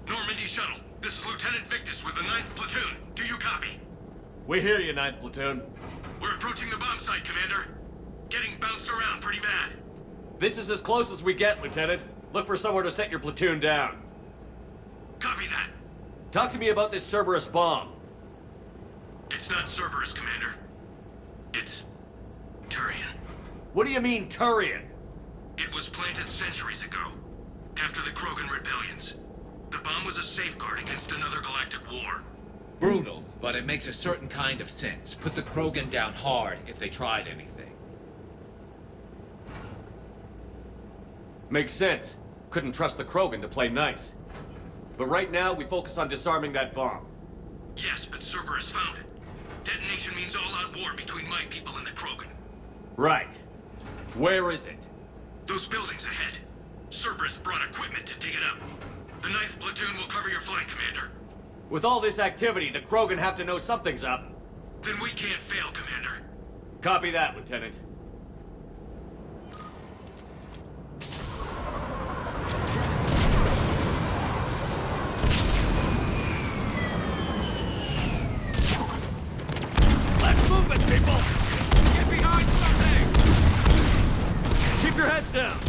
Normandy Shuttle, this is Lieutenant Victus with the 9th Platoon. Do you copy? We hear you, 9th Platoon. We're approaching the bomb site, Commander. Getting bounced around pretty bad. This is as close as we get, Lieutenant. Look for somewhere to set your platoon down. Copy that. Talk to me about this Cerberus bomb. It's not Cerberus, Commander. It's Turian. What do you mean, Turian? It was planted centuries ago, after the Krogan rebellions. The bomb was a safeguard against another galactic war. Brutal, but it makes a certain kind of sense. Put the Krogan down hard if they tried anything. Makes sense. Couldn't trust the Krogan to play nice. But right now, we focus on disarming that bomb. Yes, but Cerberus found it. Detonation means all-out war between my people and the Krogan. Right. Where is it? Those buildings ahead. Cerberus brought equipment to dig it up. The 9th Platoon will cover your flank, Commander. With all this activity, the Krogan have to know something's up. Then we can't fail, Commander. Copy that, Lieutenant. Let's move it, people! Get behind something! Keep your heads down!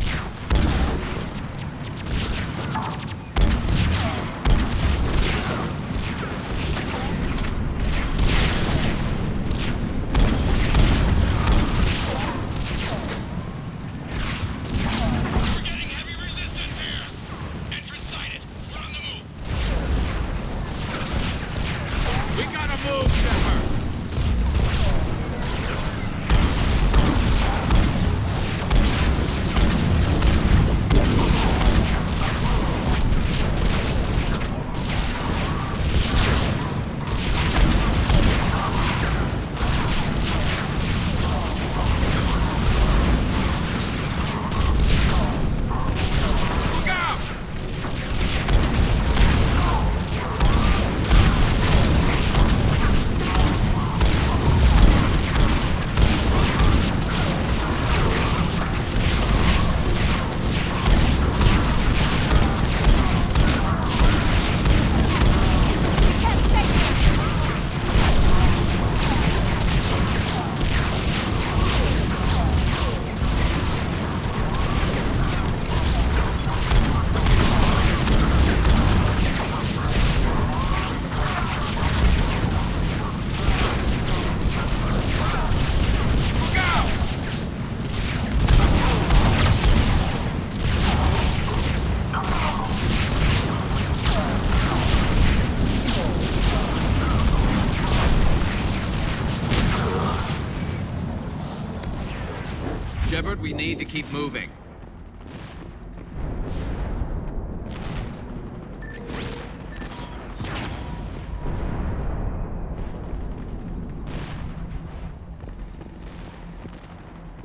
need to keep moving.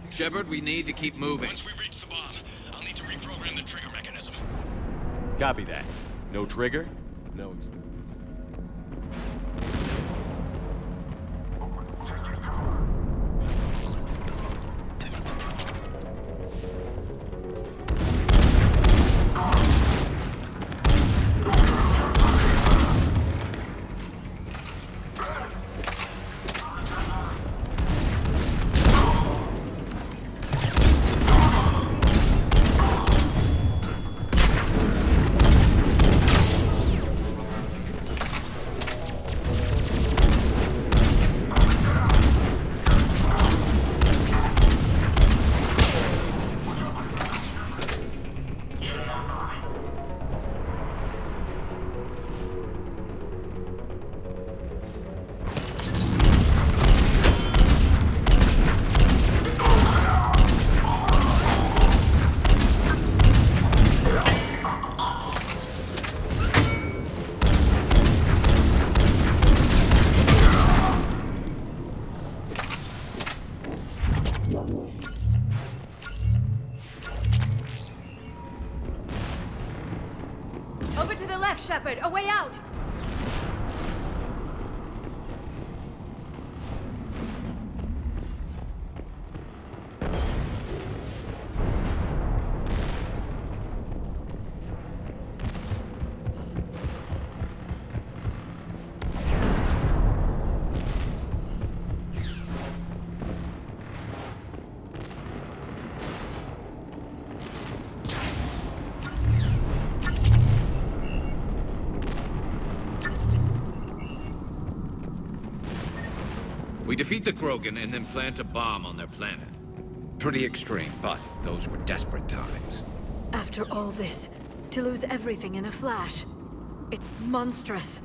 Shepard, we need to keep moving. Once we reach the bomb, I'll need to reprogram the trigger mechanism. Copy that. No trigger? No... Over to the left, Shepard. A way out! We defeat the Krogan and then plant a bomb on their planet. Pretty extreme, but those were desperate times. After all this, to lose everything in a flash. It's monstrous.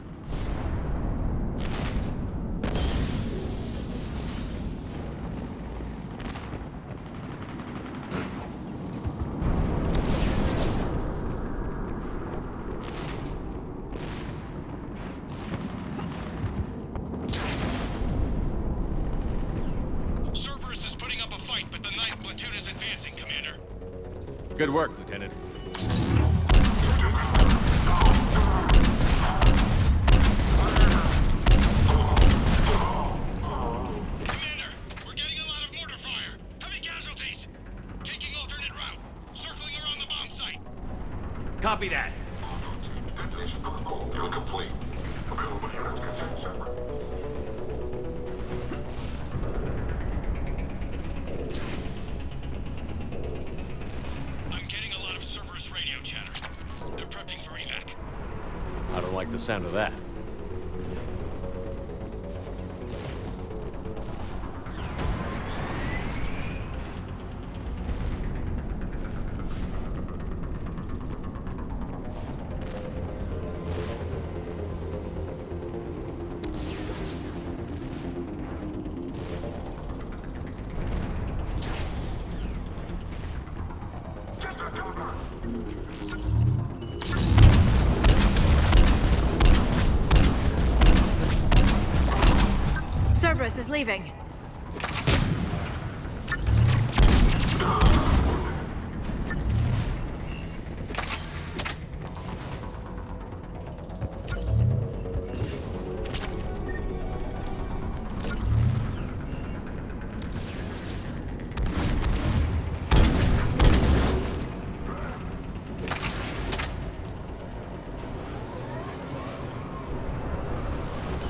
Cerberus is putting up a fight, but the 9th platoon is advancing, Commander. Good work, Lieutenant. Commander, we're getting a lot of mortar fire. Heavy casualties. Taking alternate route. Circling around the bomb site. Copy that. Detonation protocol incomplete. Available units contain Shepard. I'm getting a lot of Cerberus radio chatter. They're prepping for evac. I don't like the sound of that. Cerberus is leaving.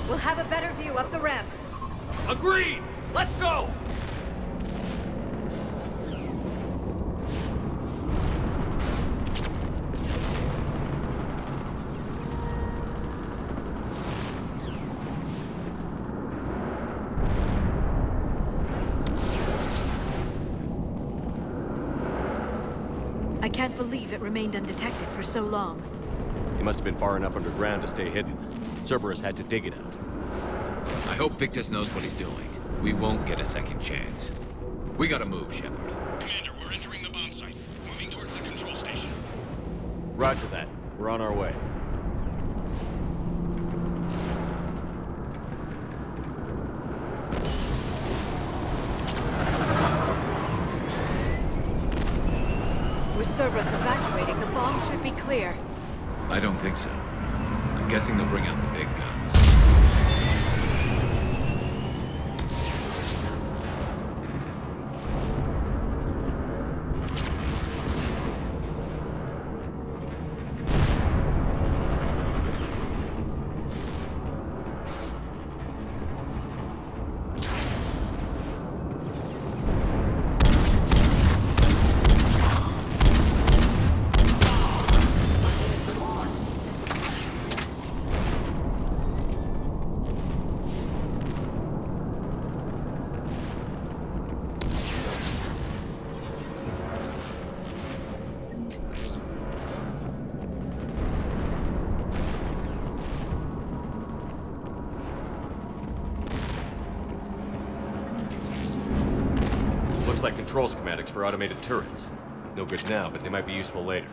We'll have a better view up the ramp. Agreed! Let's go! I can't believe it remained undetected for so long. He must have been far enough underground to stay hidden. Cerberus had to dig it out. I hope Victus knows what he's doing. We won't get a second chance. We gotta move, Shepard. Commander, we're in Roger that. We're on our way. With Cerberus evacuating, the bomb should be clear. I don't think so. I'm guessing they'll bring out the big guns. Looks like control schematics for automated turrets. No good now, but they might be useful later.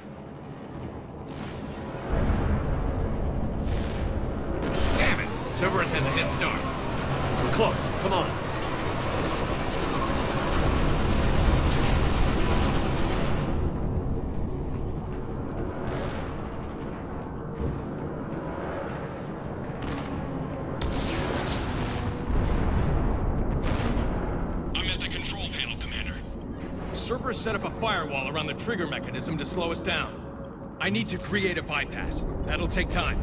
Damn it! Cerberus has a head start. We're close. Come on. I'm at the control panel, Commander. Cerberus set up a firewall around the trigger mechanism to slow us down. I need to create a bypass. That'll take time.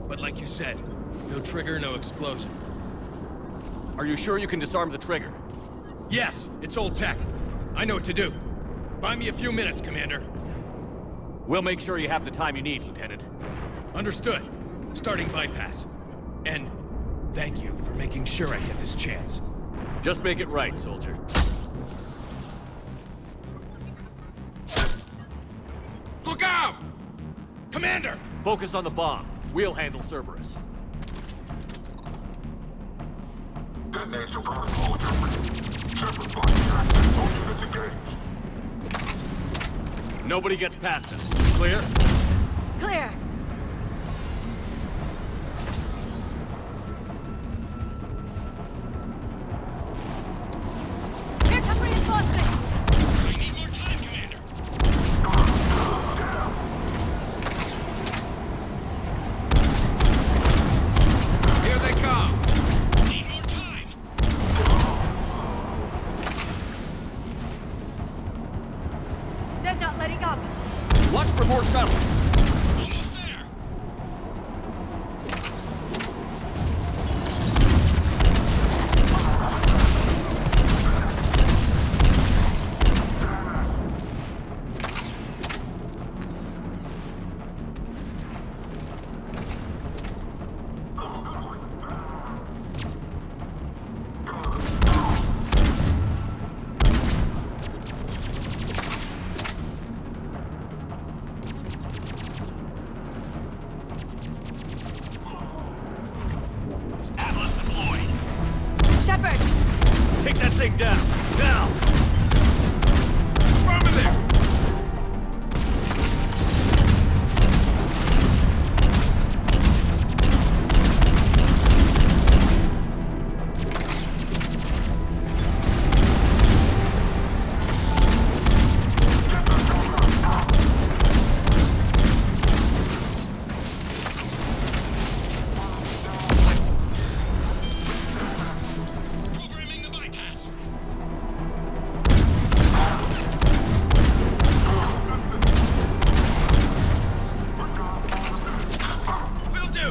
But like you said, no trigger, no explosion. Are you sure you can disarm the trigger? Yes, it's old tech. I know what to do. Buy me a few minutes, Commander. We'll make sure you have the time you need, Lieutenant. Understood. Starting bypass. And thank you for making sure I get this chance. Just make it right, soldier. Look out! Commander! Focus on the bomb. We'll handle Cerberus. Detonation protocol interpreted. Shepard blocking access. All units engaged. Nobody gets past us. Clear? Clear! Here come reinforcements! I need more time, Commander. Here they come! Need more time. They're not letting up! Watch for more shuttles. Almost there. Atlas deployed. Shepard! Take that thing down. Now! Over there. Programming the bypass. Will do.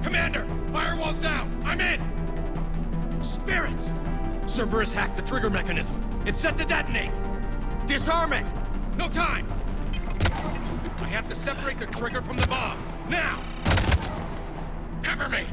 Commander, firewall's down. I'm in. Spirits. Cerberus hacked the trigger mechanism. It's set to detonate. Disarm it! No time! I have to separate the trigger from the bomb. Now! Cover me!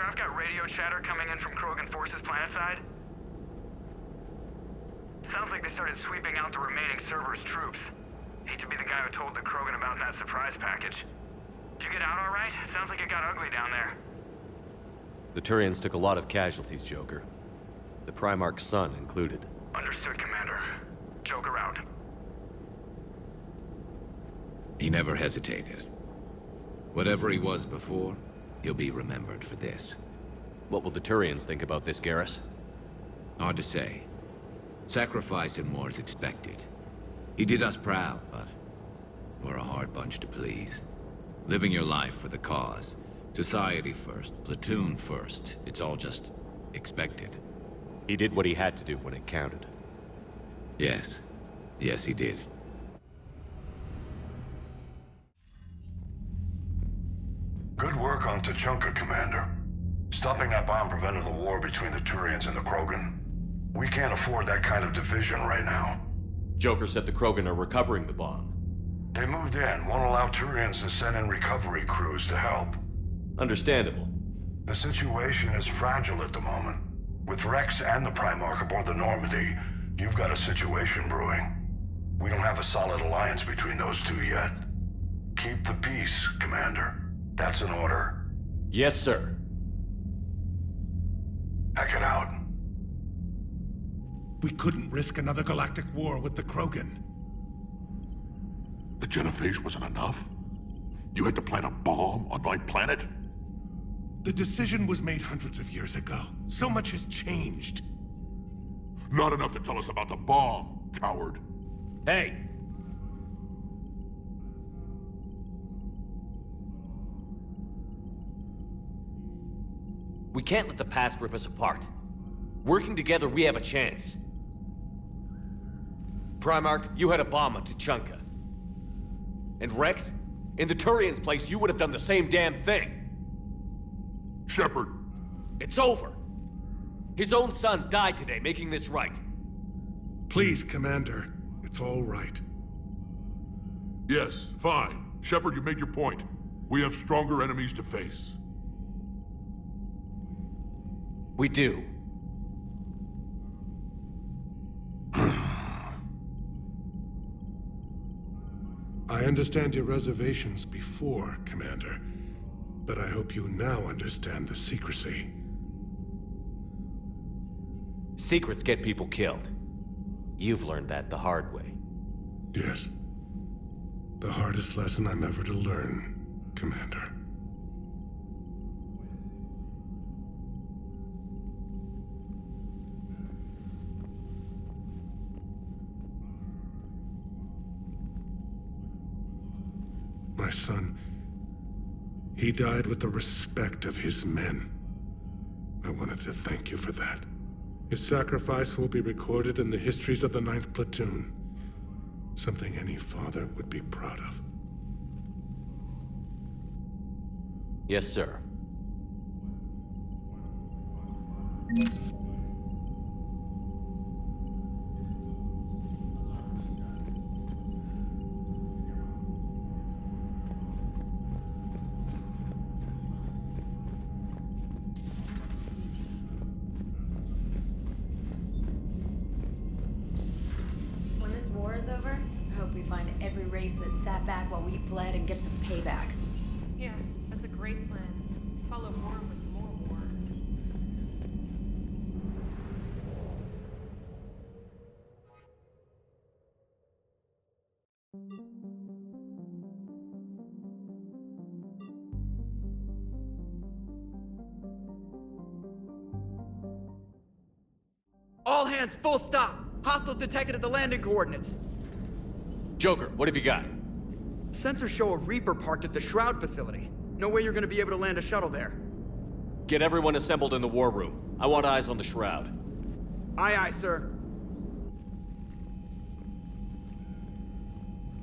I've got radio chatter coming in from Krogan forces planetside. Sounds like they started sweeping out the remaining Cerberus troops. Hate to be the guy who told the Krogan about that surprise package. Did you get out all right? Sounds like it got ugly down there. The Turians took a lot of casualties, Joker. The Primarch's son included. Understood, Commander. Joker out. He never hesitated. Whatever he was before, he'll be remembered for this. What will the Turians think about this, Garrus? Hard to say. Sacrifice and more is expected. He did us proud, but we're a hard bunch to please. Living your life for the cause. Society first, platoon first. It's all just expected. He did what he had to do when it counted. Yes. Yes, he did. Good work on Tuchanka, Commander. Stopping that bomb prevented the war between the Turians and the Krogan. We can't afford that kind of division right now. Joker said the Krogan are recovering the bomb. They moved in, won't allow Turians to send in recovery crews to help. Understandable. The situation is fragile at the moment. With Rex and the Primarch aboard the Normandy, you've got a situation brewing. We don't have a solid alliance between those two yet. Keep the peace, Commander. That's an order. Yes, sir. Heck it out. We couldn't risk another galactic war with the Krogan. The Genophage wasn't enough? You had to plant a bomb on my planet? The decision was made hundreds of years ago. So much has changed. Not enough to tell us about the bomb, coward. Hey! We can't let the past rip us apart. Working together, we have a chance. Primarch, you had a bomb on Tuchanka. And Rex, in the Turians' place, you would have done the same damn thing. Shepard. It's over. His own son died today, making this right. Please, Commander. It's all right. Yes, fine. Shepard, you made your point. We have stronger enemies to face. We do. I understand your reservations before, Commander. But I hope you now understand the secrecy. Secrets get people killed. You've learned that the hard way. Yes. The hardest lesson I'm ever to learn, Commander. My son, he died with the respect of his men. I wanted to thank you for that. His sacrifice will be recorded in the histories of the 9th Platoon. Something any father would be proud of. Yes, sir. When this war is over, I hope we find every race that sat back while we fled and get some payback. Yeah, that's a great plan. Follow war with more war. All hands, full stop! Hostiles detected at the landing coordinates. Joker, what have you got? Sensors show a Reaper parked at the Shroud facility. No way you're gonna be able to land a shuttle there. Get everyone assembled in the war room. I want eyes on the Shroud. Aye, aye, sir.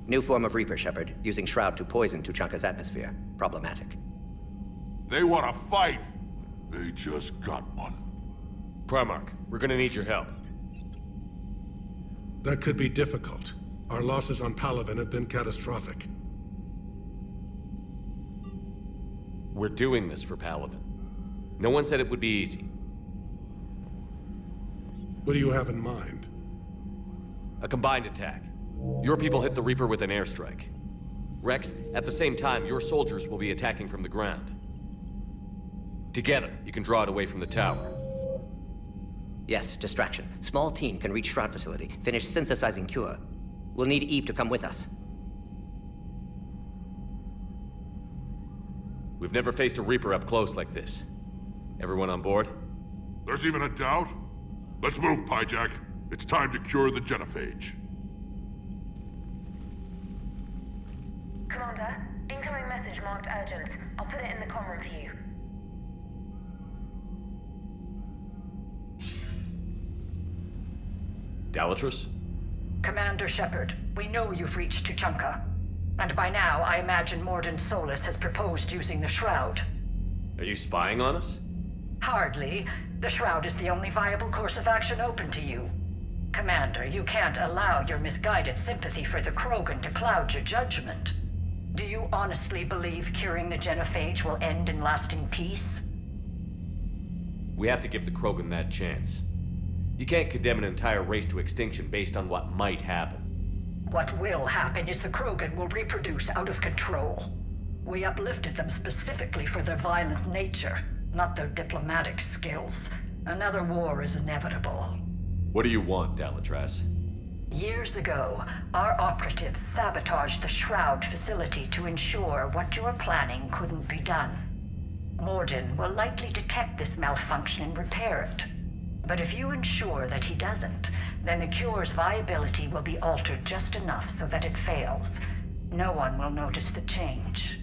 New form of Reaper, Shepard, using Shroud to poison Tuchanka's atmosphere. Problematic. They want to fight. They just got one. Primarch, we're gonna need your help. That could be difficult. Our losses on Palaven have been catastrophic. We're doing this for Palaven. No one said it would be easy. What do you have in mind? A combined attack. Your people hit the Reaper with an airstrike. Rex, at the same time, your soldiers will be attacking from the ground. Together, you can draw it away from the tower. Yes, distraction. Small team can reach Shroud facility, finish synthesizing cure. We'll need Eve to come with us. We've never faced a Reaper up close like this. Everyone on board? There's even a doubt? Let's move, Pyjak. It's time to cure the genophage. Commander, incoming message marked urgent. I'll put it in the comm for you. Dalatrus? Commander Shepard, we know you've reached Tuchanka. And by now, I imagine Mordin Solus has proposed using the Shroud. Are you spying on us? Hardly. The Shroud is the only viable course of action open to you. Commander, you can't allow your misguided sympathy for the Krogan to cloud your judgment. Do you honestly believe curing the genophage will end in lasting peace? We have to give the Krogan that chance. You can't condemn an entire race to extinction based on what might happen. What will happen is the Krogan will reproduce out of control. We uplifted them specifically for their violent nature, not their diplomatic skills. Another war is inevitable. What do you want, Dalatrass? Years ago, our operatives sabotaged the Shroud facility to ensure what you were planning couldn't be done. Mordin will likely detect this malfunction and repair it. But if you ensure that he doesn't, then the cure's viability will be altered just enough so that it fails. No one will notice the change.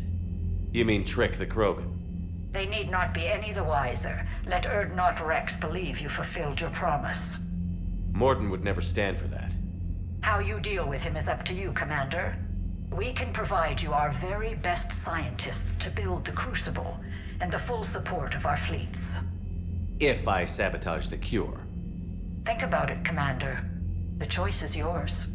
You mean trick the Krogan? They need not be any the wiser. Let Urdnot Rex believe you fulfilled your promise. Mordin would never stand for that. How you deal with him is up to you, Commander. We can provide you our very best scientists to build the Crucible, and the full support of our fleets. If I sabotage the cure. Think about it, Commander. The choice is yours.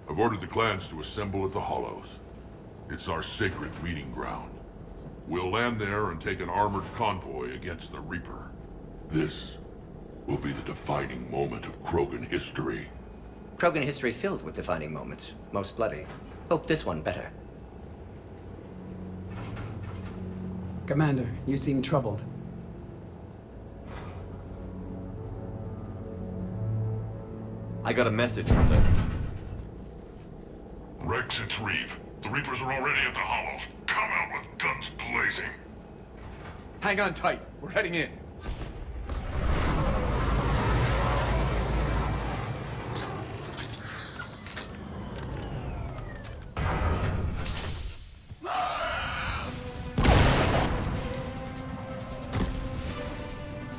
I've ordered the clans to assemble at the Hollows. It's our sacred meeting ground. We'll land there and take an armored convoy against the Reaper. This will be the defining moment of Krogan history. Krogan history filled with defining moments, most bloody. Hope this one better. Commander, you seem troubled. I got a message from them. Rex, it's Reeve. The Reapers are already at the Hollows. Come out with guns blazing. Hang on tight. We're heading in.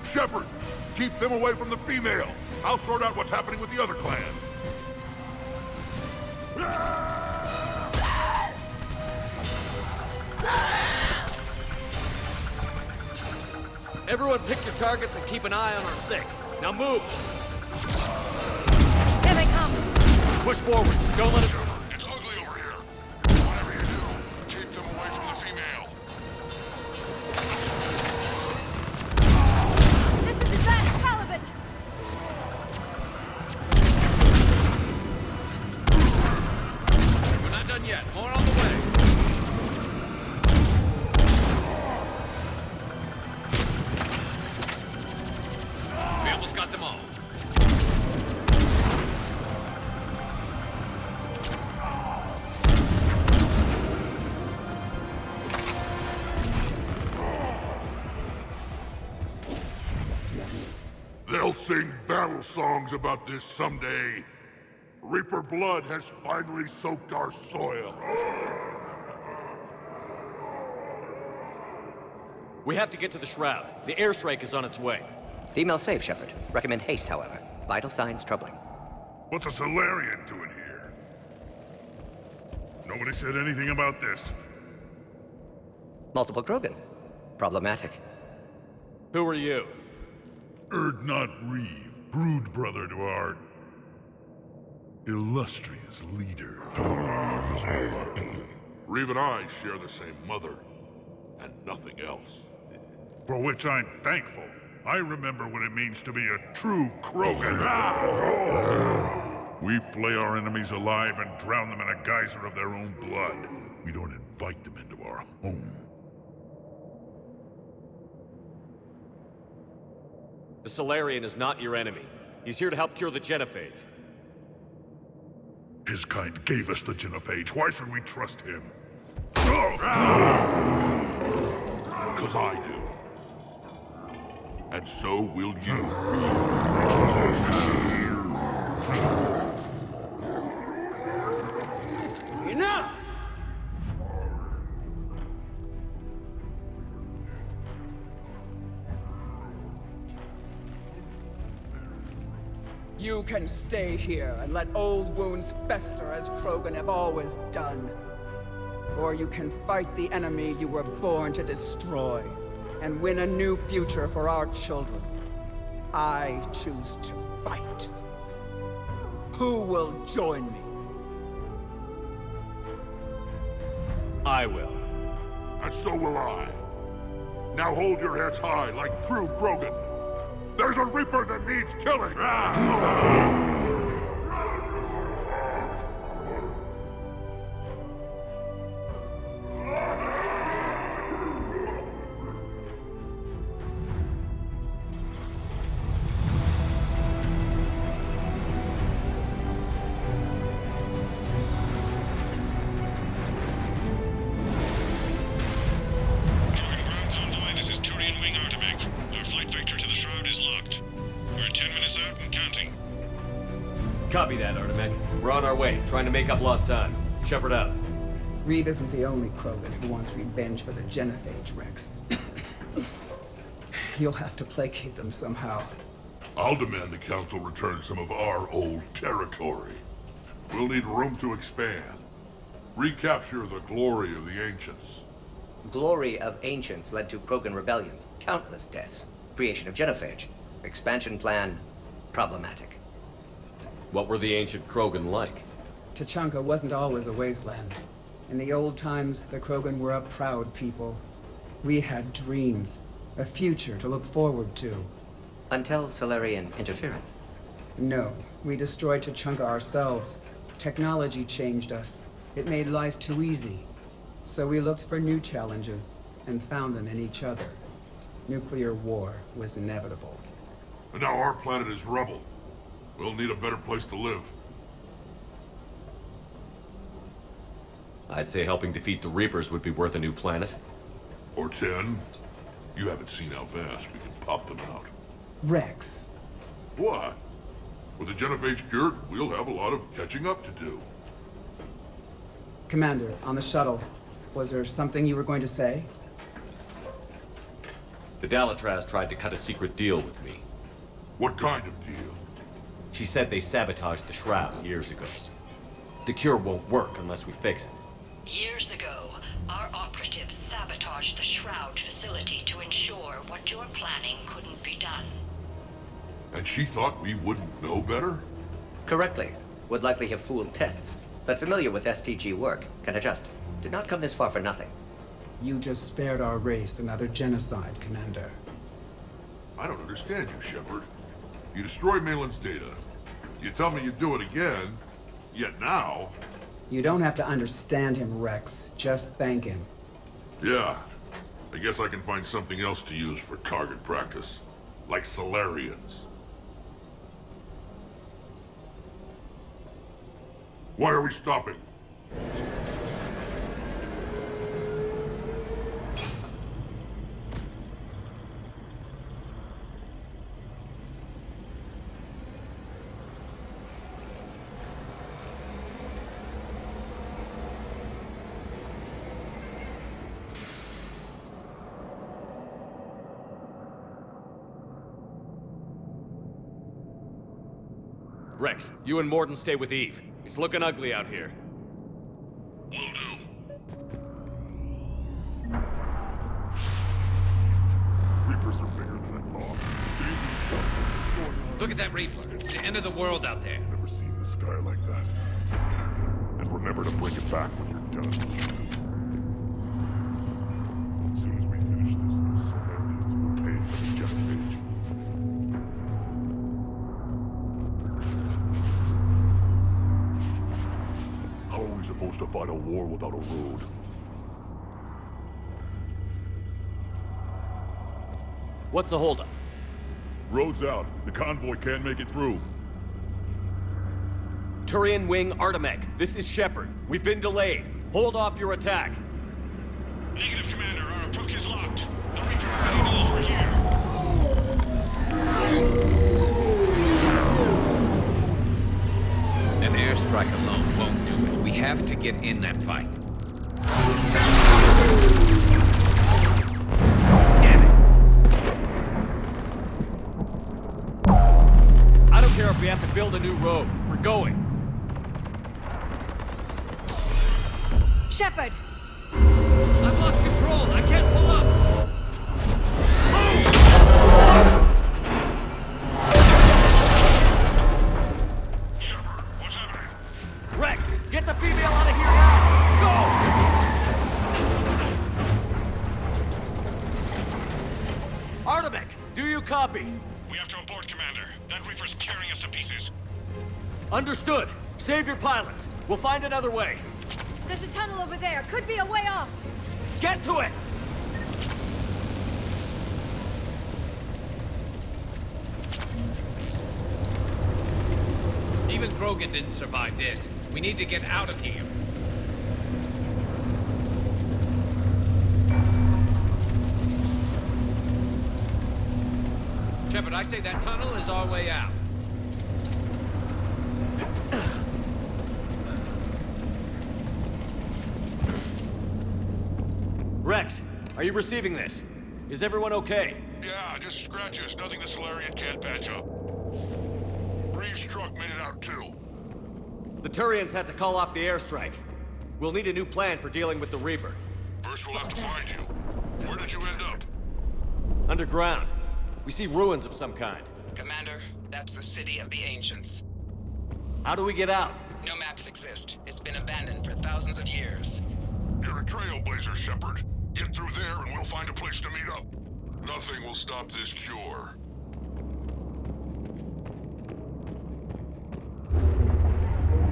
Shepard, keep them away from the female. I'll sort out what's happening with the other clans. Everyone pick your targets and keep an eye on our six. Now move! Here they come! Push forward. Don't let it... Shepard, it's ugly over here. Whatever you do, keep them away from the female. This is Advanced Caliban! done yet. More on the way. We almost got them all. They'll sing battle songs about this someday. Reaper blood has finally soaked our soil. We have to get to the Shroud. The airstrike is on its way. Female safe, Shepard. Recommend haste, however. Vital signs troubling. What's a Solarian doing here? Nobody said anything about this. Multiple Krogan. Problematic. Who are you? Urdnot Reeve, brood brother to our illustrious leader. Reeve and I share the same mother, and nothing else. For which I'm thankful. I remember what it means to be a true Krogan. We flay our enemies alive and drown them in a geyser of their own blood. We don't invite them into our home. The Solarian is not your enemy. He's here to help cure the genophage. His kind gave us the genophage. Why should we trust him? Because I do. And so will you. Enough! You can stay here and let old wounds fester as Krogan have always done. Or you can fight the enemy you were born to destroy, and win a new future for our children. I choose to fight. Who will join me? I will. And so will I. Now hold your heads high like true Krogan. There's a Reaper that needs killing! Copy that, Artemec. We're on our way, trying to make up lost time. Shepard out. Reeve isn't the only Krogan who wants revenge for the genophage, Rex. You'll have to placate them somehow. I'll demand the Council return some of our old territory. We'll need room to expand. Recapture the glory of the Ancients. Glory of Ancients led to Krogan rebellions, countless deaths, creation of genophage. Expansion plan, problematic. What were the ancient Krogan like? Tuchanka wasn't always a wasteland. In the old times, the Krogan were a proud people. We had dreams, a future to look forward to. Until Solarian interference? No, we destroyed Tuchanka ourselves. Technology changed us. It made life too easy. So we looked for new challenges, and found them in each other. Nuclear war was inevitable. And now our planet is rubble. We'll need a better place to live. I'd say helping defeat the Reapers would be worth a new planet. Or 10. You haven't seen how fast we can pop them out. Rex. What? With the genophage cured, we'll have a lot of catching up to do. Commander, on the shuttle, was there something you were going to say? The Dalatraz tried to cut a secret deal with me. What kind of deal? She said they sabotaged the Shroud years ago. The cure won't work unless we fix it. Years ago, our operatives sabotaged the Shroud facility to ensure what you're planning couldn't be done. And she thought we wouldn't know better? Correctly. Would likely have fooled tests, but familiar with STG work, can adjust. Did not come this far for nothing. You just spared our race another genocide, Commander. I don't understand you, Shepard. You destroy Malin's data. You tell me you'd do it again, yet now... You don't have to understand him, Rex. Just thank him. Yeah. I guess I can find something else to use for target practice. Like Salarians. Why are we stopping? Rex, you and Mordin stay with Eve. It's looking ugly out here. Will do. Reapers are bigger than I thought. Look at that Reaper. It's the end of the world out there. Never seen the sky like that. And remember to bring it back when you're done. As soon as we finish this, those Salarians will pay for the jet page. How are we supposed to fight a war without a road? What's the holdup? Road's out. The convoy can't make it through. Turian Wing Artemec, this is Shepard. We've been delayed. Hold off your attack. Negative, Commander. Our approach is locked. The Reaper already knows we're here. An airstrike alone won't do it. We have to get in that fight. Damn it! I don't care if we have to build a new road. We're going. Shepard! I've lost control. I can't pull up. Shepard, what's happening? Rex, get the female out of here now! Go! Artemec, do you copy? We have to abort, Commander. That Reaper's tearing us to pieces. Understood. Save your pilots. We'll find another way. There's a tunnel over there. Could be a way off. Get to it! Even Krogan didn't survive this. We need to get out of here. Shepard, I say that tunnel is our way out. Rex, are you receiving this? Is everyone okay? Yeah, just scratches. Nothing the Salarian can't patch up. Reeves' truck made it out too. The Turians had to call off the airstrike. We'll need a new plan for dealing with the Reaper. First we'll have to find you. Where did you end up? Underground. We see ruins of some kind. Commander, that's the City of the Ancients. How do we get out? No maps exist. It's been abandoned for thousands of years. You're a trailblazer, Shepard. Get through there and we'll find a place to meet up. Nothing will stop this cure.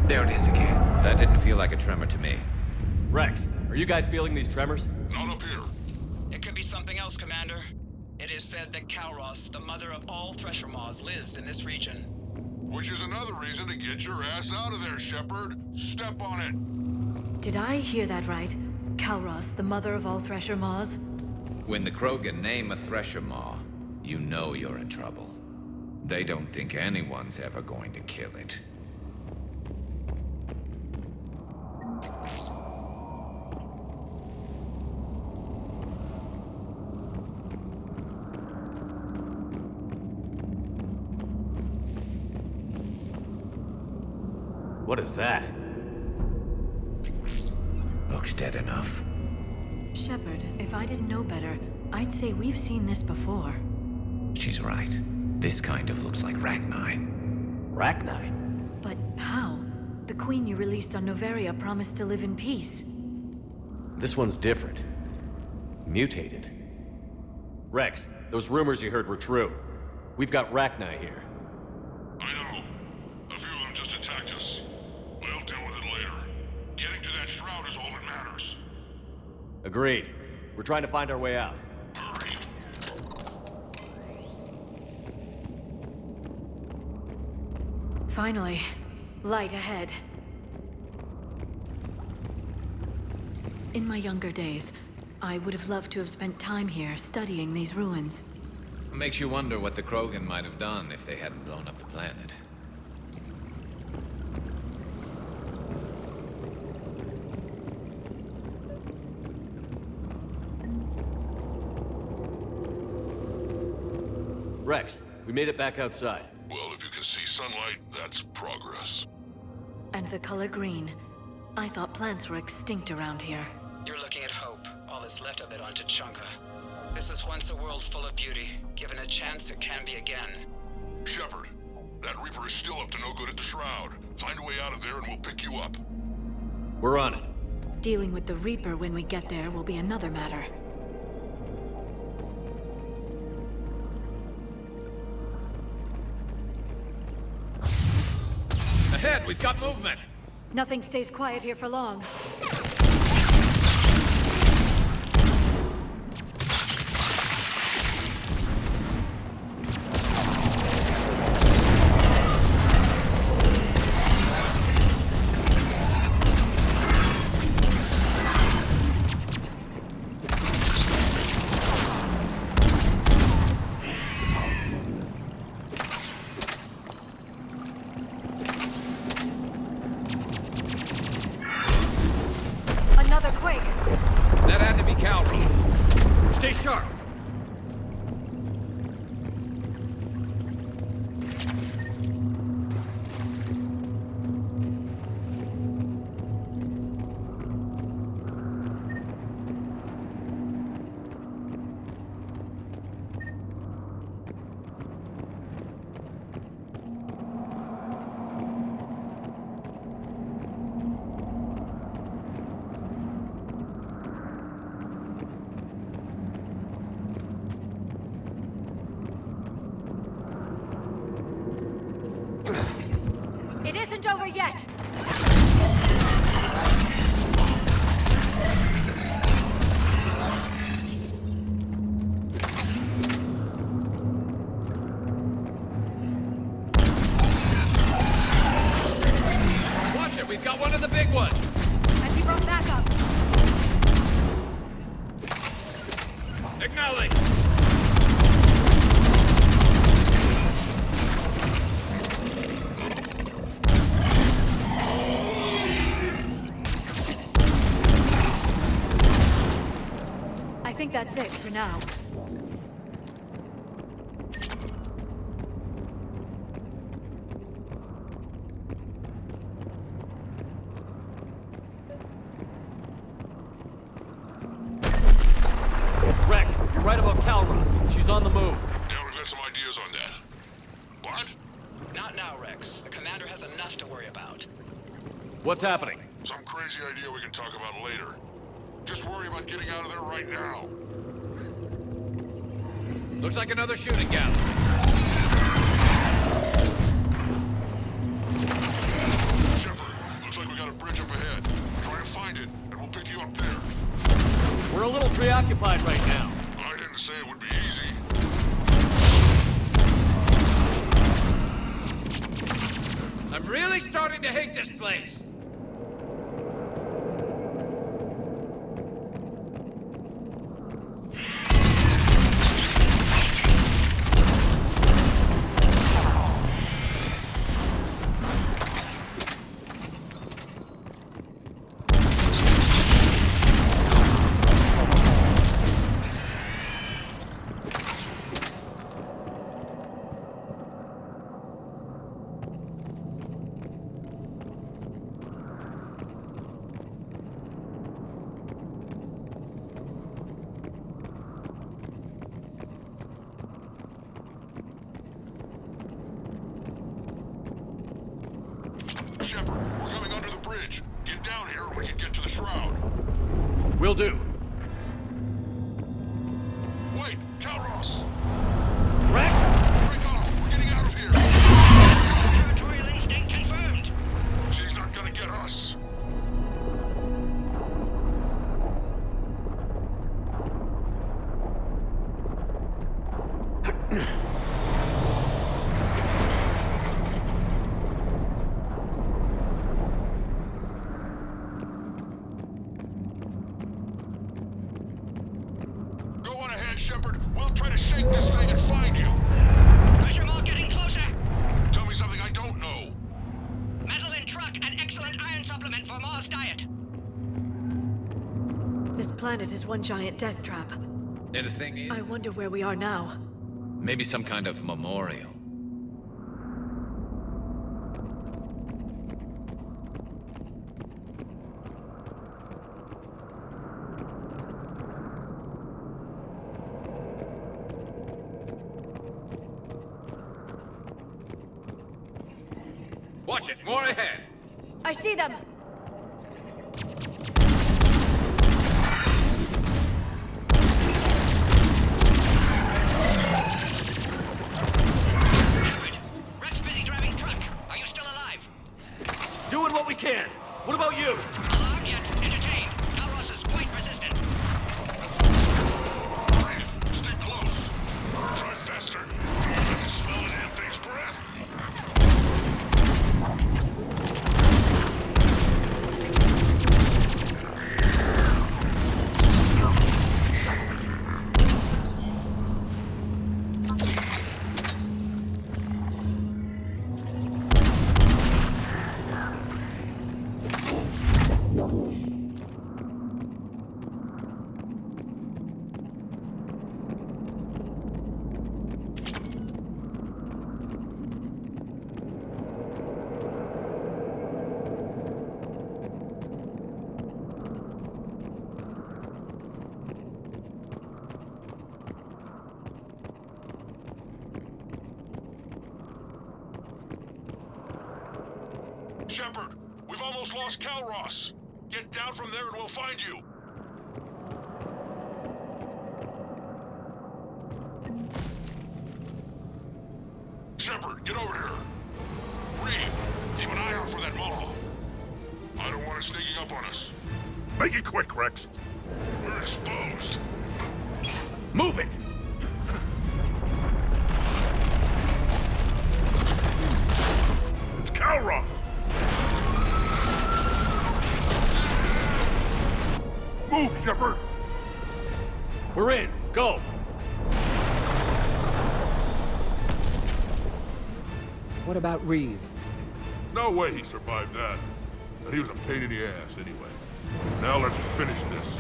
There it is again. That didn't feel like a tremor to me. Rex, are you guys feeling these tremors? Not up here. It could be something else, Commander. It is said that Kalros, the mother of all Thresher Maws, lives in this region. Which is another reason to get your ass out of there, Shepard. Step on it. Did I hear that right? Kalros, the mother of all Thresher Maws? When the Krogan name a Thresher Maw, you know you're in trouble. They don't think anyone's ever going to kill it. What is that? Looks dead enough. Shepard, if I didn't know better, I'd say we've seen this before. She's right. This kind of looks like Rachni. Rachni? But how? The queen you released on Noveria promised to live in peace. This one's different. Mutated. Rex, those rumors you heard were true. We've got Rachni here. I know. A few of them just attacked us. We'll deal with it later. out is all that matters. Agreed. We're trying to find our way out. Hurry. Finally. Light ahead. In my younger days, I would have loved to have spent time here studying these ruins. Makes you wonder what the Krogan might have done if they hadn't blown up the planet. Rex, we made it back outside. Well, if you can see sunlight, that's progress. And the color green. I thought plants were extinct around here. You're looking at hope, all that's left of it on Tuchanka. This is once a world full of beauty. Given a chance, it can be again. Shepard, that Reaper is still up to no good at the Shroud. Find a way out of there and we'll pick you up. We're on it. Dealing with the Reaper when we get there will be another matter. Ahead, we've got movement! Nothing stays quiet here for long. That had to be Calross. Stay sharp. It isn't over yet! Watch it, we've got one of the big ones! And we brought backup! Acknowledge! I think that's it for now. Rex, you're right about Calross. She's on the move. Yeah, we've got some ideas on that. What? Not now, Rex. The commander has enough to worry about. What's happening? Some crazy idea we can talk about later. Just worry about getting out of there right now. Looks like another shooting gallery. Shepard, looks like we got a bridge up ahead. Try to find it, and we'll pick you up there. We're a little preoccupied right now. I didn't say it would be easy. I'm really starting to hate this place. Shepard, we're coming under the bridge. Get down here and we can get to the Shroud. Will do. Wait, Calross! Rex! Break off! We're getting out of here! Territorial instinct confirmed! She's not gonna get us. Go on ahead, Shepard. We'll try to shake this thing and find you. Pressure Maw getting closer. Tell me something I don't know. Metal in truck and excellent iron supplement for Maw's diet. This planet is one giant death trap. And the thing is, I wonder where we are now. maybe some kind of memorial. Watch it, more ahead. I see them! Rex busy driving truck. Are you still alive? Doing what we can. What about you? Alarmed yet? Entertained. Calros is quite resistant. Reeve, stay close. Try faster. I can smell an damn thing's breath. Shepard, we've almost lost Calros. Get down from there and we'll find you. Shepard, get over here. Reeve, keep an eye out for that Maw. I don't want it sneaking up on us. Make it quick, Rex. We're exposed. Move it! It's Calros. Move, Shepard! We're in. Go! What about Reeve? No way he survived that. And he was a pain in the ass anyway. Now let's finish this.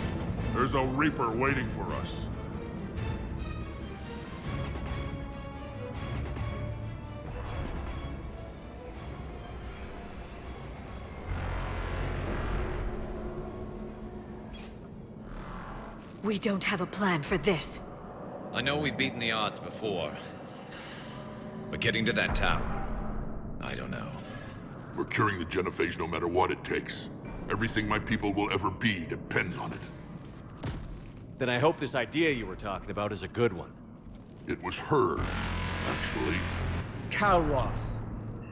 There's a Reaper waiting for us. We don't have a plan for this. I know we've beaten the odds before. But getting to that tower, I don't know. We're curing the genophage no matter what it takes. Everything my people will ever be depends on it. Then I hope this idea you were talking about is a good one. It was hers, actually. Calros.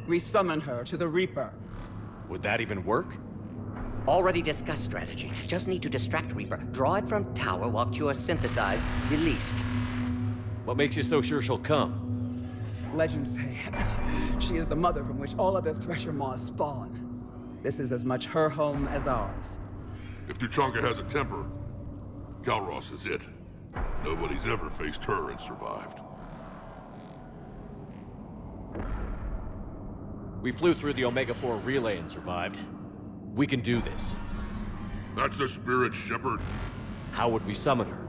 We summon her to the Reaper. Would that even work? Already discussed strategy. Just need to distract Reaper. Draw it from tower while Cure synthesized, released. What makes you so sure she'll come? Legends say she is the mother from which all other Thresher Maws spawn. This is as much her home as ours. If Tuchanka has a temper, Calros is it. Nobody's ever faced her and survived. We flew through the Omega-4 relay and survived. We can do this. That's the spirit, Shepard. How would we summon her?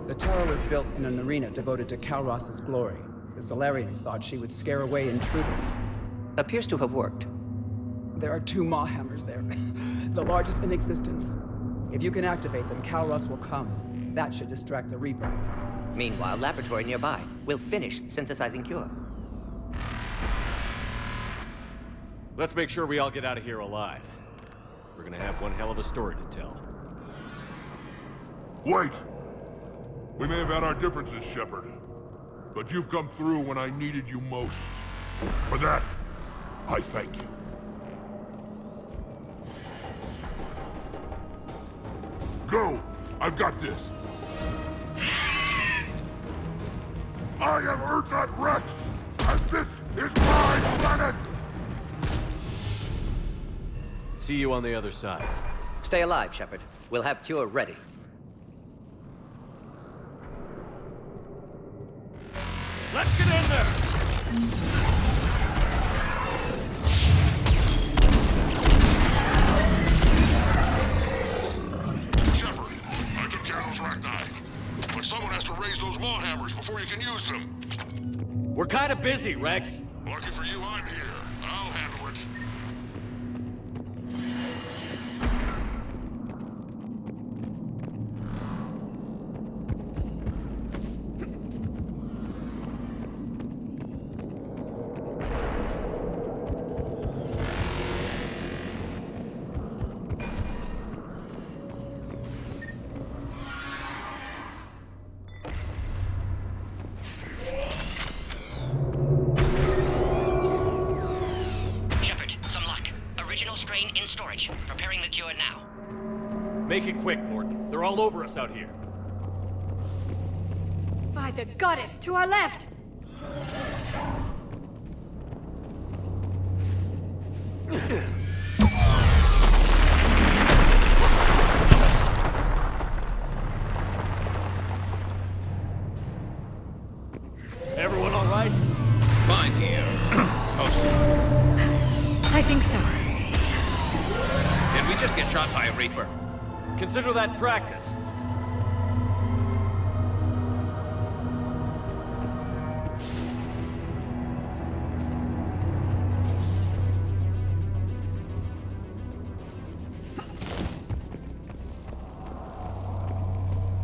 The tower was built in an arena devoted to Calros' glory. The Solarians thought she would scare away intruders. Appears to have worked. There are 2 Maw hammers there, the largest in existence. If you can activate them, Calros will come. That should distract the Reaper. Meanwhile, laboratory nearby. We'll finish synthesizing Cure. Let's make sure we all get out of here alive. We're gonna have one hell of a story to tell. Wait! We may have had our differences, Shepard. But you've come through when I needed you most. For that, I thank you. Go! I've got this! I have earned that, Rex! And this is my planet! See you on the other side. Stay alive, Shepard. We'll have cure ready. Let's get in there! Shepard, I took care of those Rachni. But someone has to raise those maw hammers before you can use them. We're kind of busy, Rex. Lucky for you, I'm here. I'll handle it. Preparing the cure now. Make it quick, Mordin. They're all over us out here. By the goddess, to our left! Everyone all right? Fine here. Mostly. I think so. Did we just get shot by a Reaper? Consider that practice.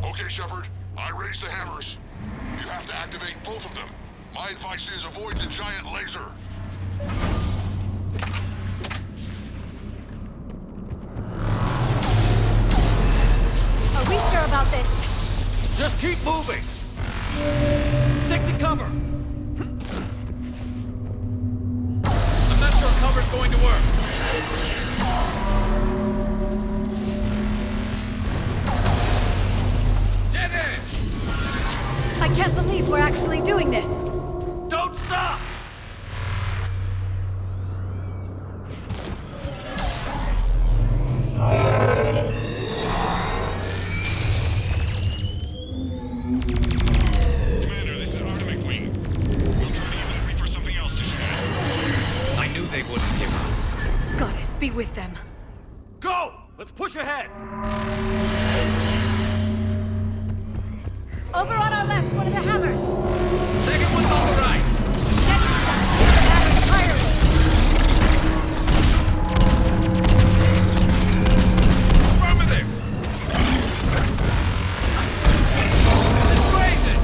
Okay, Shepard. I raised the hammers. You have to activate both of them. My advice is avoid the giant laser. Are we sure about this? Just keep moving! Stick to cover! I'm not sure cover's going to work. Dead end! I can't believe we're actually doing this! Don't stop! Commander, this is Artemis Wing. We'll try to give the Reaper something else to shoot. I knew they wouldn't give up. Goddess, be with them. Go! Let's push ahead! Over on our left, one of the hammers! Second one's on the right! Affirmative! Let's raise it!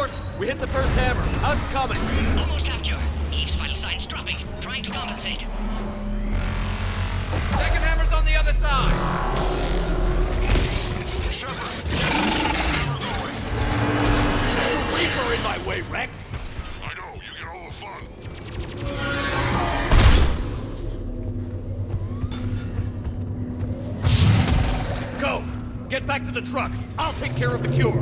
Mort, we hit the first hammer. How's it coming? Almost half cure. Eve's vital signs dropping. Trying to compensate. Second hammer's on the other side. Shepard, get the hammer going. There's a Reaper in my way, Rex. I know, you get all the fun. Go! Get back to the truck. I'll take care of the cure.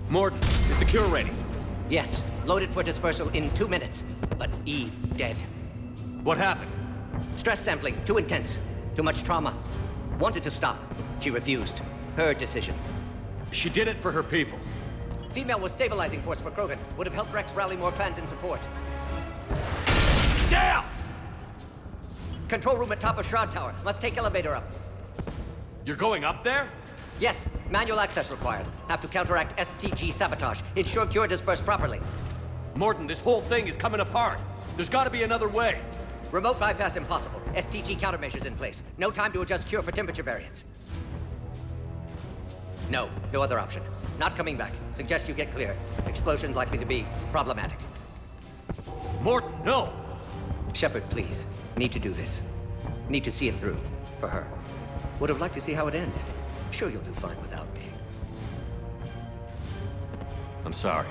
Morton, is the cure ready? Yes, loaded for dispersal in 2 minutes. But Eve dead. What happened? Stress sampling, too intense. Too much trauma. Wanted to stop. She refused. Her decision. She did it for her people. Female was stabilizing force for Krogan. Would have helped Rex rally more clans in support. Down! Control room at top of Shroud Tower. Must take elevator up. You're going up there? Yes, manual access required. Have to counteract STG sabotage. Ensure cure dispersed properly. Morton, this whole thing is coming apart. There's gotta be another way. Remote bypass impossible. STG countermeasures in place. No time to adjust cure for temperature variance. No other option. Not coming back. Suggest you get clear. Explosion's likely to be problematic. Morton, no! Shepard, please. Need to do this. Need to see it through. For her. Would have liked to see how it ends. Sure you'll do fine without me. I'm sorry.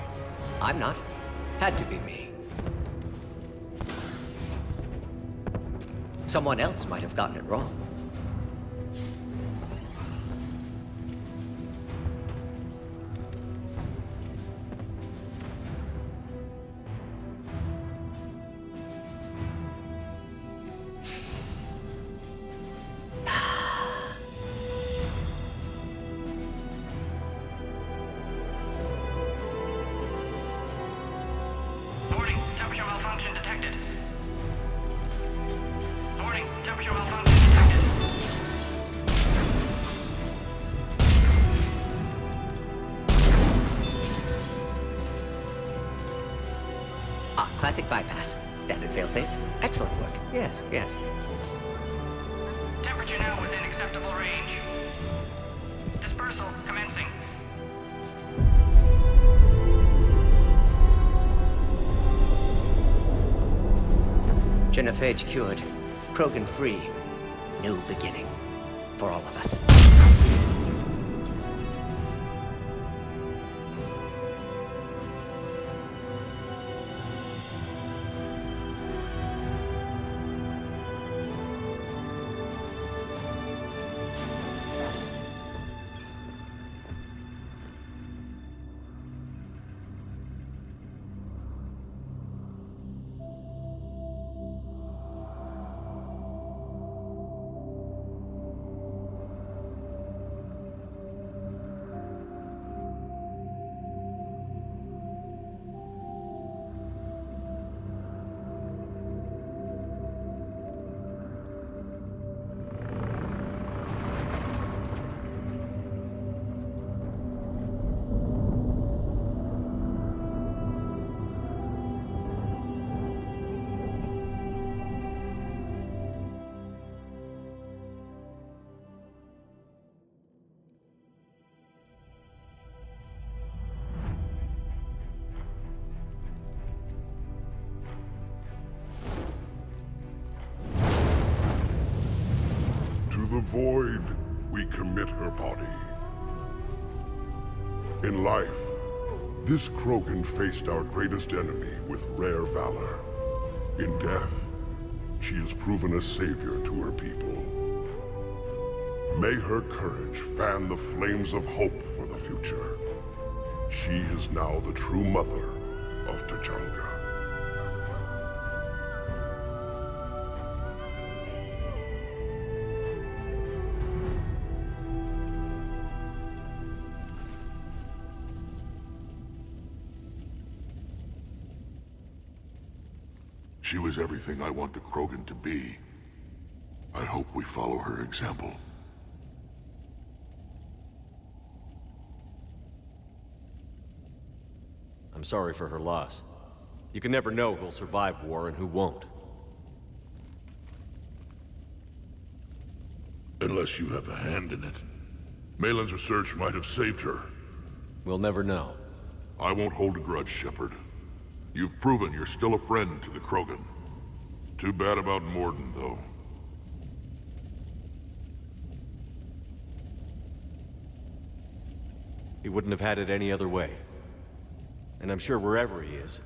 I'm not. Had to be me. Someone else might have gotten it wrong. Classic bypass. Standard failsafes. Excellent work. Yes. Temperature now within acceptable range. Dispersal commencing. Genophage cured. Krogan free. New beginning. For all of us. the void, we commit her body. In life, this Krogan faced our greatest enemy with rare valor. In death, she has proven a savior to her people. May her courage fan the flames of hope for the future. She is now the true mother of Tuchanka. She was everything I want the Krogan to be. I hope we follow her example. I'm sorry for her loss. You can never know who'll survive war and who won't. Unless you have a hand in it. Malin's research might have saved her. We'll never know. I won't hold a grudge, Shepard. You've proven you're still a friend to the Krogan. Too bad about Mordin, though. He wouldn't have had it any other way. And I'm sure wherever he is,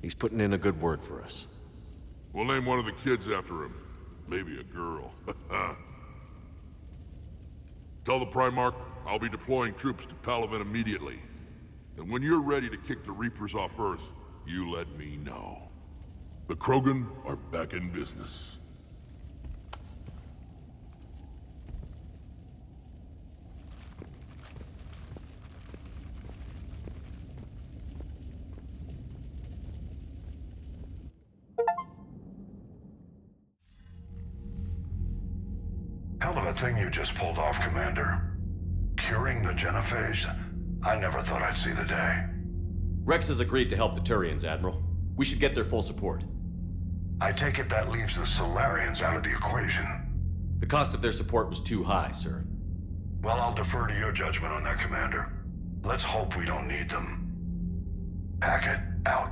he's putting in a good word for us. We'll name one of the kids after him. Maybe a girl. Tell the Primarch I'll be deploying troops to Palaven immediately. And when you're ready to kick the Reapers off Earth, you let me know. The Krogan are back in business. Hell of a thing you just pulled off, Commander. Curing the Genophage? I never thought I'd see the day. Rex has agreed to help the Turians, Admiral. We should get their full support. I take it that leaves the Solarians out of the equation. The cost of their support was too high, sir. Well, I'll defer to your judgment on that, Commander. Let's hope we don't need them. Hackett, out.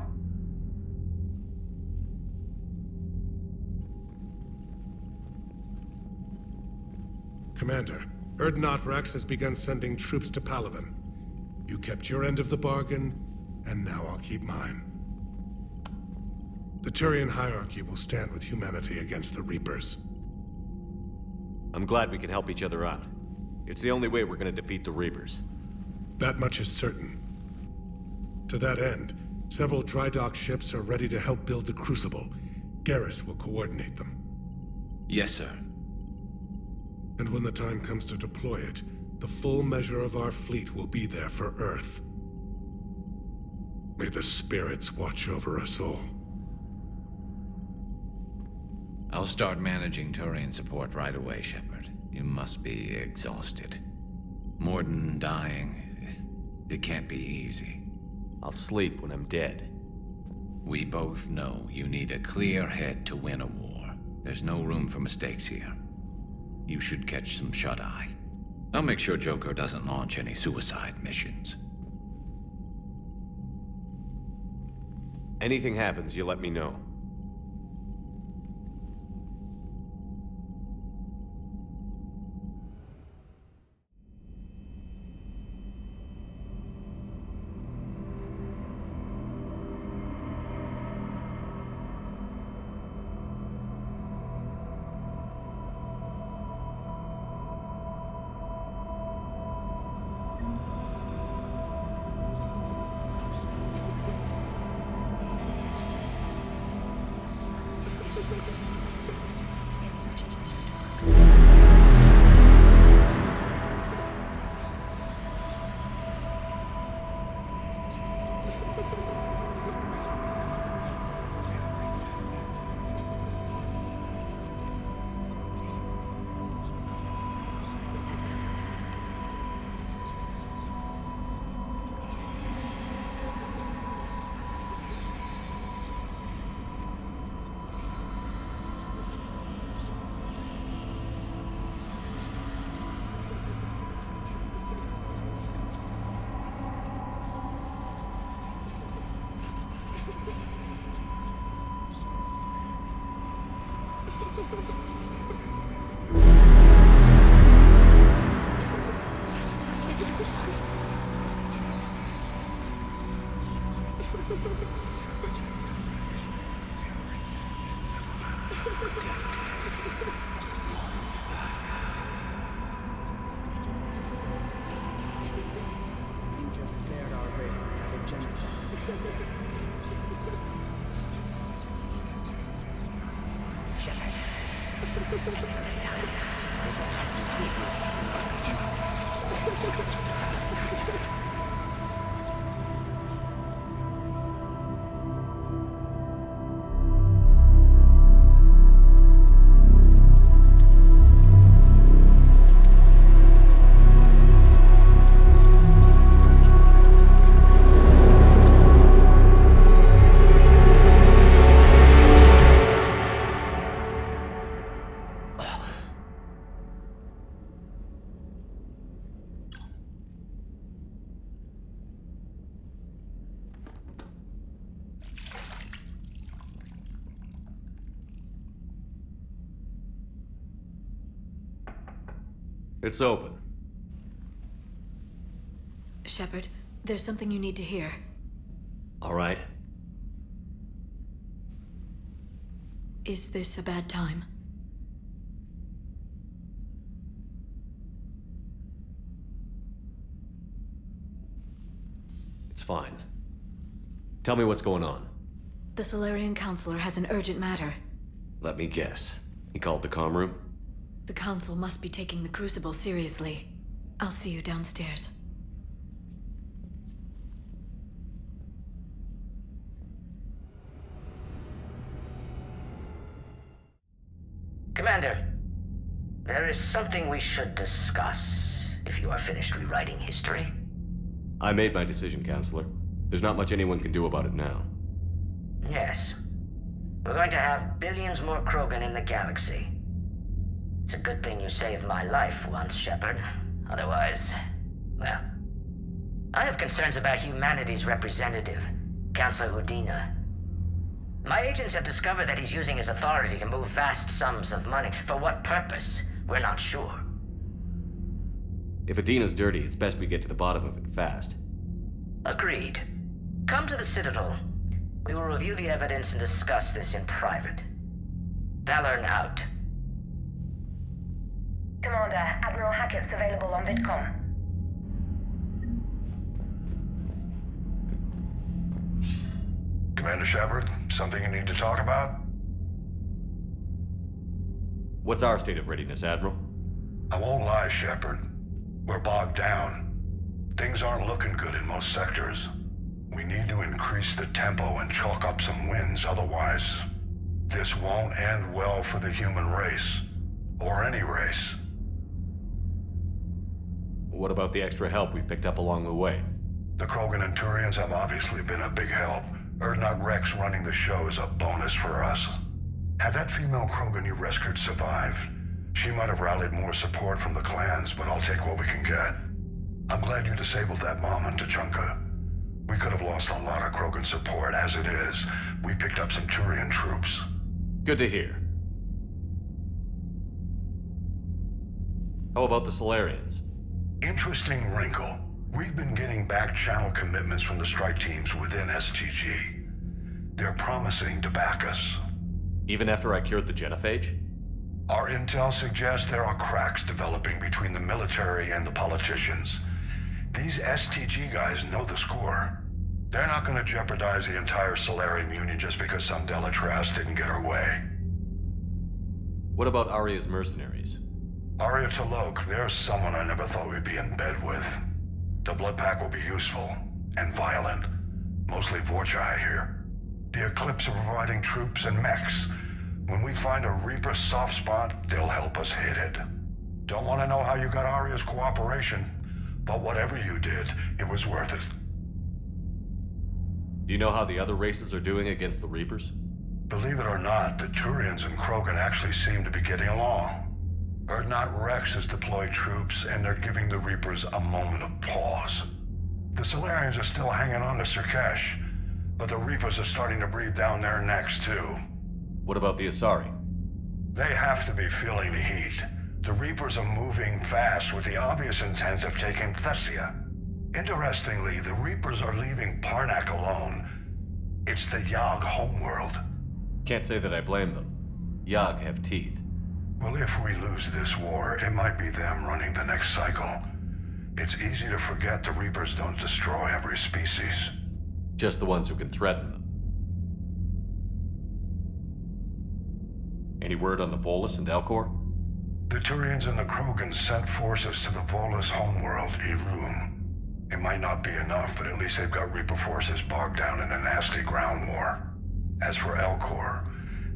Commander, Urdnot Rex has begun sending troops to Palaven. You kept your end of the bargain, and now I'll keep mine. The Turian hierarchy will stand with humanity against the Reapers. I'm glad we can help each other out. It's the only way we're gonna defeat the Reapers. That much is certain. To that end, several dry dock ships are ready to help build the Crucible. Garrus will coordinate them. Yes, sir. And when the time comes to deploy it, the full measure of our fleet will be there for Earth. May the spirits watch over us all. I'll start managing Turian support right away, Shepard. You must be exhausted. Mordin dying, it can't be easy. I'll sleep when I'm dead. We both know you need a clear head to win a war. There's no room for mistakes here. You should catch some shut-eye. I'll make sure Joker doesn't launch any suicide missions. Anything happens, you let me know. You just spared our race out of genocide. It's open. Shepard, there's something you need to hear. All right. Is this a bad time? It's fine. Tell me what's going on. The Solarian Counselor has an urgent matter. Let me guess. He called the comm room? The Council must be taking the Crucible seriously. I'll see you downstairs. Commander, there is something we should discuss, if you are finished rewriting history. I made my decision, Counselor. There's not much anyone can do about it now. Yes. We're going to have billions more Krogan in the galaxy. It's a good thing you saved my life once, Shepard. Otherwise, well... I have concerns about humanity's representative, Councilor Udina. My agents have discovered that he's using his authority to move vast sums of money. For what purpose? We're not sure. If Adina's dirty, it's best we get to the bottom of it fast. Agreed. Come to the Citadel. We will review the evidence and discuss this in private. Valorn out. Commander, Admiral Hackett's available on VidCom. Commander Shepard, something you need to talk about? What's our state of readiness, Admiral? I won't lie, Shepard. We're bogged down. Things aren't looking good in most sectors. We need to increase the tempo and chalk up some wins, otherwise, this won't end well for the human race. Or any race. What about the extra help we've picked up along the way? The Krogan and Turians have obviously been a big help. Urdnot Rex running the show is a bonus for us. Had that female Krogan you rescued survived, she might have rallied more support from the clans, but I'll take what we can get. I'm glad you disabled that bomb on Tuchanka. We could have lost a lot of Krogan support. As it is, we picked up some Turian troops. Good to hear. How about the Solarians? Interesting wrinkle. We've been getting back channel commitments from the strike teams within STG. They're promising to back us. Even after I cured the genophage? Our intel suggests there are cracks developing between the military and the politicians. These STG guys know the score. They're not going to jeopardize the entire Solarian Union just because some Delatras didn't get her way. What about Aria's mercenaries? Aria T'Loak, there's someone I never thought we'd be in bed with. The Blood Pack will be useful, and violent. Mostly Vorcha, I hear. The Eclipse are providing troops and mechs. When we find a Reaper soft spot, they'll help us hit it. Don't want to know how you got Aria's cooperation, but whatever you did, it was worth it. Do you know how the other races are doing against the Reapers? Believe it or not, the Turians and Krogan actually seem to be getting along. Urdnot Rex has deployed troops, and they're giving the Reapers a moment of pause. The Solarians are still hanging on to Surkesh, but the Reapers are starting to breathe down their necks, too. What about the Asari? They have to be feeling the heat. The Reapers are moving fast with the obvious intent of taking Thessia. Interestingly, the Reapers are leaving Parnak alone. It's the Yogg homeworld. Can't say that I blame them. Yag have teeth. Well, if we lose this war, it might be them running the next cycle. It's easy to forget the Reapers don't destroy every species. Just the ones who can threaten them. Any word on the Volus and Elcor? The Turians and the Krogans sent forces to the Volus homeworld, Irun. It might not be enough, but at least they've got Reaper forces bogged down in a nasty ground war. As for Elcor,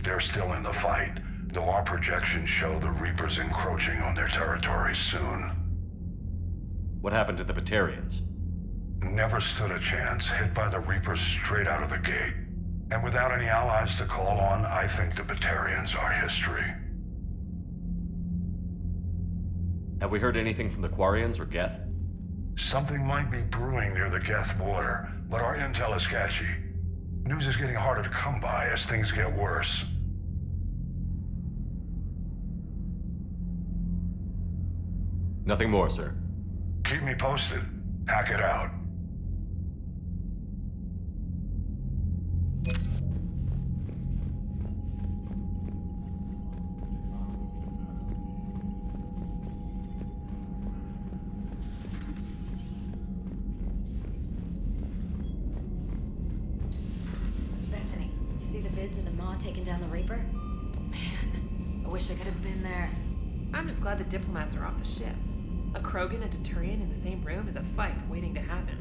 they're still in the fight, though our projections show the Reapers encroaching on their territory soon. What happened to the Batarians? Never stood a chance, hit by the Reapers straight out of the gate. And without any allies to call on, I think the Batarians are history. Have we heard anything from the Quarians or Geth? Something might be brewing near the Geth border, but our intel is sketchy. News is getting harder to come by as things get worse. Nothing more, sir. Keep me posted. Hack it out. Bethany, you see the vids of the Maw taking down the Reaper? Man, I wish I could have been there. I'm just glad the diplomats are off the ship. A Krogan and a Turian in the same room is a fight waiting to happen.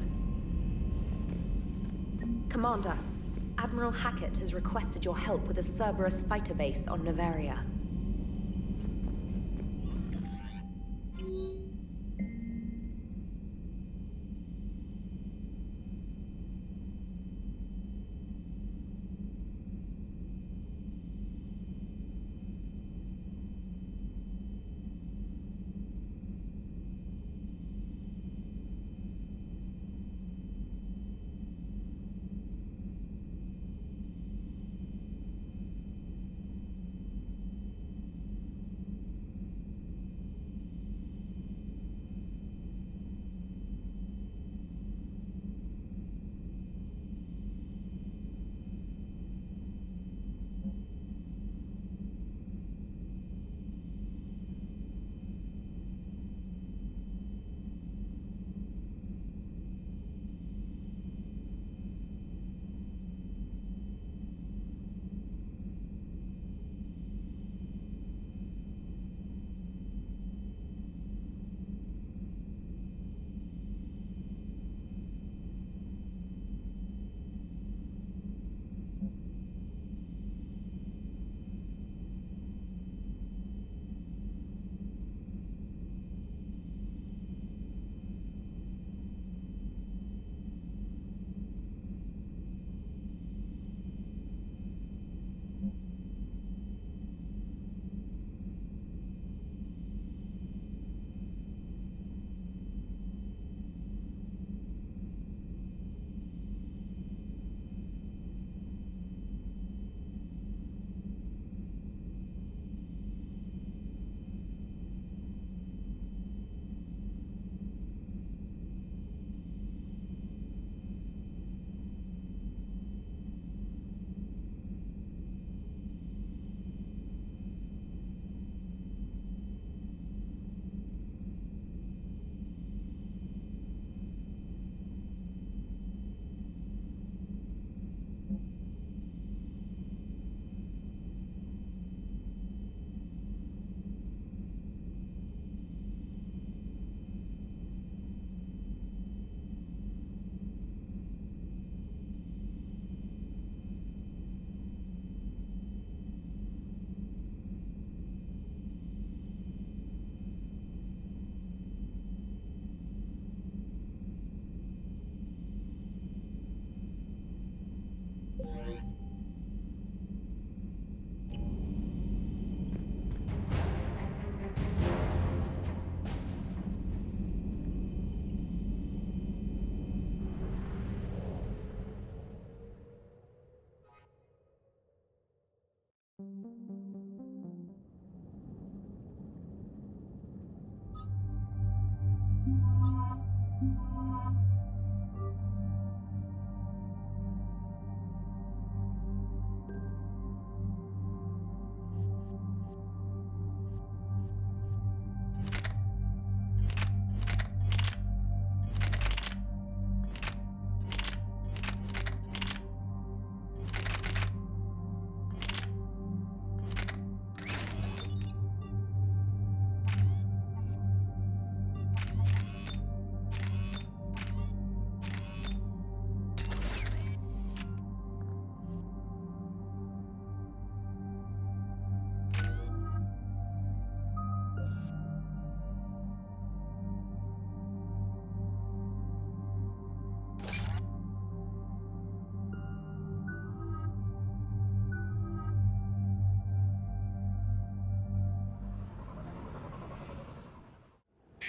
Commander, Admiral Hackett has requested your help with a Cerberus fighter base on Novaria.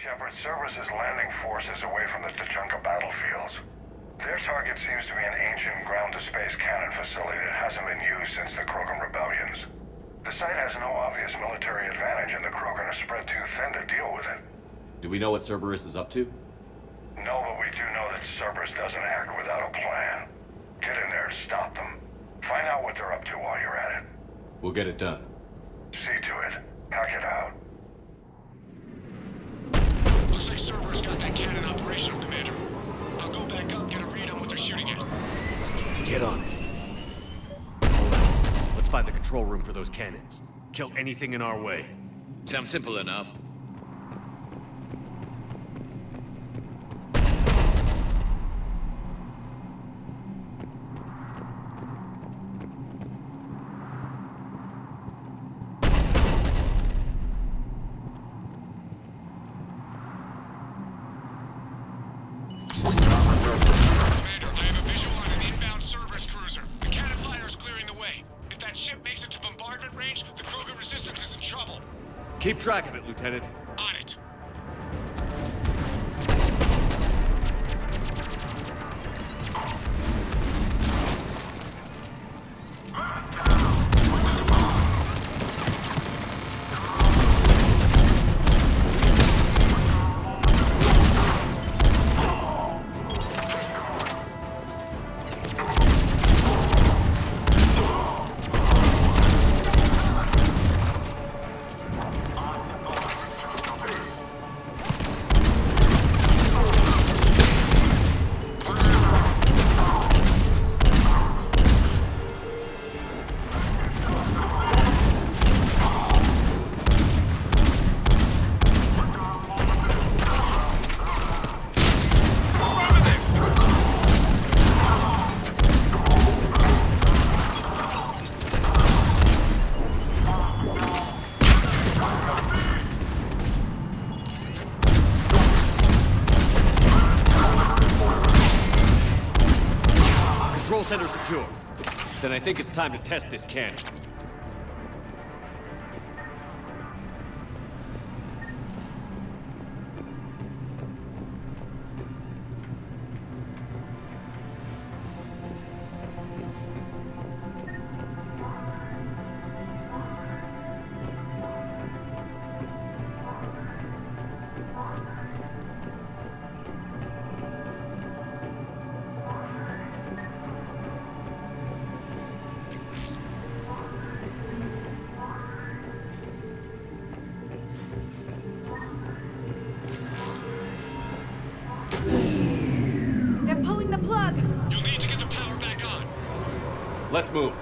Shepard, Cerberus is landing forces away from the Tuchanka battlefields. Their target seems to be an ancient ground-to-space cannon facility that hasn't been used since the Krogan rebellions. The site has no obvious military advantage, and the Krogan are spread too thin to deal with it. Do we know what Cerberus is up to? No, but we do know that Cerberus doesn't act without a plan. Get in there and stop them. Find out what they're up to while you're at it. We'll get it done. See to it. Hack it out. Looks like Cerberus got that cannon operational, Commander. I'll go back up, get a read on what they're shooting at. Get on it. All right. Let's find the control room for those cannons. Kill anything in our way. Sounds simple enough. Keep track of it, Lieutenant. On it. Control center secure. Then I think it's time to test this cannon. Let's move.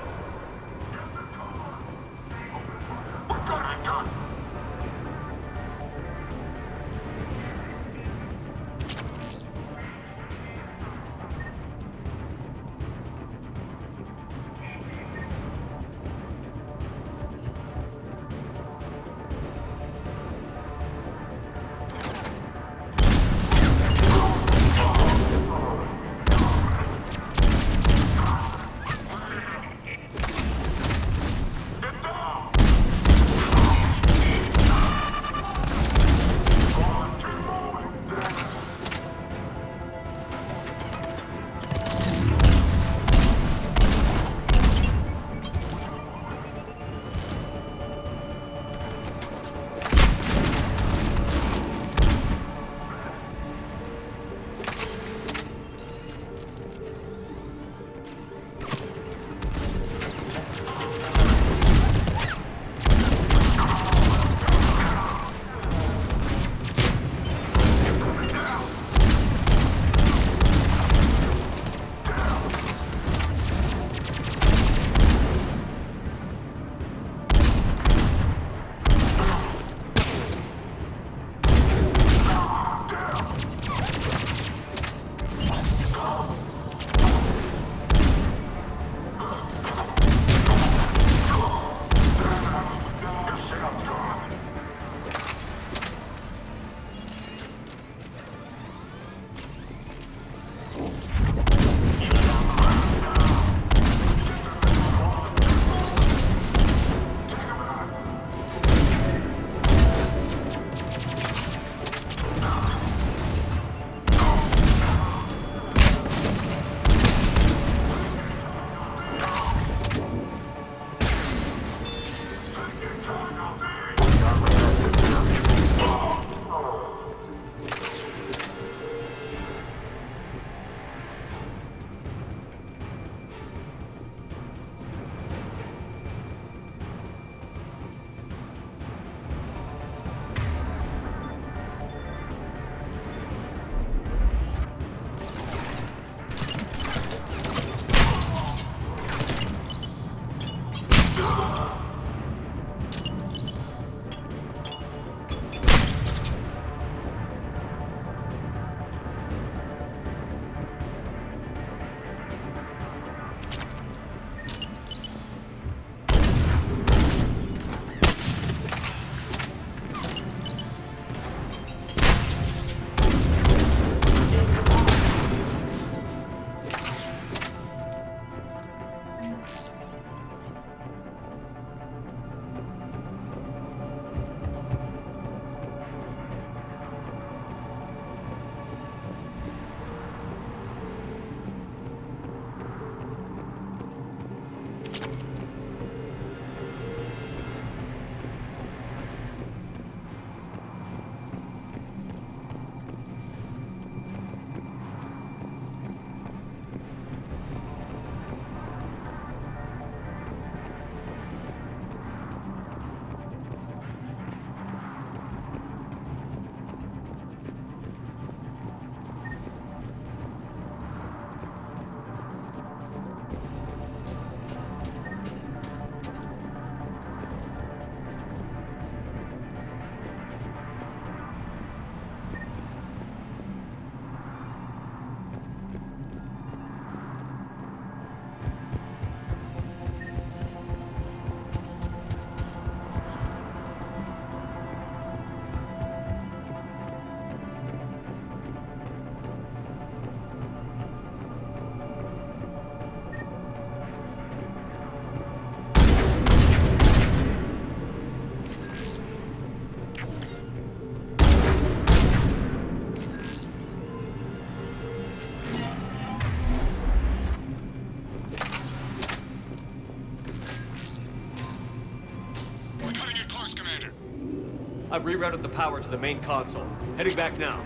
I've rerouted the power to the main console. Heading back now.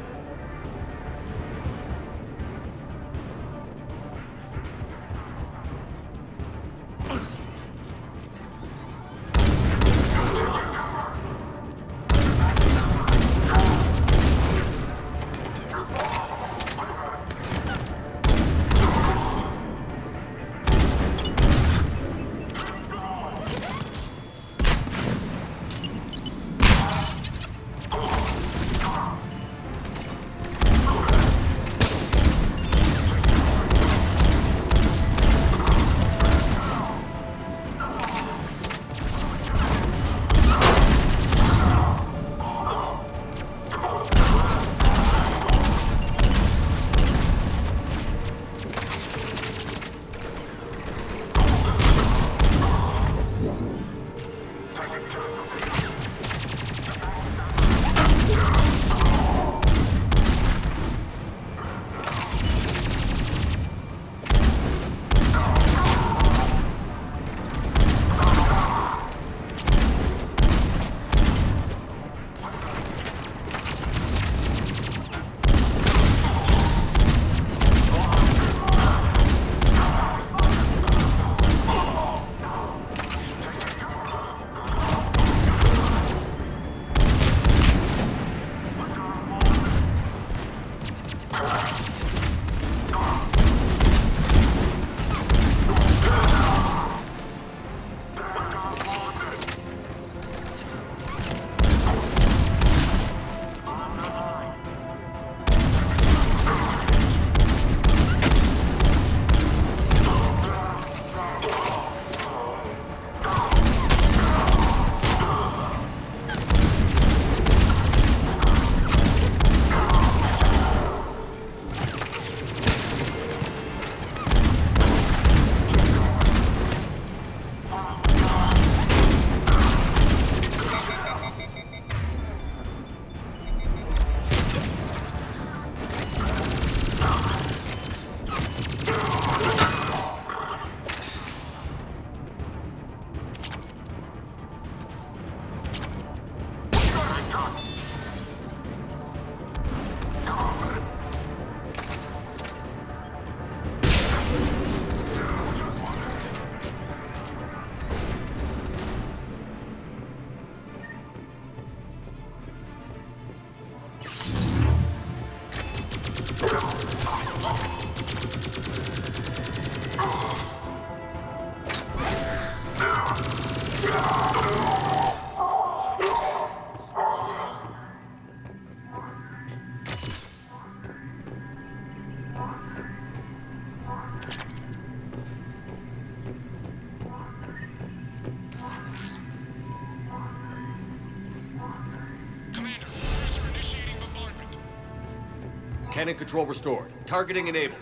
Cannon control restored. Targeting enabled.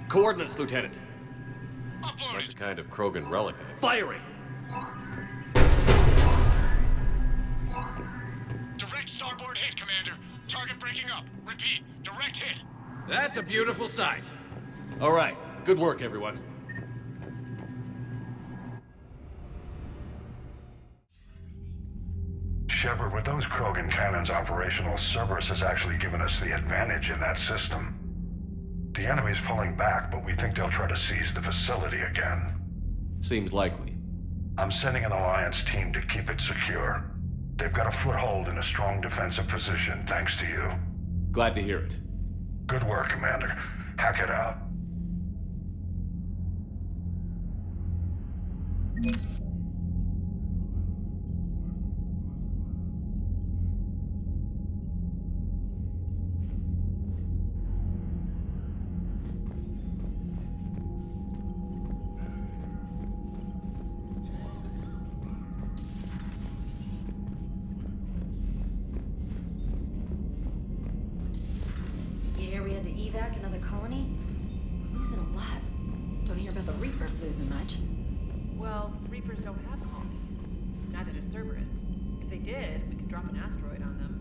Coordinates, Lieutenant. Uploaded. That's a kind of Krogan relic. Firing! Direct starboard hit, Commander. Target breaking up. Repeat, direct hit. That's a beautiful sight. All right. Good work, everyone. Shepard, with those Krogan cannons operational, Cerberus has actually given us the advantage in that system. The enemy's pulling back, but we think they'll try to seize the facility again. Seems likely. I'm sending an Alliance team to keep it secure. They've got a foothold in a strong defensive position, thanks to you. Glad to hear it. Good work, Commander. Hack it out. You hear we had to evac another colony? We're losing a lot. Don't hear about the Reapers losing much. Well, Reapers don't have colonies. Neither does Cerberus. If they did, we could drop an asteroid on them.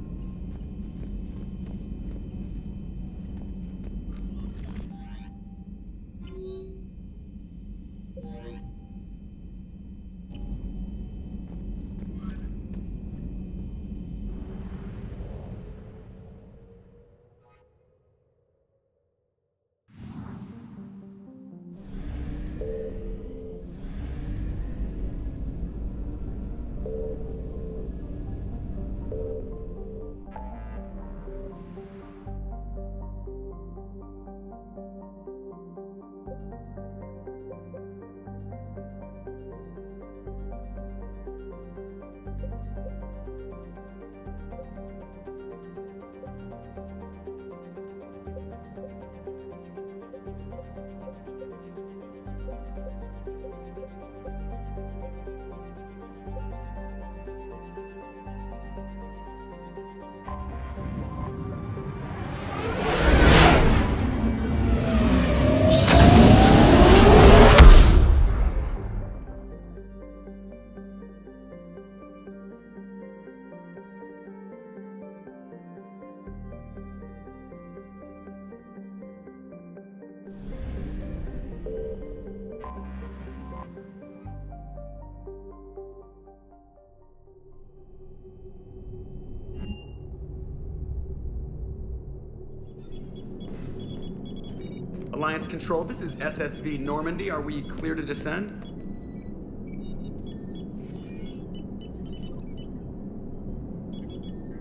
Alliance Control, this is SSV Normandy. Are we clear to descend?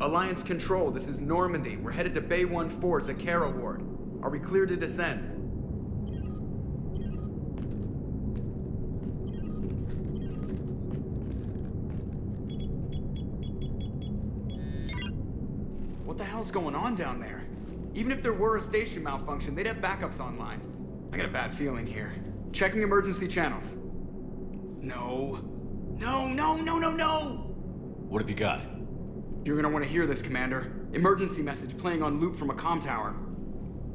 Alliance Control, this is Normandy. We're headed to Bay 1-4, Zakara Ward. Are we clear to descend? What the hell's going on down there? Even if there were a station malfunction, they'd have backups online. I got a bad feeling here. Checking emergency channels. No. No, no, no, no, no! What have you got? You're gonna want to hear this, Commander. Emergency message playing on loop from a comm tower.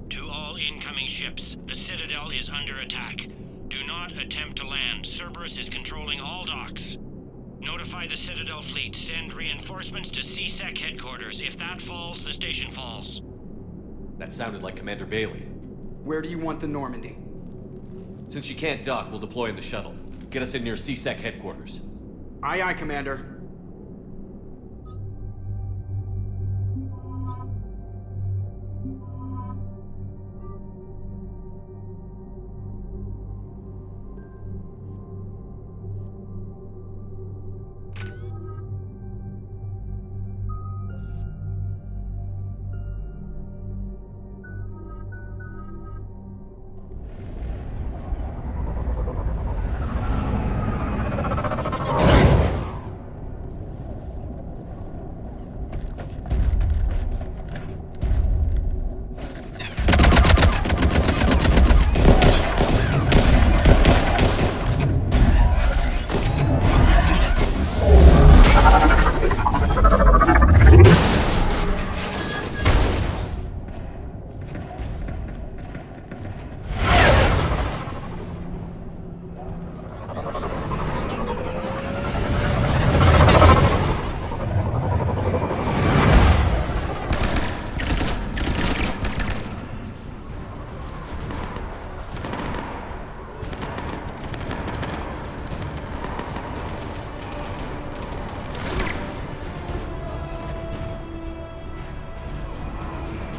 To all incoming ships, the Citadel is under attack. Do not attempt to land. Cerberus is controlling all docks. Notify the Citadel fleet. Send reinforcements to CSEC headquarters. If that falls, the station falls. That sounded like Commander Bailey. Where do you want the Normandy? Since she can't dock, we'll deploy in the shuttle. Get us in near CSEC headquarters. Aye, aye, Commander.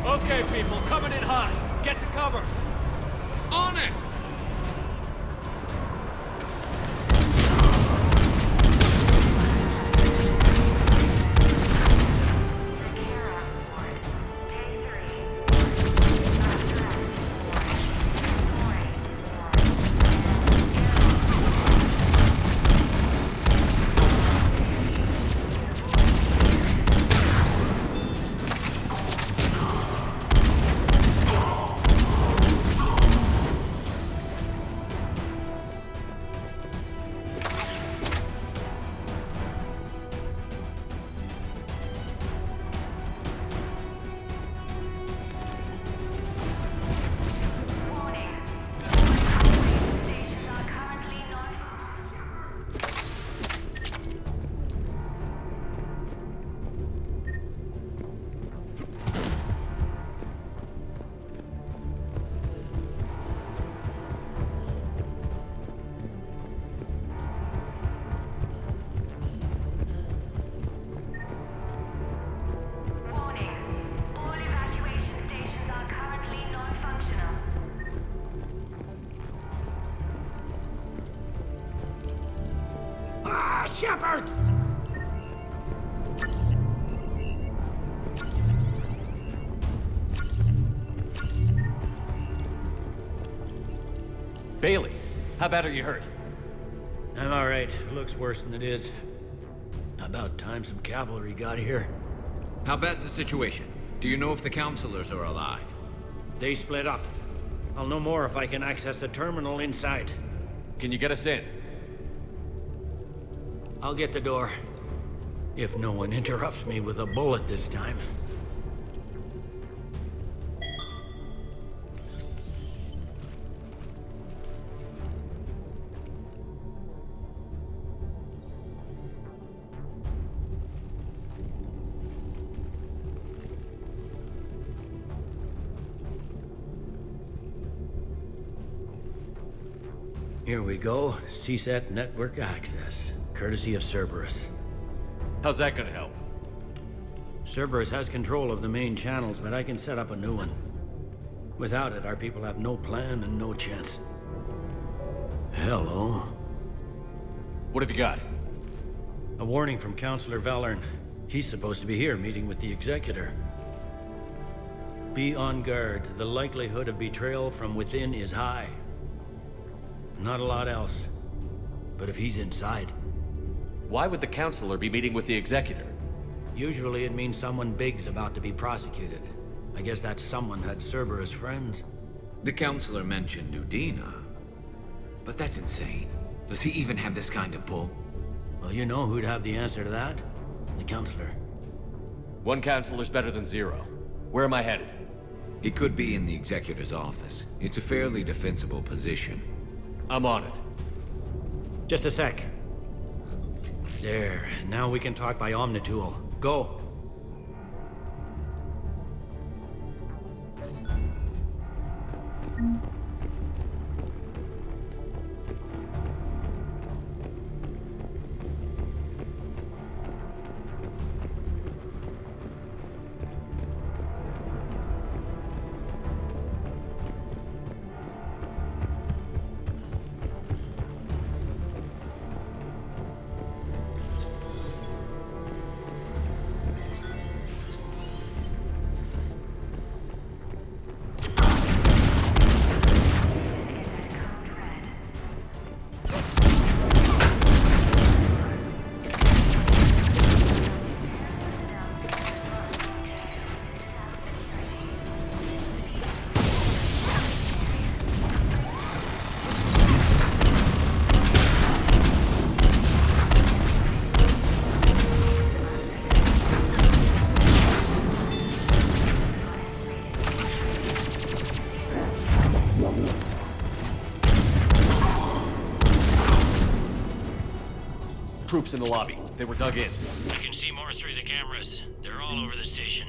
Okay, people, coming in hot. Get to cover. On it! Shepard! Bailey, how bad are you hurt? I'm alright. Looks worse than it is. About time some cavalry got here. How bad's the situation? Do you know if the counselors are alive? They split up. I'll know more if I can access the terminal inside. Can you get us in? I'll get the door. If no one interrupts me with a bullet this time. Here we go. CSET network access. Courtesy of Cerberus. How's that gonna help? Cerberus has control of the main channels, but I can set up a new one. Without it, our people have no plan and no chance. Hello. What have you got? A warning from Counselor Valern. He's supposed to be here meeting with the Executor. Be on guard. The likelihood of betrayal from within is high. Not a lot else. But if he's inside... Why would the Counselor be meeting with the Executor? Usually it means someone big's about to be prosecuted. I guess that someone had Cerberus friends. The Counselor mentioned Udina. But that's insane. Does he even have this kind of pull? Well, you know who'd have the answer to that? The Counselor. One Counselor's better than zero. Where am I headed? He could be in the Executor's office. It's a fairly defensible position. I'm on it. Just a sec. There. Now we can talk by Omnitool. Go. Troops in the lobby. They were dug in. I can see more through the cameras. They're all over the station.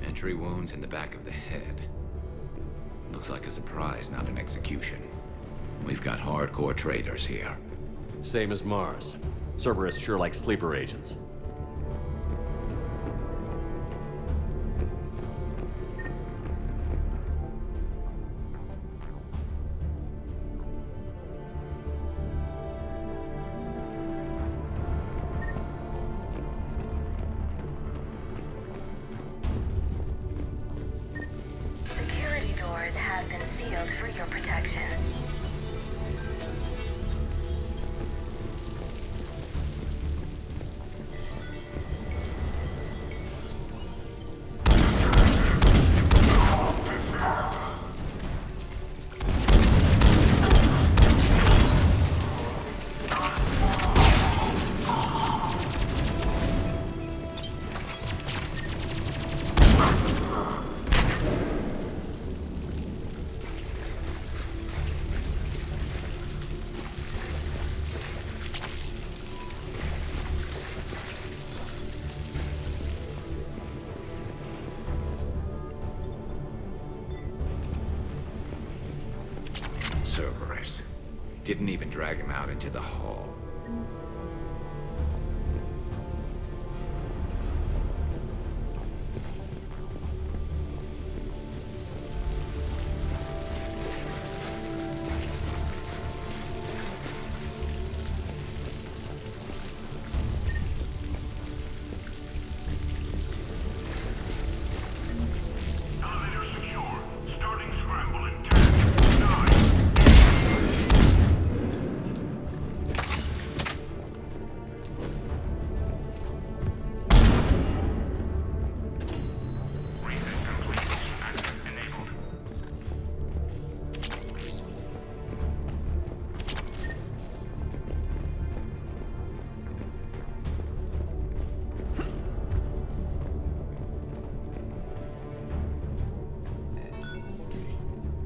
Entry wounds in the back of the head. Looks like a surprise, not an execution. We've got hardcore traitors here. Same as Mars. Cerberus sure likes sleeper agents. Security doors have been sealed for your protection. Cerberus. Didn't even drag him out into the hall.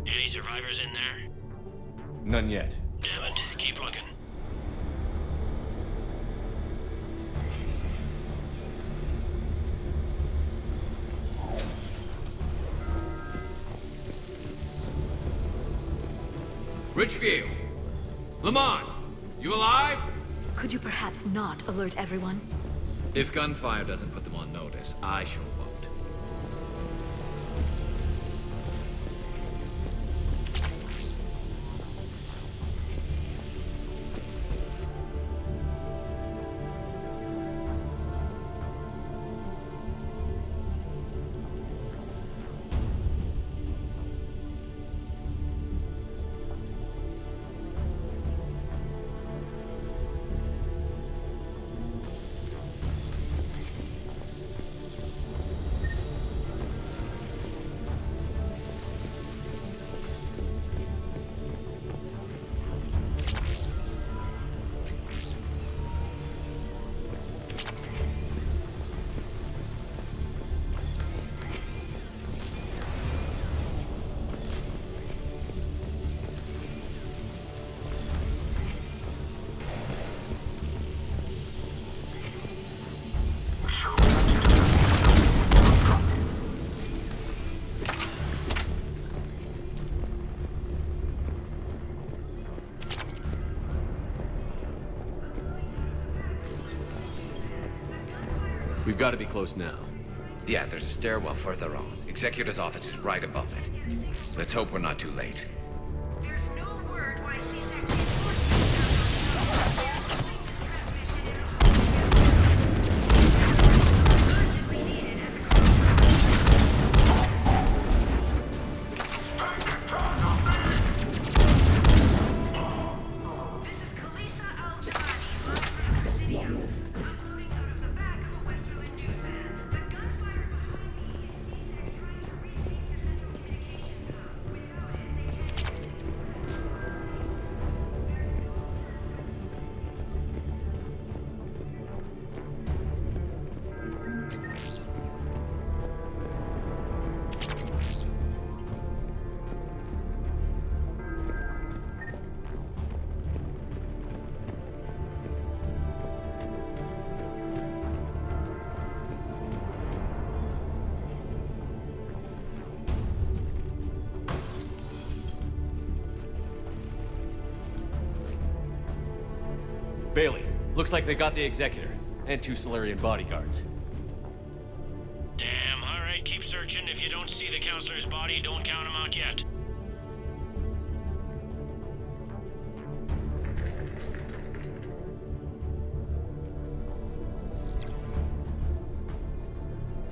Any survivors in there? None yet. Damn it. Keep looking. Richfield! Lamont! You alive? Could you perhaps not alert everyone? If gunfire doesn't put them on notice, I sure won't. We've got to be close now. Yeah, there's a stairwell further on. Executor's office is right above it. Let's hope we're not too late. Bailey, looks like they got the Executor, and 2 Solarian bodyguards. Damn, alright, keep searching. If you don't see the counselor's body, don't count him out yet.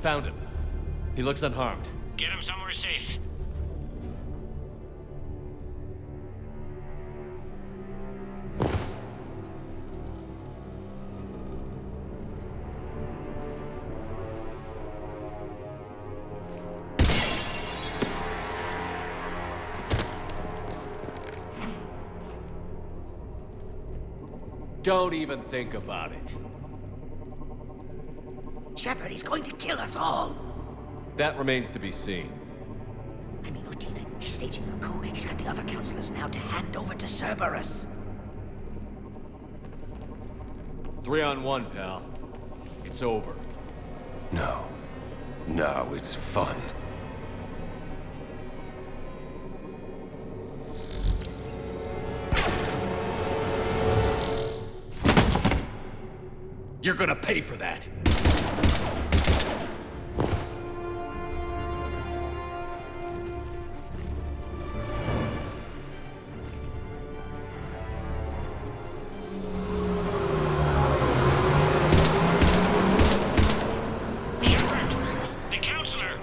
Found him. He looks unharmed. Get him somewhere safe. Don't even think about it. Shepard, he's going to kill us all. That remains to be seen. I mean, Udina, he's staging a coup. He's got the other counselors now to hand over to Cerberus. 3-on-1, pal. It's over. No. No, it's fun. You're gonna pay for that. The counselor!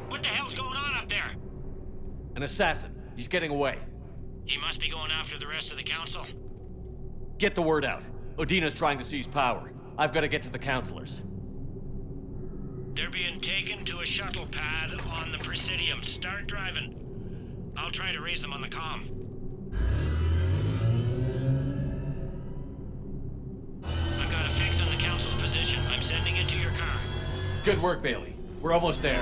What the hell's going on up there? An assassin. He's getting away. He must be going after the rest of the council. Get the word out. Udina's trying to seize power. I've got to get to the counselors. They're being taken to a shuttle pad on the Presidium. Start driving. I'll try to raise them on the comm. I've got a fix on the council's position. I'm sending it to your car. Good work, Bailey. We're almost there.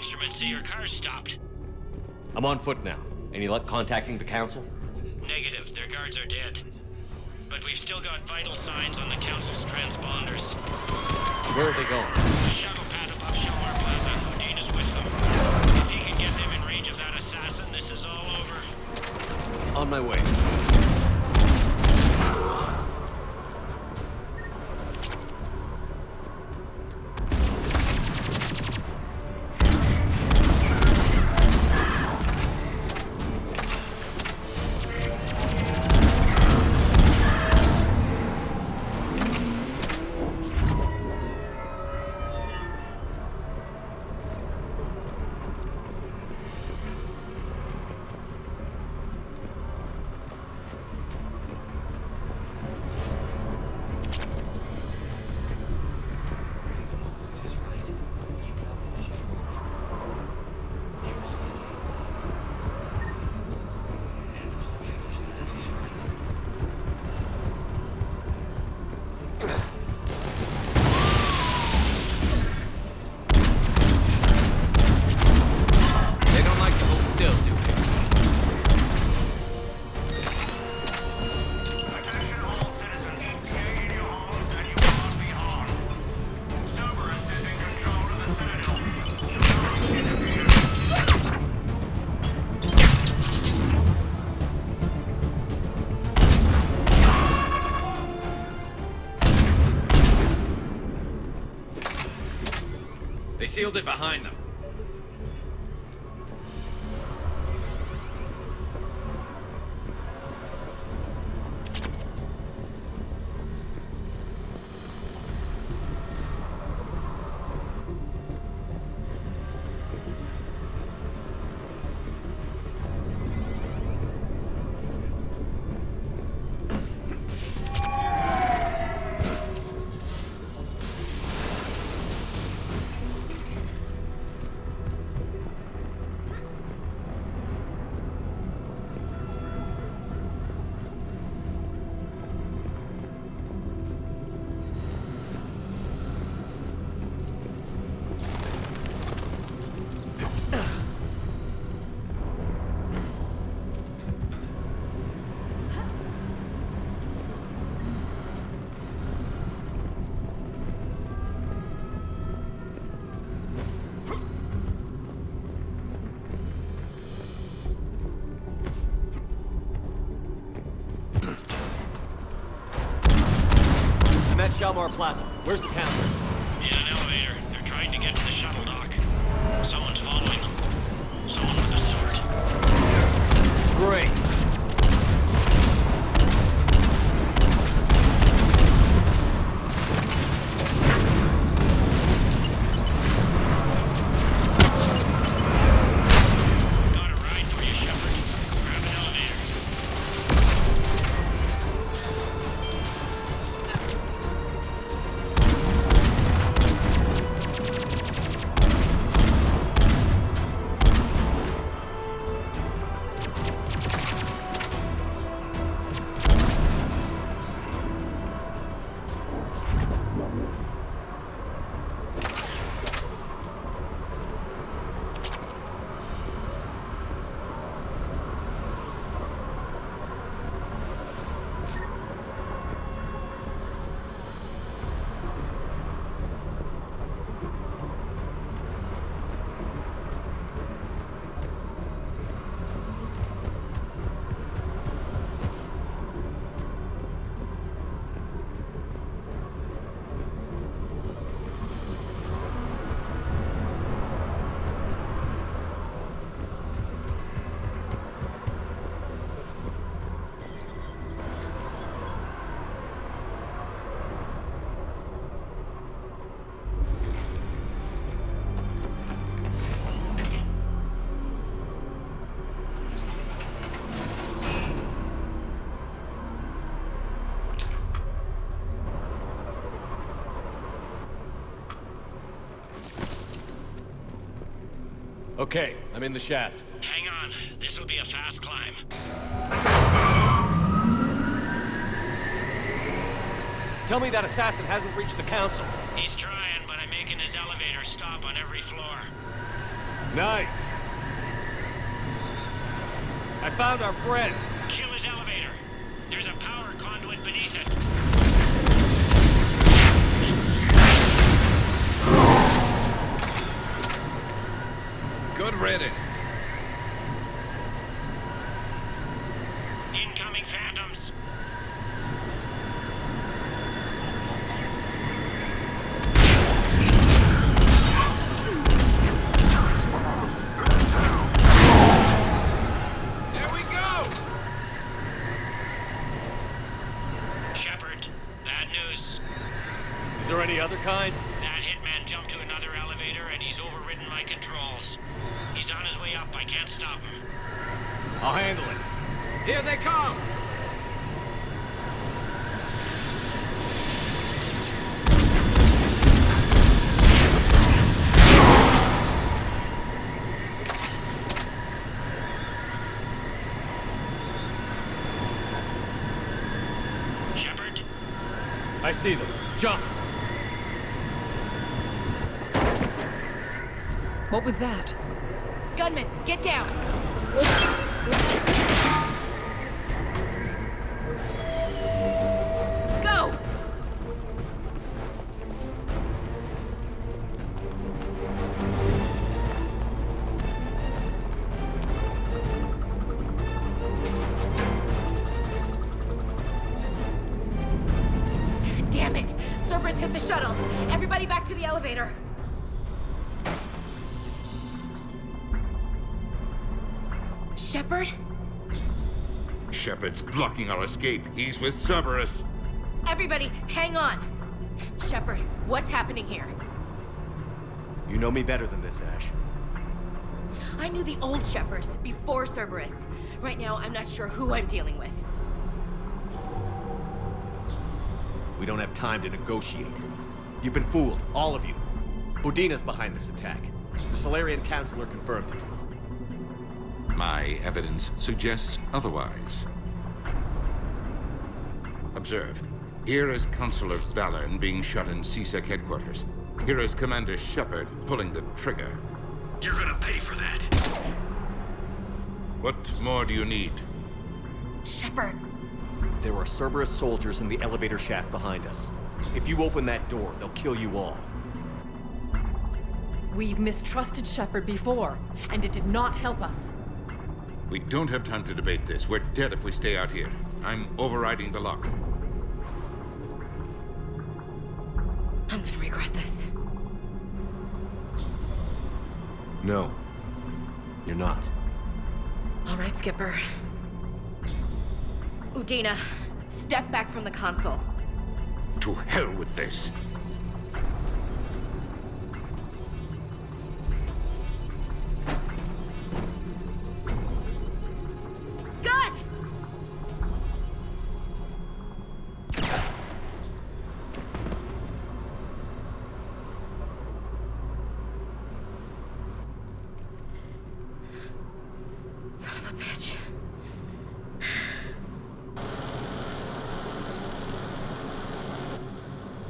instruments see your car's stopped. I'm on foot now. Any luck contacting the council? Negative. Their guards are dead. But we've still got vital signs on the council's transponders. Where are they going? The shuttle pad above Shelmar Plaza. Houdin is with them. If he can get them in range of that assassin, this is all over. On my way. They sealed it behind them. I'm at Shalmar Plaza. Where's the council? In an elevator. They're trying to get to the shuttle dock. Someone's following them. Someone with a sword. Great. Okay, I'm in the shaft. Hang on. This'll be a fast climb. Tell me that assassin hasn't reached the council. He's trying, but I'm making his elevator stop on every floor. Nice. I found our friend. Kill his elevator. There's a power conduit beneath it. Good riddance. Incoming phantoms. There we go! Shepard, bad news. Is there any other kind? That hitman jumped to another elevator and he's overridden my controls. He's on his way up. I can't stop him. I'll handle it. Here they come! Shepard? I see them. Jump! What was that? Gunman, get down! Go! Damn it! Cerberus hit the shuttle! Everybody back to the elevator! Shepard? Shepard's blocking our escape. He's with Cerberus. Everybody, hang on! Shepard, what's happening here? You know me better than this, Ash. I knew the old Shepard before Cerberus. Right now, I'm not sure who I'm dealing with. We don't have time to negotiate. You've been fooled, all of you. Udina's behind this attack. The Solarian Councilor confirmed it. My evidence suggests otherwise. Observe. Here is Councilor Vallern being shot in CSEC headquarters. Here is Commander Shepard pulling the trigger. You're gonna pay for that. What more do you need? Shepard. There are Cerberus soldiers in the elevator shaft behind us. If you open that door, they'll kill you all. We've mistrusted Shepard before, and it did not help us. We don't have time to debate this. We're dead if we stay out here. I'm overriding the lock. I'm gonna regret this. No. You're not. All right, Skipper. Udina, step back from the console. To hell with this. Gun! Son of a bitch.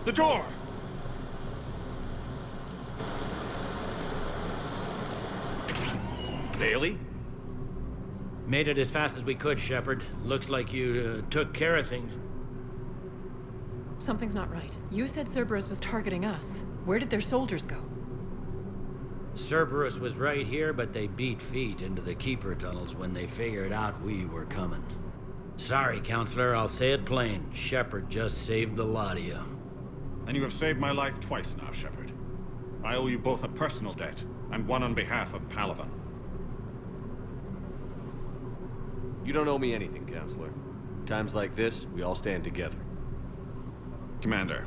The door! Bailey? Made it as fast as we could, Shepard. Looks like you took care of things. Something's not right. You said Cerberus was targeting us. Where did their soldiers go? Cerberus was right here, but they beat feet into the Keeper tunnels when they figured out we were coming. Sorry, Counselor, I'll say it plain. Shepard just saved the lot of you. And you have saved my life twice now, Shepard. I owe you both a personal debt, and one on behalf of Palaven. You don't owe me anything, Counselor. Times like this, we all stand together. Commander,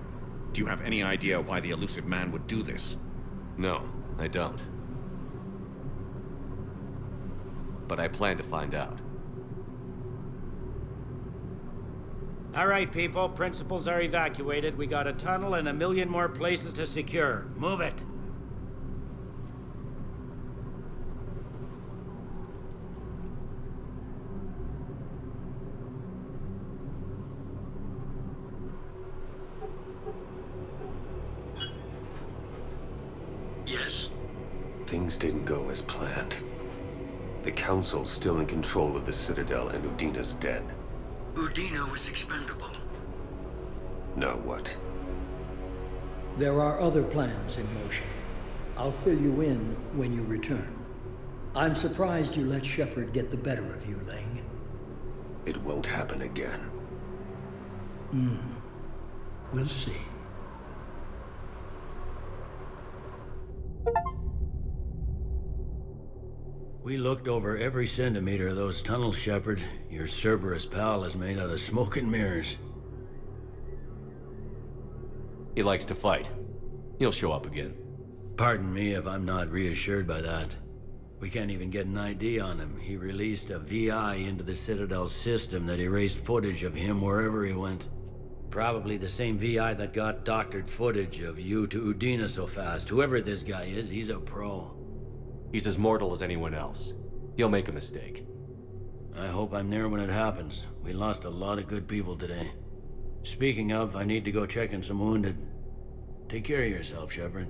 do you have any idea why the elusive man would do this? No, I don't. But I plan to find out. All right, people. Principals are evacuated. We got a tunnel and 1 million more places to secure. Move it. Yes? things didn't go as planned. The Council's still in control of the Citadel and Udina's dead. Udina was expendable. Now what? There are other plans in motion. I'll fill you in when you return. I'm surprised you let Shepard get the better of you, Ling. It won't happen again. We'll see. We looked over every centimeter of those tunnels, Shepard. Your Cerberus pal is made out of smoke and mirrors. He likes to fight. He'll show up again. Pardon me if I'm not reassured by that. We can't even get an ID on him. He released a VI into the Citadel system that erased footage of him wherever he went. Probably the same VI that got doctored footage of you to Udina so fast. Whoever this guy is, he's a pro. He's as mortal as anyone else. He'll make a mistake. I hope I'm there when it happens. We lost a lot of good people today. Speaking of, I need to go check on some wounded. Take care of yourself, Shepard.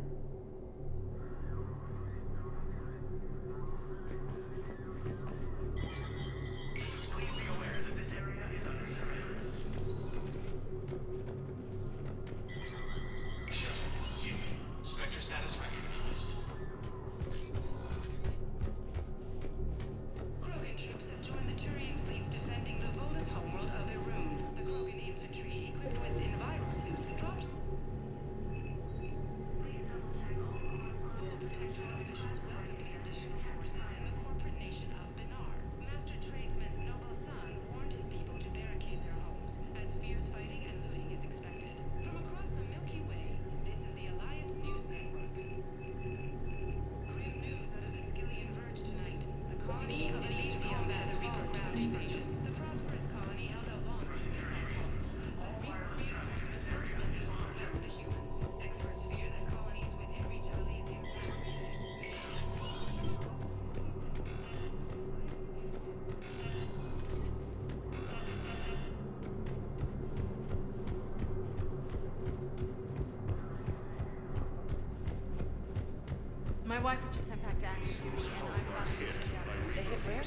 My wife was just sent back to active duty, and I'm about to shut down. They hit where?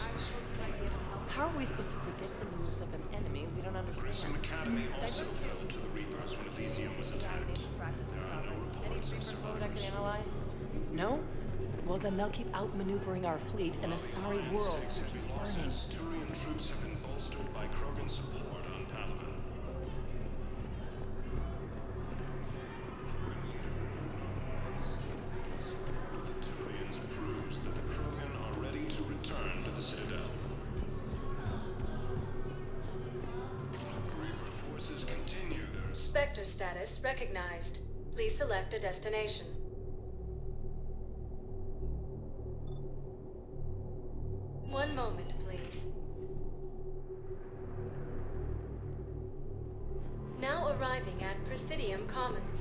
How are we supposed to predict the moves of an enemy we don't understand? Grissom Academy also fell to the Reapers when Elysium was attacked. There are no reports of Code I survivors. can analyze? No? Well, then they'll keep outmaneuvering our fleet, and Asari world will keep burning. Turian troops have been bolstered by Krogan support on Palaven. Turians proves that the Krogan are ready to return to the Citadel. Reaper forces continue their... Spectre status recognized. Please select a destination. One moment, please. Now arriving at Presidium Commons.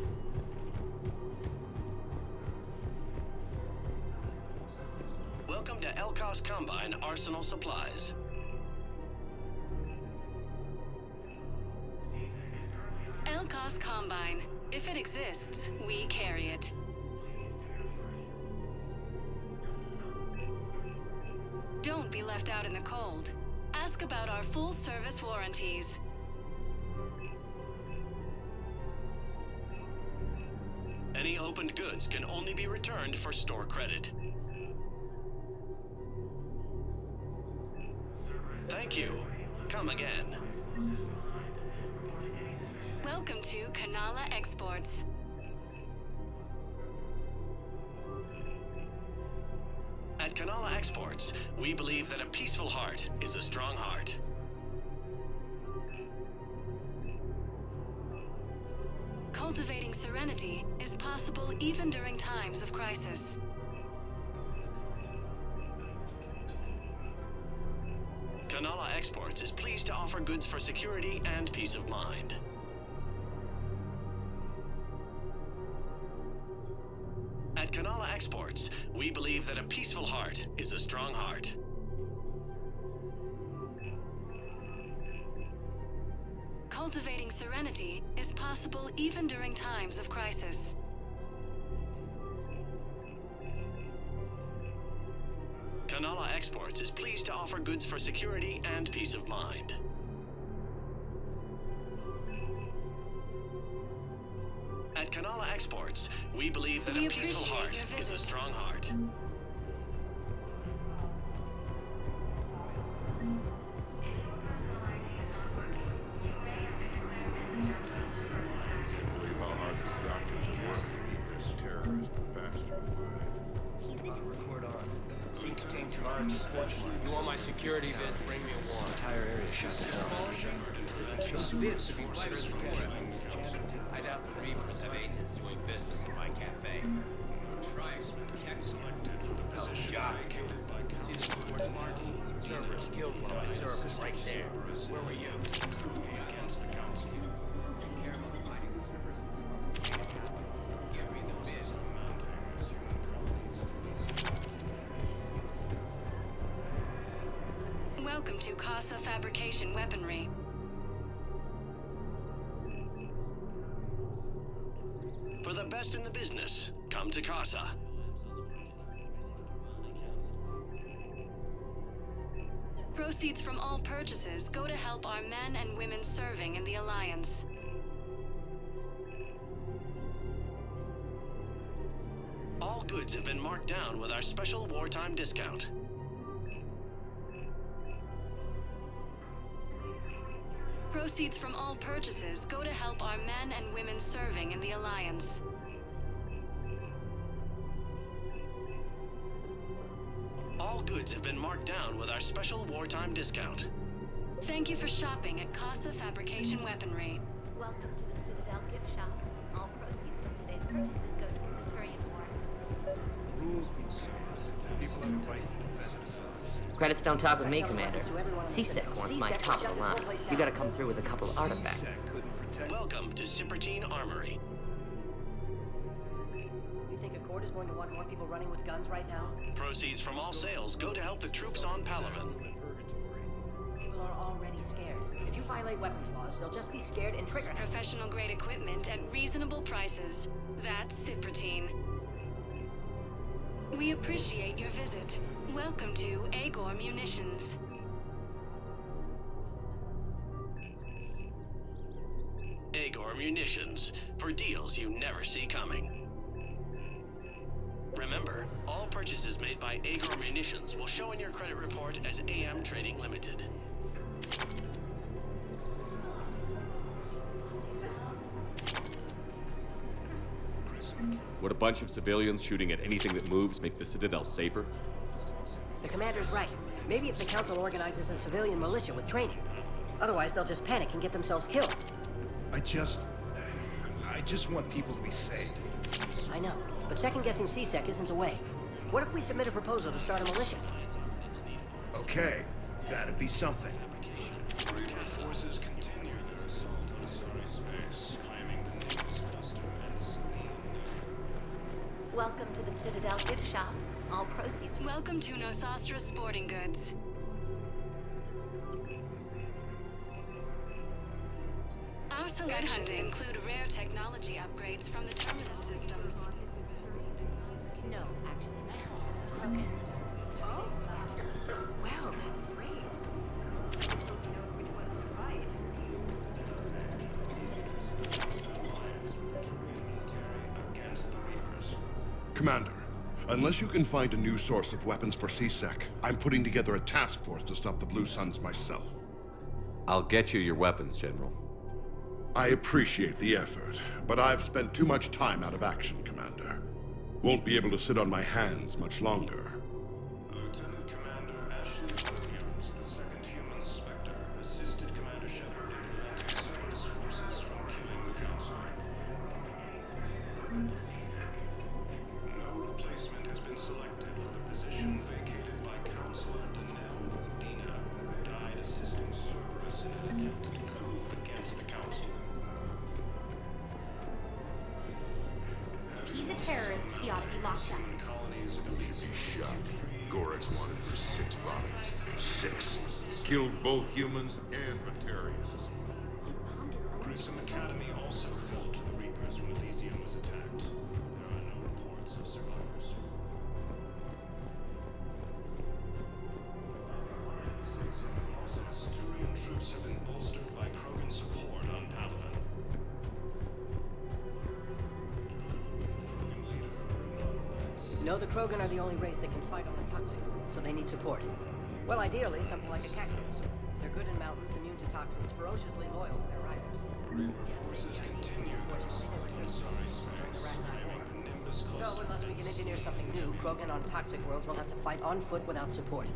Welcome to Elkos Combine Arsenal Supplies. Elkos Combine. If it exists, we carry it. Don't be left out in the cold. Ask about our full-service warranties. Any opened goods can only be returned for store credit. Thank you. Come again. Welcome to Kanala Exports. At Kanala Exports, we believe that a peaceful heart is a strong heart. Cultivating serenity is possible even during times of crisis. Kanala Exports is pleased to offer goods for security and peace of mind. At Kanala Exports, we believe that a peaceful heart is a strong heart. Cultivating serenity is possible even during times of crisis. Kanala Exports is pleased to offer goods for security and peace of mind. At Kanala Exports, we believe that a peaceful heart is a strong heart. You want my security bids? Bring me a warrant. Entire area shut down. Bids to be players from I doubt the Reapers have agents doing business in my cafe. Tech selected for the position vacated by council. Cerberus killed one of my servers right there. Where were you? Against the council. Care about fighting the Cerberus? Give me the bid. Welcome to Casa Fabrication Weaponry. For the best in the business, come to Casa. Proceeds from all purchases go to help our men and women serving in the Alliance. All goods have been marked down with our special wartime discount. Proceeds from all purchases go to help our men and women serving in the Alliance. All goods have been marked down with our special wartime discount. Thank you for shopping at Casa Fabrication Weaponry. Welcome to the Citadel gift shop. All proceeds from today's purchases go to the Maturian War. Rules be serious. People have a right to defend themselves. Credits don't talk with me, Commander. CSEC wants my top of the line. You gotta come through with a couple of artifacts. Welcome to Cypertine Armory. You think Accord is going to want more people running with guns right now? Proceeds from all sales go to help the troops on Palaven. People are already scared. If you violate weapons laws, they'll just be scared and trigger. Professional-grade equipment at reasonable prices. That's Cypertine. We appreciate your visit. Welcome to Agor Munitions. Agor Munitions, for deals you never see coming. Remember, all purchases made by Agor Munitions will show in your credit report as AM Trading Limited. Would a bunch of civilians shooting at anything that moves make the Citadel safer? The Commander's right. Maybe if the Council organizes a civilian militia with training. Otherwise, they'll just panic and get themselves killed. I just want people to be safe. I know, but second-guessing CSEC isn't the way. What if we submit a proposal to start a militia? Okay, that'd be something. Reaper forces continue their assault on Asari space, claiming the Navy's cluster events. Welcome to the Citadel gift shop. All proceeds. Welcome to Nosastra Sporting Goods. Our selections include rare technology upgrades from the Terminus systems. No, actually, okay. Oh? Wow, that's great. Commander, unless you can find a new source of weapons for CSEC, I'm putting together a task force to stop the Blue Suns myself. I'll get you your weapons, General. I appreciate the effort, but I've spent too much time out of action, Commander. Won't be able to sit on my hands much longer. Lieutenant Commander Ashley Williams, the second human Spectre, assisted Commander Shepard in preventing Cerberus forces from killing the Council. No replacement has been selected for the position vacated by Counselor Danelle Udina, who died assisting Cerberus in an attempted coup against the Council. He's a terrorist. He ought to be locked up. Colonies Should be shot. Gorex wanted for 6 bodies. 6. Killed both humans and Batarians. Grissom Academy also fell to the Reapers when Elysium was attacked. There are no reports of survivors. know the Krogan are the only race that can fight on the toxic world, so they need support. Well, ideally, something like a cactus. They're good in mountains, immune to toxins, ferociously loyal to their riders. Reaper forces continue their assault on Sorry Space, framing the Nimbus cluster. So, unless we can engineer something new, Krogan on toxic worlds will have to fight on foot without support.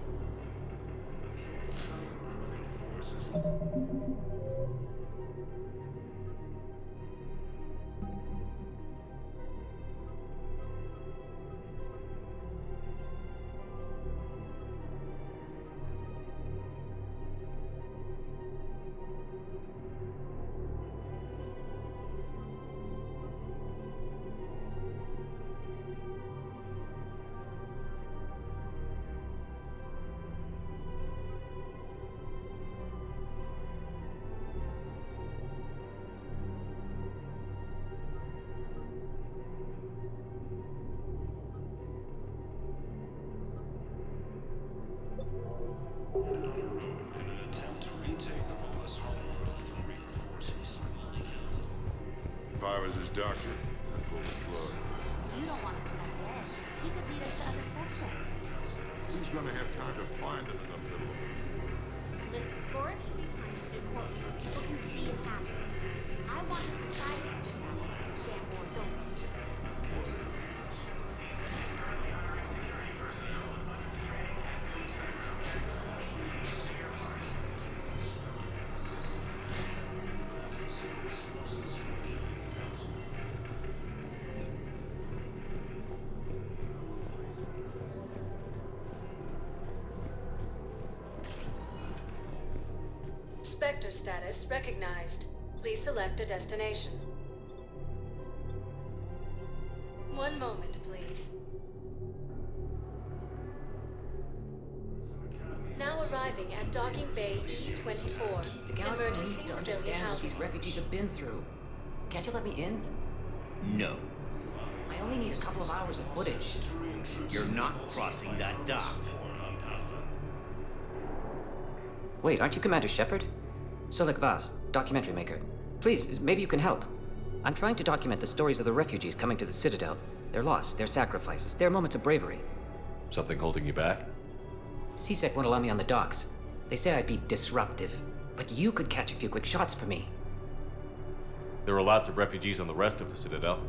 If I was his doctor, I'd pull the plug. You don't want to come back there. He could lead us to other suspects. Who's gonna have time to find him in the middle of it? Listen, Boris should be punished in court so people can see and ask. I want society to know this damn war's over. Spectre status recognized. Please select a destination. One moment, please. Now arriving at Docking Bay E-24. The Galaxy Emergency needs to civilian understand what housing. these refugees have been through. Can't you let me in? No. I only need a couple of hours of footage. You're not crossing that dock. Wait, aren't you Commander Shepard? Solik Vast, documentary maker. Please, maybe you can help. I'm trying to document the stories of the refugees coming to the Citadel. Their loss, their sacrifices, their moments of bravery. Something holding you back? CSEC won't allow me on the docks. They say I'd be disruptive. But you could catch a few quick shots for me. There are lots of refugees on the rest of the Citadel.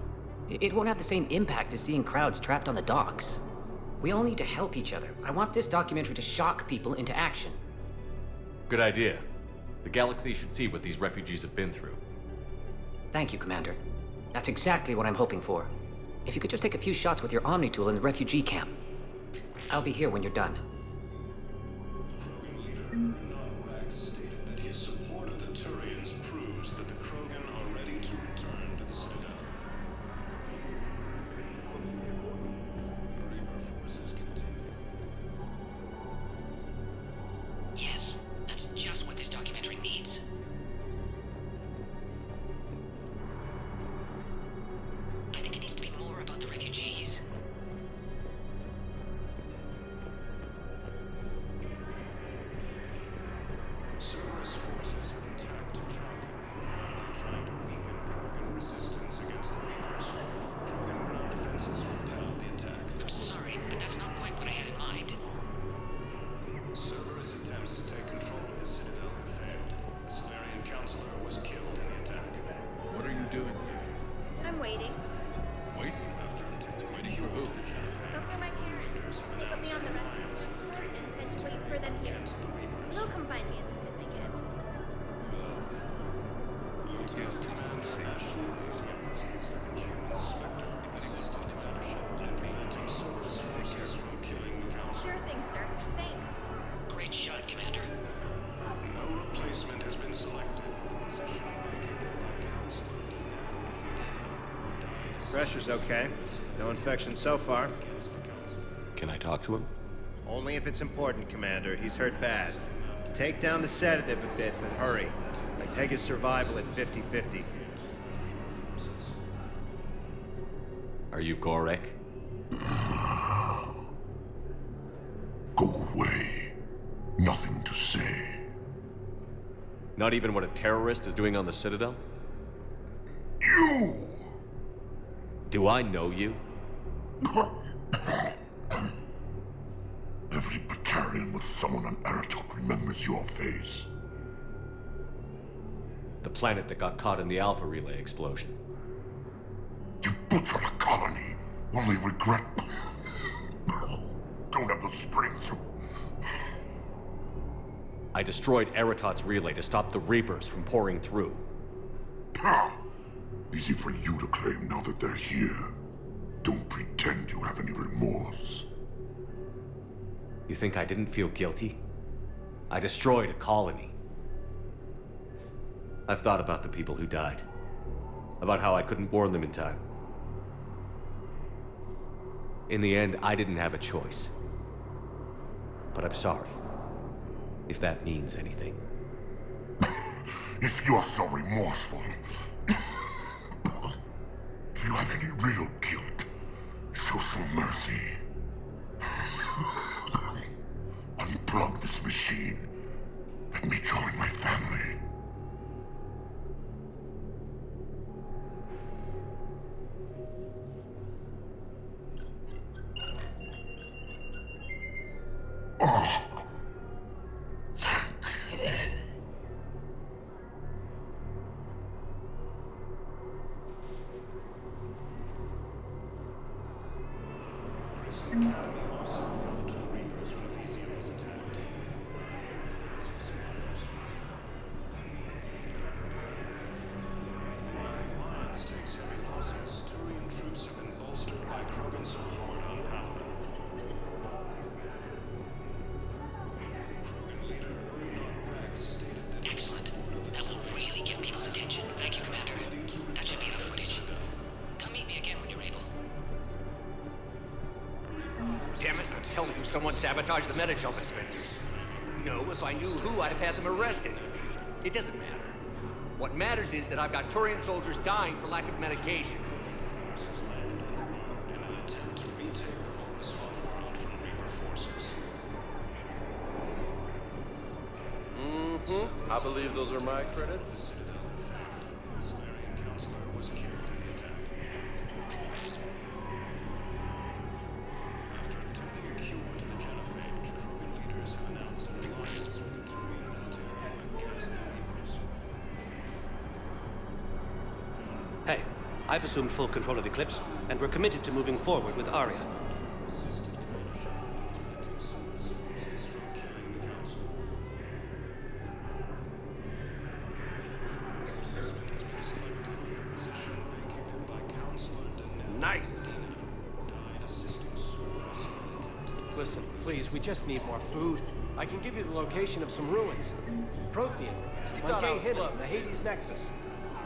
It won't have the same impact as seeing crowds trapped on the docks. We all need to help each other. I want this documentary to shock people into action. Good idea. The Galaxy should see what these refugees have been through. Thank you, Commander. That's exactly what I'm hoping for. If you could just take a few shots with your Omni tool in the refugee camp. I'll be here when you're done. Rex stated that his support of the Turians proves that the Krogan are ready to return to the Citadel. Reaper forces continue. Yes, that's just what this documentary needs. I think it needs to be more about the refugees. Cerberus forces have attacked Traken. They're trying to weaken Krogan resistance against the Reapers. Krogan ground defenses repelled the attack. I'm sorry, but that's not quite what I had in mind. Cerberus attempts to take control of the Citadel have failed. The Solarian Counselor was killed in the attack. What are you doing here? I'm waiting. Waiting? Waiting for who? Go for my parents. They put me on the rescue team and said to wait for them here. They'll come find me as soon as they can. Sure thing, sir. Thanks. Great shot, Commander. No replacement has been selected for the position vacated by Council. Pressure's okay. No infection so far. Can I talk to him? Only if it's important, Commander. He's hurt bad. Take down the sedative a bit, but hurry. I peg his survival at 50-50. Are you Gorek? Go away. Nothing to say. Not even what a terrorist is doing on the Citadel? You! Do I know you? Every Batarian with someone on Aratok remembers your face. The planet that got caught in the Alpha Relay explosion. You butchered a colony. Only regret... Don't have the strength to... I destroyed Eratot's relay to stop the Reapers from pouring through. Easy for you to claim now that they're here. Don't pretend you have any remorse. You think I didn't feel guilty? I destroyed a colony. I've thought about the people who died. About how I couldn't warn them in time. In the end, I didn't have a choice. But I'm sorry. If that means anything. If you're so remorseful... If you have any real guilt, show some mercy. Unplug this machine. Let me join my family. Oh. Excellent. That will really get people's attention. Thank you, Commander. That should be enough footage. Come meet me again when you're able. Damn it, I'm telling you, someone sabotaged the Medi-gel dispensers. No, if I knew who, I'd have had them arrested. It doesn't matter. What matters is that I've got Turian soldiers dying for lack of medication. In an attempt to retake the Volus world from Reaper forces. Mm-hmm. I believe those are my credits. The Salarian counselor was killed in the attack. After attempting a cure to the genophage, Krogan leaders have announced an alliance with the Turian military against the Reapers. Hey, I've assumed full control of Eclipse, and we're committed to moving forward with Aria. Nice! Listen, please, we just need more food. I can give you the location of some ruins. Prothean ruins, on Gay Hidden, the Hades Nexus.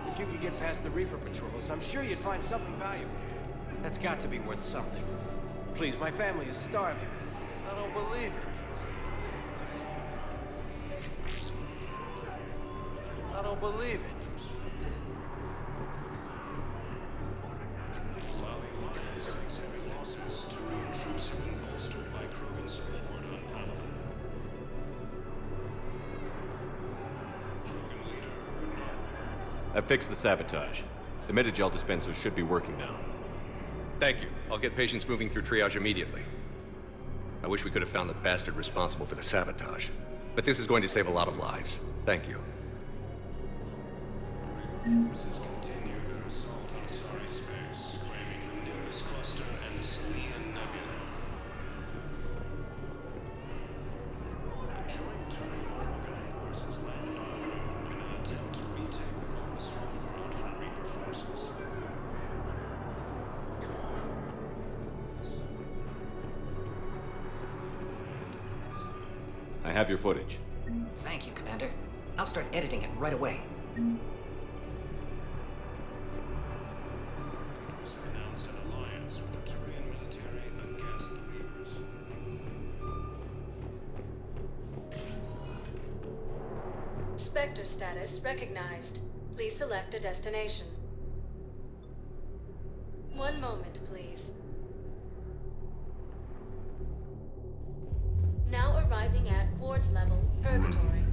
If you could get past the Reaper patrols, I'm sure you'd find something valuable. That's got to be worth something. Please, my family is starving. I don't believe it. I don't believe it. While the alliance takes heavy losses, Turian troops have been bolstered by Krogan support on Paladin. Krogan leader I fixed the sabotage. The Medi-gel dispensers should be working now. Thank you. I'll get patients moving through triage immediately. I wish we could have found the bastard responsible for the sabotage. But this is going to save a lot of lives. Thank you. forces continue their assault on Asari space, claiming the Nimbus cluster and the Salian Nebula. A joint Turian-Krogan force has landed on Rune in an attempt to retake the Volus world from Reaper forces. I have your footage. Thank you, Commander. I'll start editing it right away. Announced an alliance with the Turian military against the Reapers. Spectre status recognized. Please select a destination. One moment, please. Now arriving at Ward's level, Purgatory.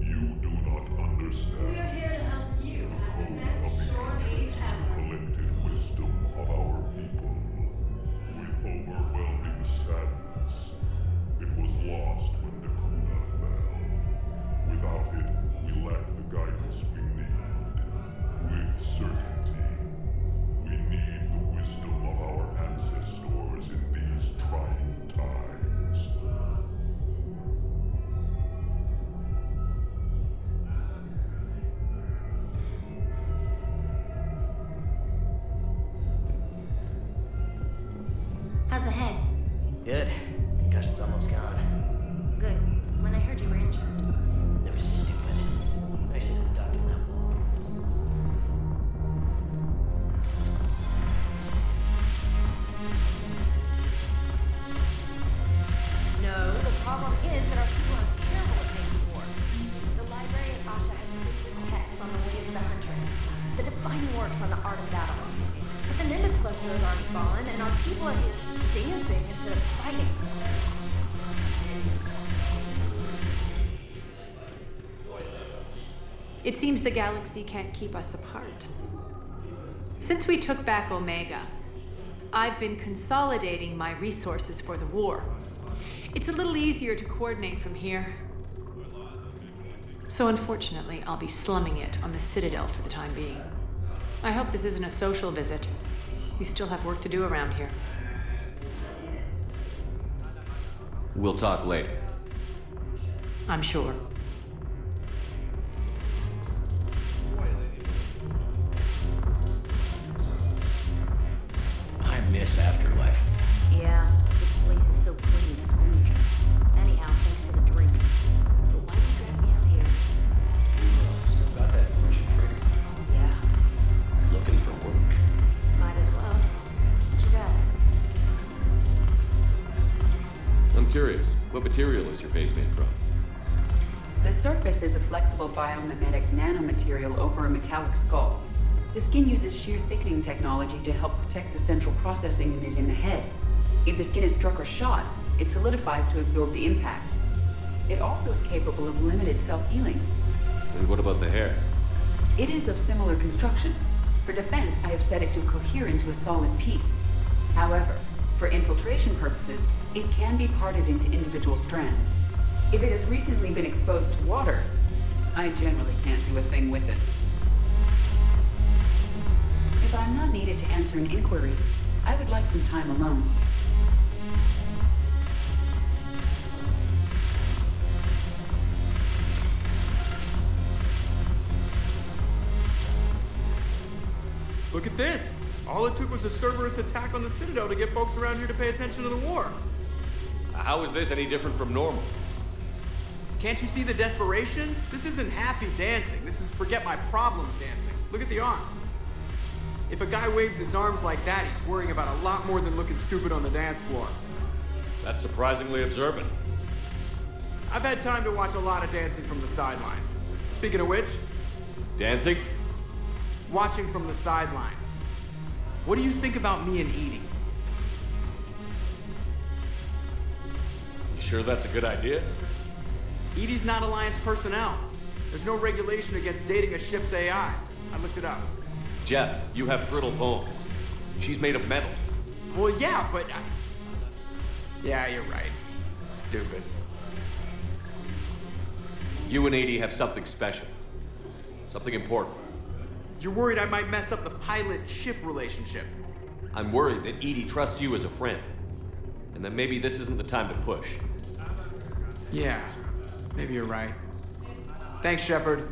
You do not understand. We are here to help you have the best shore leave ever. Collected wisdom of our people. With over Good. Concussion's almost gone. Good. When I heard you were injured. It was stupid. I should have ducked in that wall. No, the problem is that our people are terrible at making war. The librarian Asha had secret texts on the ways of the Huntress. The defining works on the art of battle. But the Nimbus cluster has already fallen, and our people are here dancing instead of fighting. It seems the galaxy can't keep us apart. Since we took back Omega, I've been consolidating my resources for the war. It's a little easier to coordinate from here. So unfortunately, I'll be slumming it on the Citadel for the time being. I hope this isn't a social visit. We still have work to do around here. We'll talk later. I'm sure. I miss Afterlife. Yeah, this place is so clean and smooth. Anyhow, thanks for the drink. But why'd you drag me out here? Still got that pushing trigger. Yeah, Looking for work. might as well. What you got? I'm curious, what material is your face made from? The surface is a flexible biomimetic nanomaterial over a metallic skull. The skin uses shear thickening technology to help protect the central processing unit in the head. If the skin is struck or shot, it solidifies to absorb the impact. It also is capable of limited self-healing. And what about the hair? It is of similar construction. For defense, I have set it to cohere into a solid piece. However, for infiltration purposes, it can be parted into individual strands. If it has recently been exposed to water, I generally can't do a thing with it. If I'm not needed to answer an inquiry, I would like some time alone. Look at this! All it took was a Cerberus attack on the Citadel to get folks around here to pay attention to the war. How is this any different from normal? Can't you see the desperation? This isn't happy dancing. This is forget my problems dancing. Look at the arms. If a guy waves his arms like that, he's worrying about a lot more than looking stupid on the dance floor. That's surprisingly observant. I've had time to watch a lot of dancing from the sidelines. Speaking of which... Dancing? Watching from the sidelines. What do you think about me and Edie? You sure that's a good idea? Edie's not Alliance personnel. There's no regulation against dating a ship's AI. I looked it up. Jeff, you have brittle bones. She's made of metal. Well, yeah, but... Yeah, you're right. Stupid. You and Edie have something special. Something important. You're worried I might mess up the pilot-ship relationship. I'm worried that Edie trusts you as a friend. And that maybe this isn't the time to push. Yeah, maybe you're right. Thanks, Shepard.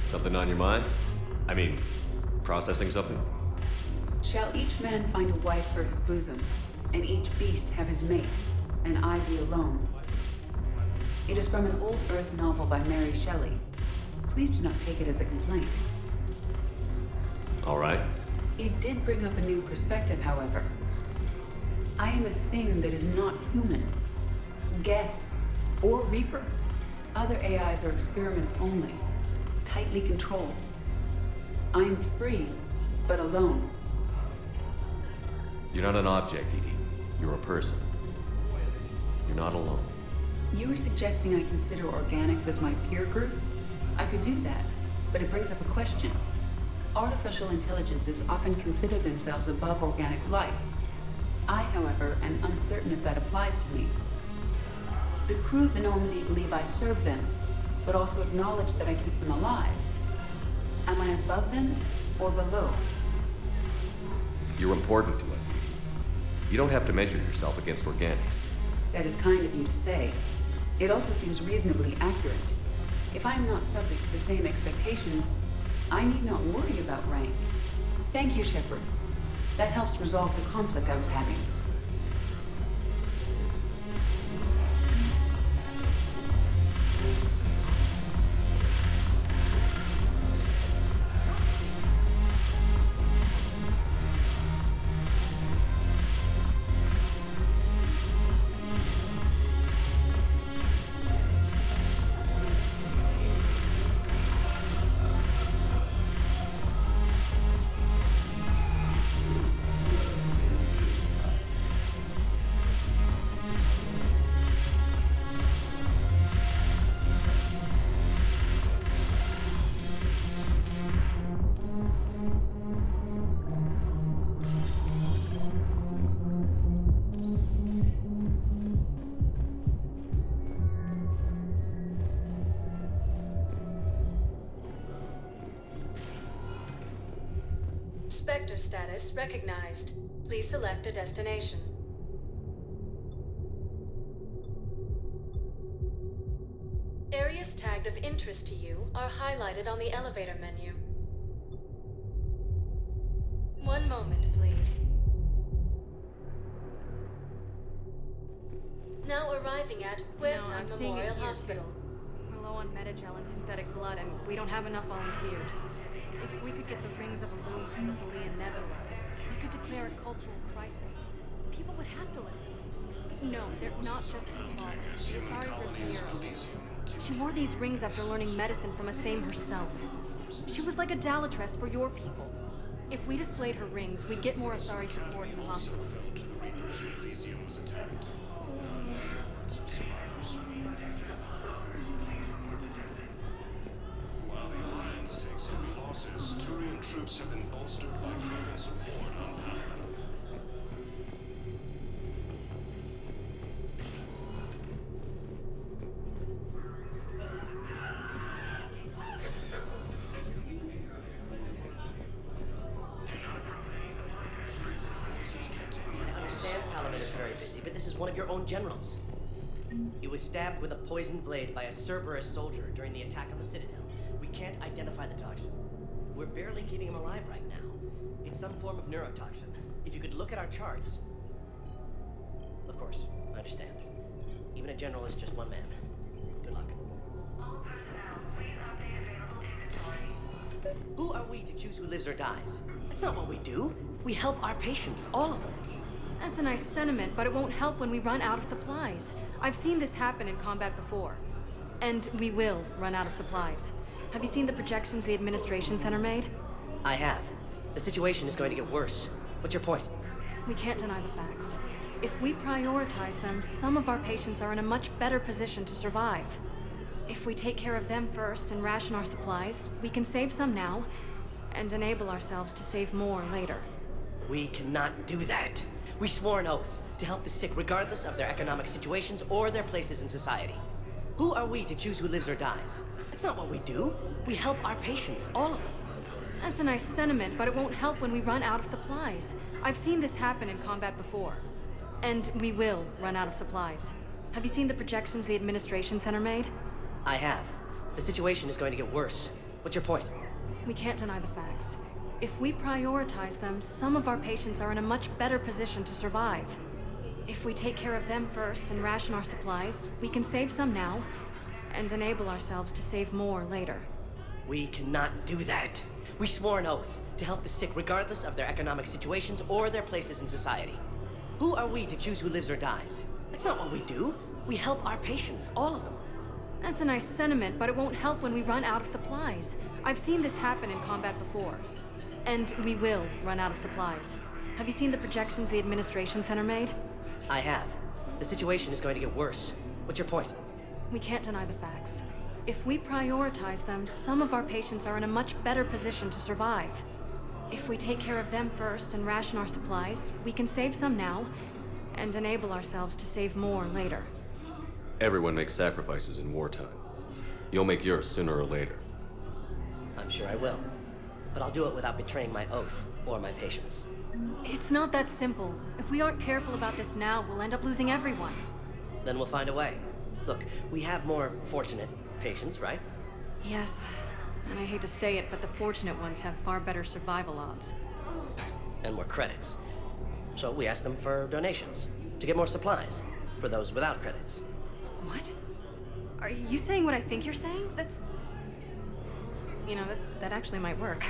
Something on your mind? I mean, processing something? Shall each man find a wife for his bosom, and each beast have his mate, and I be alone? It is from an old Earth novel by Mary Shelley. Please do not take it as a complaint. All right. It did bring up a new perspective, however. I am a thing that is not human. Geth or Reaper. Other AIs are experiments only, tightly controlled. I am free, but alone. You're not an object, Edie. You're a person. You're not alone. You are suggesting I consider organics as my peer group? I could do that, but it brings up a question. Artificial intelligences often consider themselves above organic life. I, however, am uncertain if that applies to me. The crew of the Normandy believe I serve them, but also acknowledge that I keep them alive. Am I above them or below? You're important to us, Edie. You don't have to measure yourself against organics. That is kind of you to say. It also seems reasonably accurate. If I am not subject to the same expectations, I need not worry about rank. Thank you, Shepard. That helps resolve the conflict I was having. Spectre status recognized. Please select a destination. Areas tagged of interest to you are highlighted on the elevator menu. One moment, please. Now arriving at Huerta Memorial Hospital. We're low on Metagel and synthetic blood, and we don't have enough volunteers. If we could get the rings of Illume from the Salian Nebula, we could declare a cultural crisis. People would have to listen. No, they're not just symbolic. The Asari Riviera. She wore these rings after learning medicine from Athame herself. She was like a Dalatress for your people. If we displayed her rings, we'd get more Asari support in the hospitals. Elysium was attacked. While the Alliance takes heavy losses, Turian troops have been bolstered by Krogan support on Palaven. I understand Palaven is very busy, but this is one of your own generals. He was stabbed with a poisoned blade by a Cerberus soldier during the attack on the Citadel. We can't identify the toxin. We're barely keeping him alive right now. It's some form of neurotoxin. If you could look at our charts... Of course, I understand. Even a general is just one man. Good luck. Who are we to choose who lives or dies? That's not what we do. We help our patients, all of them. That's a nice sentiment, but it won't help when we run out of supplies. I've seen this happen in combat before. And we will run out of supplies. Have you seen the projections the Administration Center made? I have. The situation is going to get worse. What's your point? We can't deny the facts. If we prioritize them, some of our patients are in a much better position to survive. If we take care of them first and ration our supplies, we can save some now, and enable ourselves to save more later. We cannot do that. We swore an oath to help the sick regardless of their economic situations or their places in society. Who are we to choose who lives or dies? That's not what we do. We help our patients, all of them. That's a nice sentiment, but it won't help when we run out of supplies. I've seen this happen in combat before. And we will run out of supplies. Have you seen the projections the Administration Center made? I have. The situation is going to get worse. What's your point? We can't deny the facts. If we prioritize them, some of our patients are in a much better position to survive. If we take care of them first and ration our supplies, we can save some now, and enable ourselves to save more later. We cannot do that. We swore an oath to help the sick regardless of their economic situations or their places in society. Who are we to choose who lives or dies? That's not what we do. We help our patients, all of them. That's a nice sentiment, but it won't help when we run out of supplies. I've seen this happen in combat before. And we will run out of supplies. Have you seen the projections the Administration Center made? I have. The situation is going to get worse. What's your point? We can't deny the facts. If we prioritize them, some of our patients are in a much better position to survive. If we take care of them first and ration our supplies, we can save some now, and enable ourselves to save more later. Everyone makes sacrifices in wartime. You'll make yours sooner or later. I'm sure I will. But I'll do it without betraying my oath or my patients. It's not that simple. If we aren't careful about this now, we'll end up losing everyone. then we'll find a way. Look, we have more fortunate patients, right? Yes, and I hate to say it, but the fortunate ones have far better survival odds. And more credits. So we asked them for donations to get more supplies for those without credits. What? Are you saying what I think you're saying? That's... You know, that actually might work.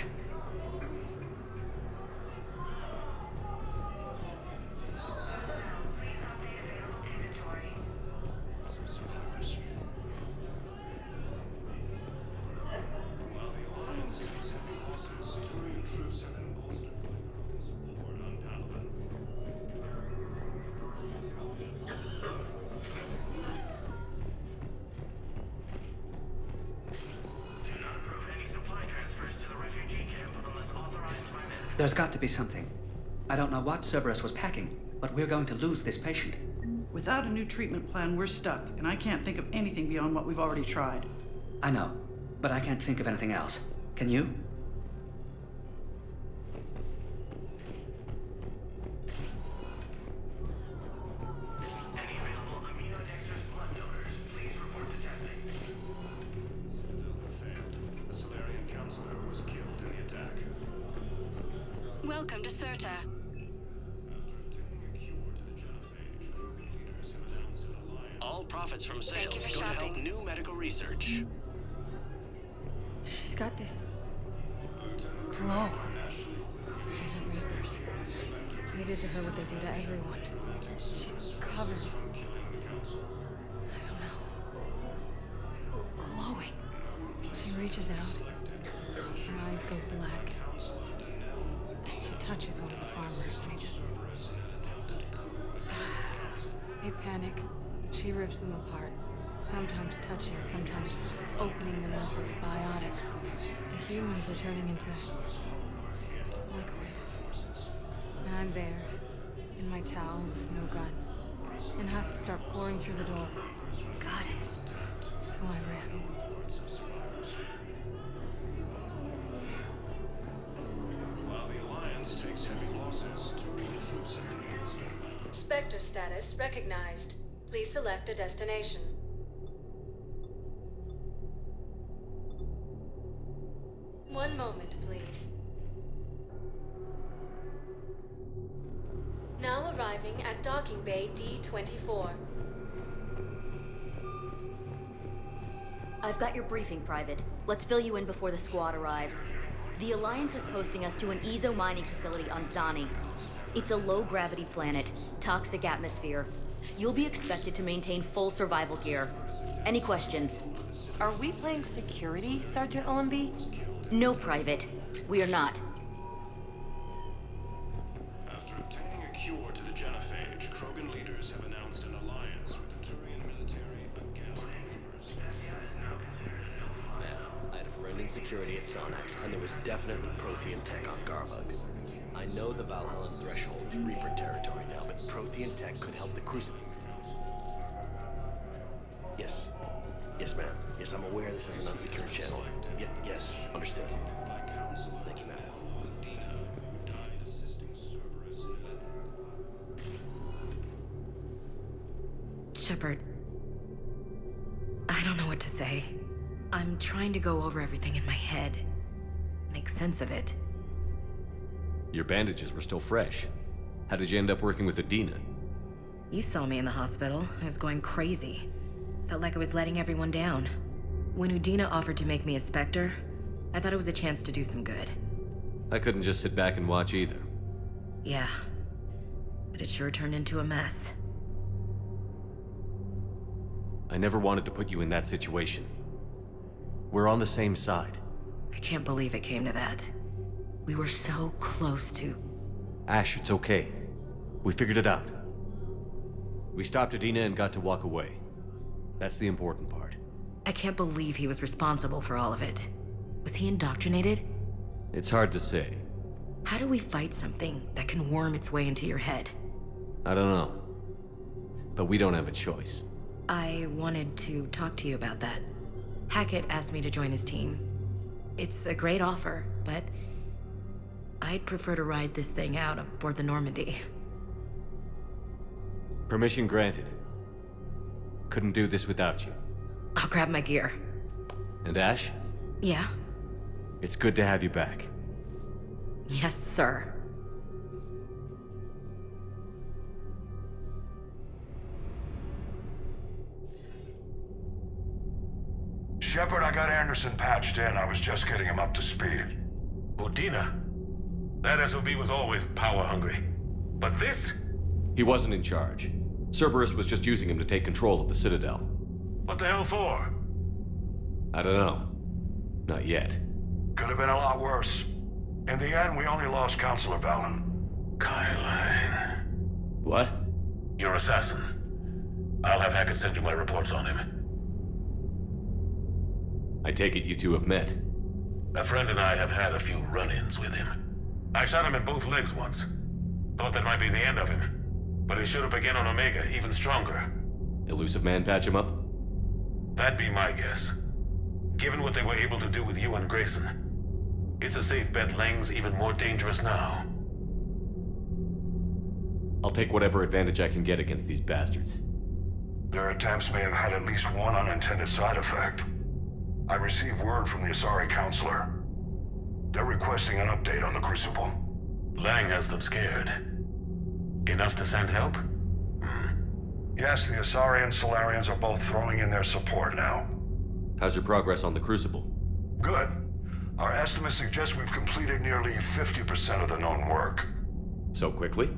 There's got to be something. I don't know what Cerberus was packing, but we're going to lose this patient. Without a new treatment plan, we're stuck, and I can't think of anything beyond what we've already tried. I know, but I can't think of anything else. Can you? Welcome to Serta. All profits from Thank you sales for go to help shopping. new medical research. She's got this... glow. And the Reapers. They did to her what they do to everyone. She's covered. I don't know. Glowing. She reaches out. Her eyes go black. And she touches one of the farmers, and he just... dies. They panic. She rips them apart. Sometimes touching, sometimes opening them up with biotics. The humans are turning into... liquid. And I'm there, in my towel with no gun. And husks start pouring through the door. Goddess. So I ran. While the Alliance takes heavy losses to troops Spectre status recognized. Please select a destination. One moment, please. Now arriving at Docking Bay D-24. I've got your briefing, Private. Let's fill you in before the squad arrives. The Alliance is posting us to an Ezo mining facility on Zani. It's a low-gravity planet, toxic atmosphere. You'll be expected to maintain full survival gear. Any questions? Are we playing security, Sergeant Olenby? No, Private. We are not. After obtaining a cure to the genophage, Krogan leaders have announced an alliance with the Turian military against the Reapers. Man, I had a friend in security at Sonax, and there was definitely Prothean tech on Garbug. I know the Valhallan threshold is Reaper territory now, but Prothean tech could help the Crucible. Yes. Yes, ma'am. Yes, I'm aware this is an unsecured channel. Yes, understood. Thank you, ma'am. Shepard, I don't know what to say. I'm trying to go over everything in my head. Make sense of it. Your bandages were still fresh. How did you end up working with Adina? You saw me in the hospital. I was going crazy. Felt like I was letting everyone down. When Udina offered to make me a Spectre, I thought it was a chance to do some good. I couldn't just sit back and watch either. Yeah. But it sure turned into a mess. I never wanted to put you in that situation. We're on the same side. I can't believe it came to that. We were so close to... Ash, it's okay. We figured it out. We stopped Adina and got to walk away. That's the important part. I can't believe he was responsible for all of it. Was he indoctrinated? It's hard to say. How do we fight something that can worm its way into your head? I don't know. But we don't have a choice. I wanted to talk to you about that. Hackett asked me to join his team. It's a great offer, but I'd prefer to ride this thing out aboard the Normandy. Permission granted. Couldn't do this without you. I'll grab my gear. And Ash, Yeah? it's good to have you back. Yes, sir. Shepard, I got Anderson patched in. I was just getting him up to speed. Udina? That SOB was always power-hungry. But this? He wasn't in charge. Cerberus was just using him to take control of the Citadel. What the hell for? I don't know. Not yet. Could have been a lot worse. In the end, we only lost Counselor Valen. Kyle. What? Your assassin. I'll have Hackett send you my reports on him. I take it you two have met. A friend and I have had a few run-ins with him. I shot him in both legs once. Thought that might be the end of him. But he showed up again on Omega, even stronger. Elusive Man patch him up? That'd be my guess. Given what they were able to do with you and Grayson, it's a safe bet Lang's even more dangerous now. I'll take whatever advantage I can get against these bastards. Their attempts may have had at least one unintended side effect. I received word from the Asari Counselor. They're requesting an update on the Crucible. Lang has them scared. Enough to send help? Yes, the Asari and Solarians are both throwing in their support now. How's your progress on the Crucible? Good. Our estimates suggest we've completed nearly 50% of the known work. So quickly?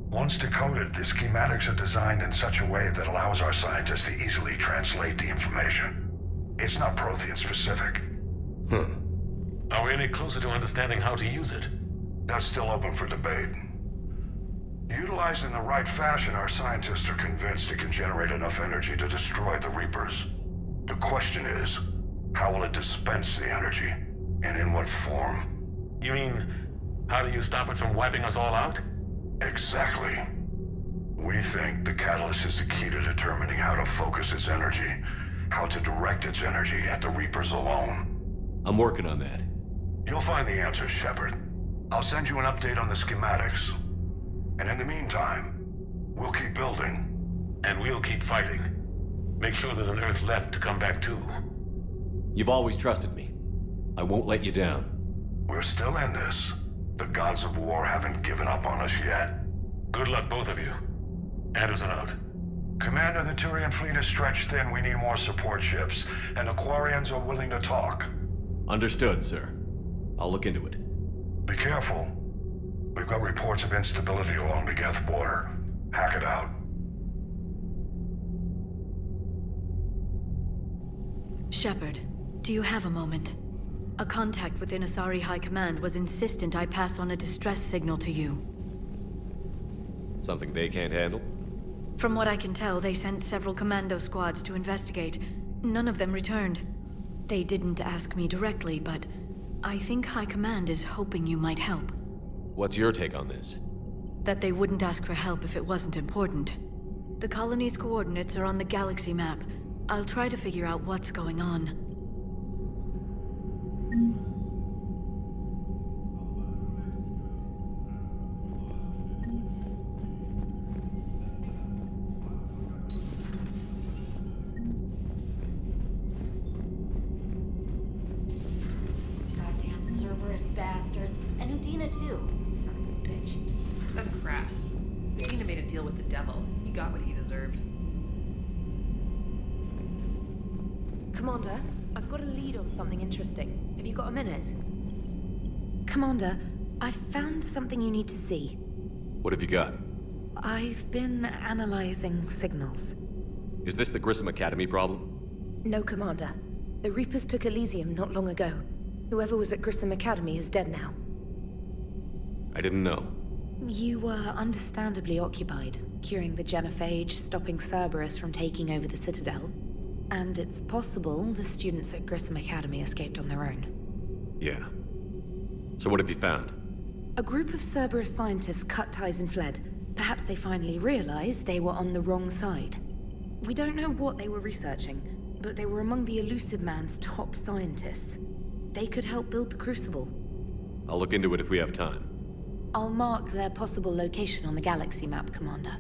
Once decoded, the schematics are designed in such a way that allows our scientists to easily translate the information. It's not Prothean specific. Are we any closer to understanding how to use it? That's still open for debate. Utilized in the right fashion, our scientists are convinced it can generate enough energy to destroy the Reapers. The question is, how will it dispense the energy? And in what form? You mean, how do you stop it from wiping us all out? Exactly. We think the catalyst is the key to determining how to focus its energy, how to direct its energy at the Reapers alone. I'm working on that. You'll find the answers, Shepard. I'll send you an update on the schematics. And in the meantime, we'll keep building. And we'll keep fighting. Make sure there's an Earth left to come back to. You've always trusted me. I won't let you down. We're still in this. The gods of war haven't given up on us yet. Good luck, both of you. Anderson out. Commander, the Turian fleet is stretched thin. We need more support ships. And the Quarians are willing to talk. Understood, sir. I'll look into it. Be careful. We've got reports of instability along the Geth border. Hackett out. Shepard, do you have a moment? A contact within Asari High Command was insistent I pass on a distress signal to you. Something they can't handle? From what I can tell, they sent several commando squads to investigate. None of them returned. They didn't ask me directly, but I think High Command is hoping you might help. What's your take on this? That they wouldn't ask for help if it wasn't important. The colony's coordinates are on the galaxy map. I'll try to figure out what's going on. Goddamn Cerberus bastards. And Udina too. Son of a bitch. That's crap. Udina made a deal with the devil. He got what he deserved. Commander, I've got a lead on something interesting. Have you got a minute? Commander, I've found something you need to see. What have you got? I've been analyzing signals. Is this the Grissom Academy problem? No, Commander. The Reapers took Elysium not long ago. Whoever was at Grissom Academy is dead now. I didn't know. You were understandably occupied, curing the genophage, stopping Cerberus from taking over the Citadel. And it's possible the students at Grissom Academy escaped on their own. Yeah. So what have you found? A group of Cerberus scientists cut ties and fled. Perhaps they finally realized they were on the wrong side. We don't know what they were researching, but they were among the Elusive Man's top scientists. They could help build the Crucible. I'll look into it if we have time. I'll mark their possible location on the galaxy map, Commander.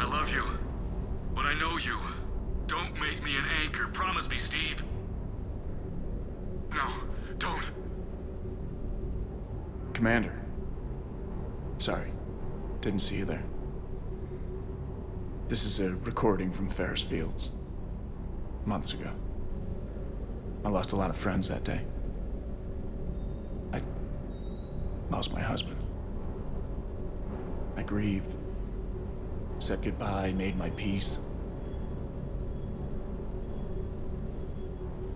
I love you. But I know you. Don't make me an anchor. Promise me, Steve. No, don't. Commander. Sorry. Didn't see you there. This is a recording from Ferris Fields. Months ago. I lost a lot of friends that day. I lost my husband. I grieved. Said goodbye, made my peace.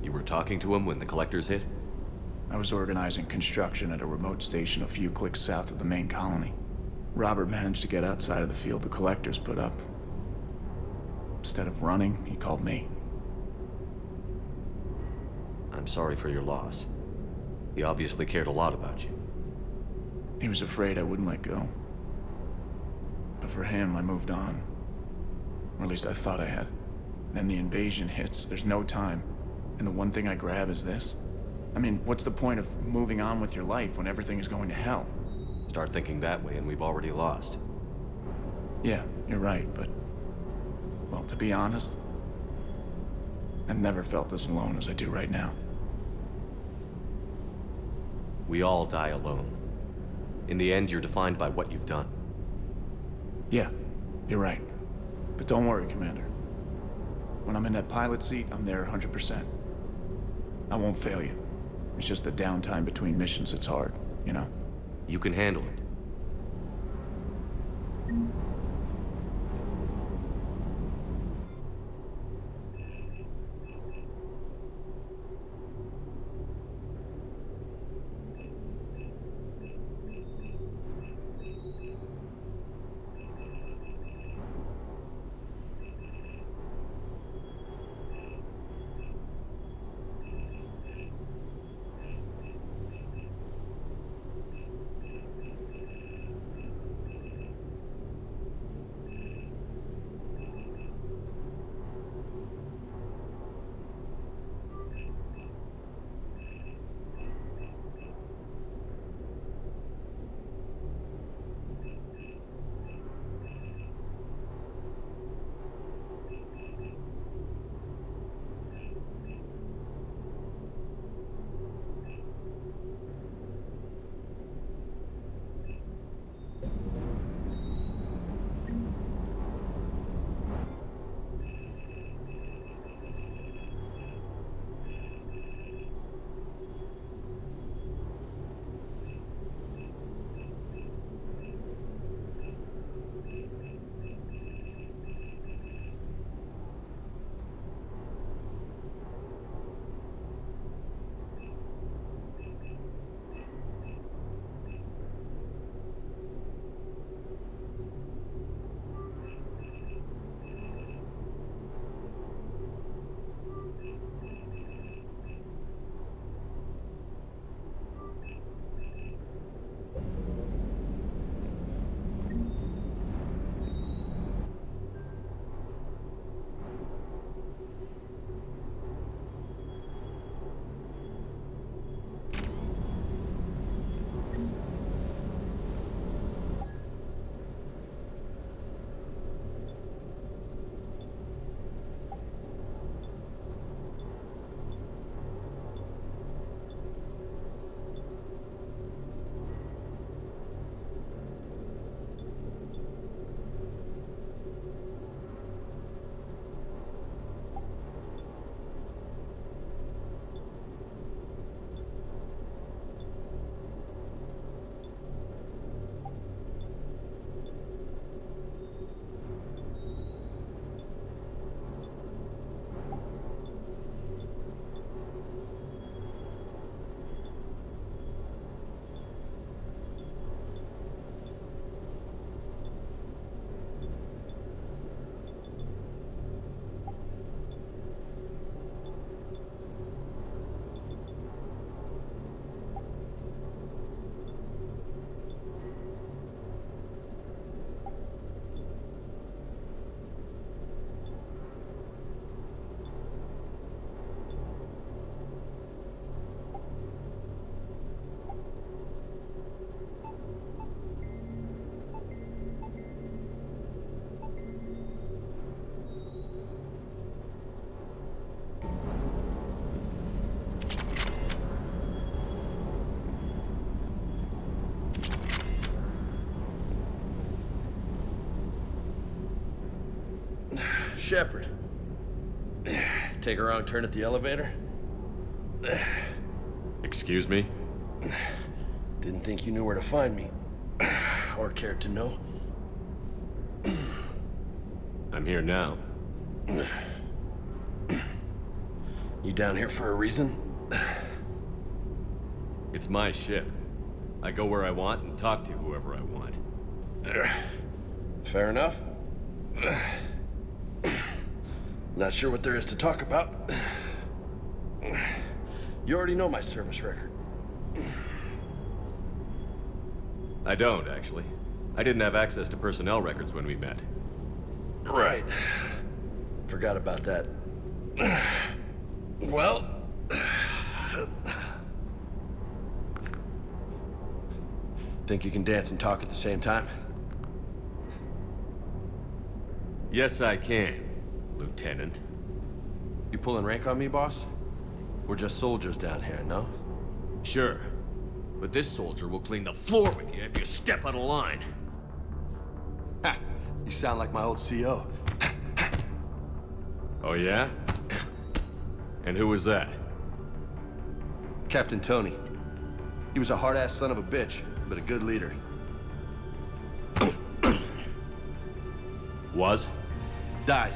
You were talking to him when the collectors hit? I was organizing construction at a remote station a few clicks south of the main colony. Robert managed to get outside of the field the collectors put up. Instead of running, he called me. I'm sorry for your loss. He obviously cared a lot about you. He was afraid I wouldn't let go. But for him, I moved on. Or at least I thought I had. Then the invasion hits, there's no time. And the one thing I grab is this. I mean, what's the point of moving on with your life when everything is going to hell? Start thinking that way and we've already lost. Yeah, you're right, but... well, to be honest, I've never felt as alone as I do right now. We all die alone. In the end, you're defined by what you've done. Yeah, you're right. But don't worry, Commander. When I'm in that pilot seat, I'm there 100%. I won't fail you. It's just the downtime between missions that's hard, you know? You can handle it. Shepard. Take a wrong turn at the elevator? Excuse me? Didn't think you knew where to find me. Or cared to know. I'm here now. You down here for a reason? It's my ship. I go where I want and talk to whoever I want. Fair enough. Not sure what there is to talk about. You already know my service record. I don't, actually. I didn't have access to personnel records when we met. Right. Forgot about that. Well... Think you can dance and talk at the same time? Yes, I can, Lieutenant. You pulling rank on me, boss? We're just soldiers down here, no? Sure. But this soldier will clean the floor with you if you step out of line. Ha! You sound like my old CO. Oh, yeah? And who was that? Captain Tony. He was a hard-ass son of a bitch, but a good leader. Was? Died.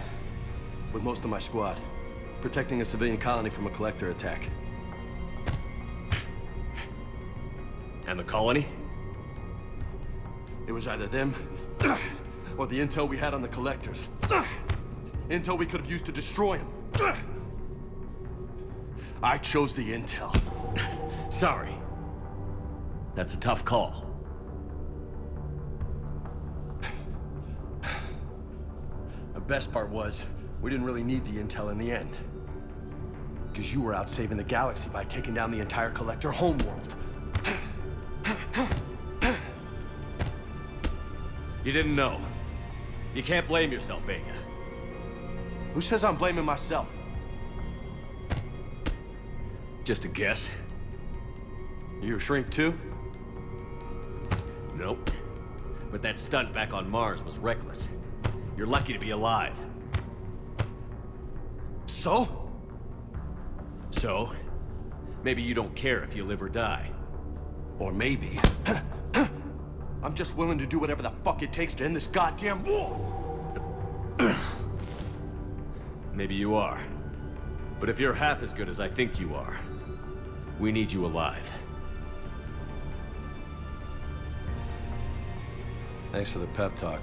With most of my squad. Protecting a civilian colony from a collector attack. And the colony? It was either them, or the intel we had on the collectors. Intel we could have used to destroy them. I chose the intel. Sorry. That's a tough call. The best part was, we didn't really need the intel in the end. Because you were out saving the galaxy by taking down the entire collector homeworld. You didn't know. You can't blame yourself, Vega. Who says I'm blaming myself? Just a guess. You a shrink too? Nope. But that stunt back on Mars was reckless. You're lucky to be alive. So? So? Maybe you don't care if you live or die. Or maybe... I'm just willing to do whatever the fuck it takes to end this goddamn war! Maybe you are. But if you're half as good as I think you are, we need you alive. Thanks for the pep talk.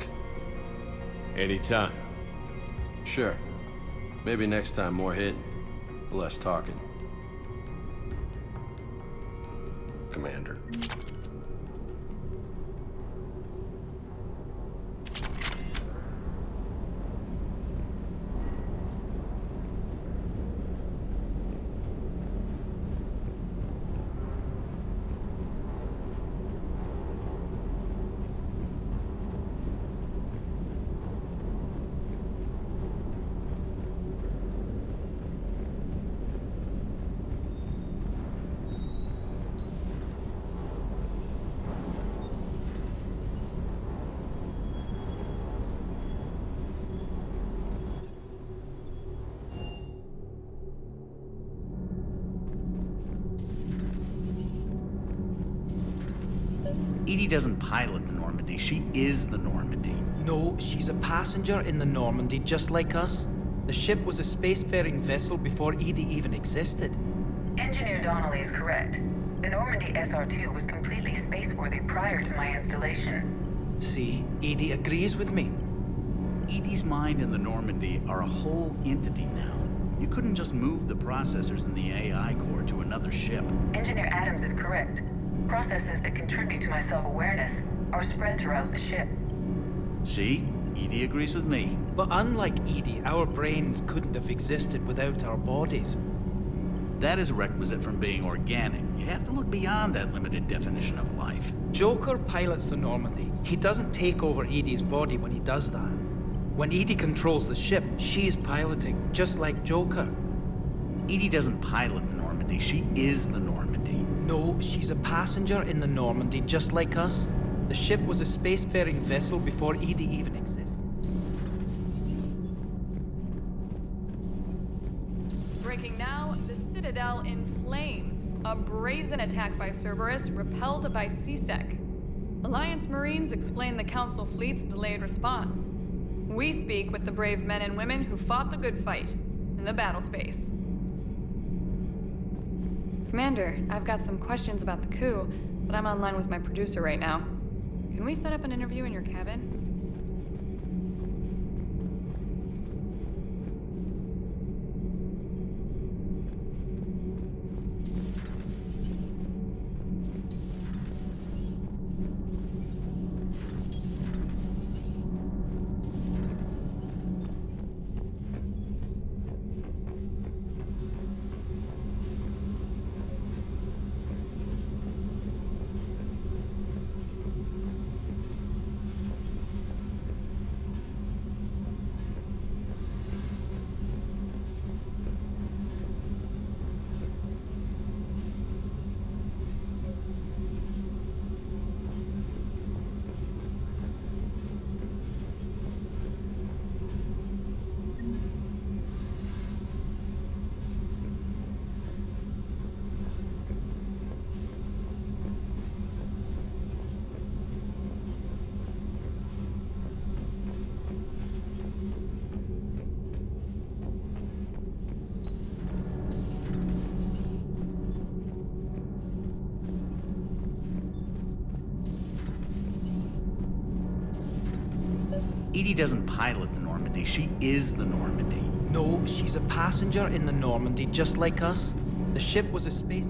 Anytime. Sure. Maybe next time more hitting, less talking. Commander. EDI doesn't pilot the Normandy, she is the Normandy. No, she's a passenger in the Normandy, just like us. The ship was a spacefaring vessel before EDI even existed. Engineer Donnelly is correct. The Normandy SR-2 was completely spaceworthy prior to my installation. See, EDI agrees with me. EDI's mind and the Normandy are a whole entity now. You couldn't just move the processors in the AI core to another ship. Engineer Adams is correct. Processes that contribute to my self-awareness are spread throughout the ship. See? EDI agrees with me. But unlike EDI, our brains couldn't have existed without our bodies. That is a requisite from being organic. You have to look beyond that limited definition of life. Joker pilots the Normandy. He doesn't take over EDI's body when he does that. When EDI controls the ship, she's piloting, just like Joker. EDI doesn't pilot the Normandy, she is the Normandy. No, she's a passenger in the Normandy, just like us. The ship was a spacefaring vessel before EDI even existed. breaking now. The Citadel in flames. A brazen attack by Cerberus, repelled by C-Sec. Alliance Marines explain the Council fleet's delayed response. We speak with the brave men and women who fought the good fight in the battle space. Commander, I've got some questions about the coup, but I'm online with my producer right now. Can we set up an interview in your cabin? Edie doesn't pilot the Normandy, she is the Normandy. No, she's a passenger in the Normandy, just like us. The ship was a space...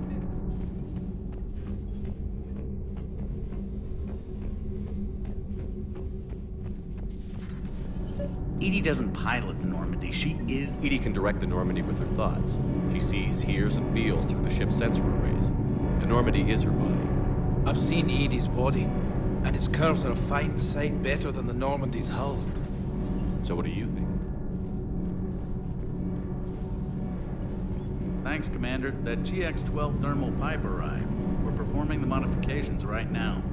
Edie doesn't pilot the Normandy, she is... Edie can direct the Normandy with her thoughts. She sees, hears, and feels through the ship's sensor arrays. The Normandy is her body. I've seen Edie's body, and its curves are a fine sight better than the Normandy's hull. So what do you think? Thanks, Commander. That GX-12 thermal pipe arrived. We're performing the modifications right now.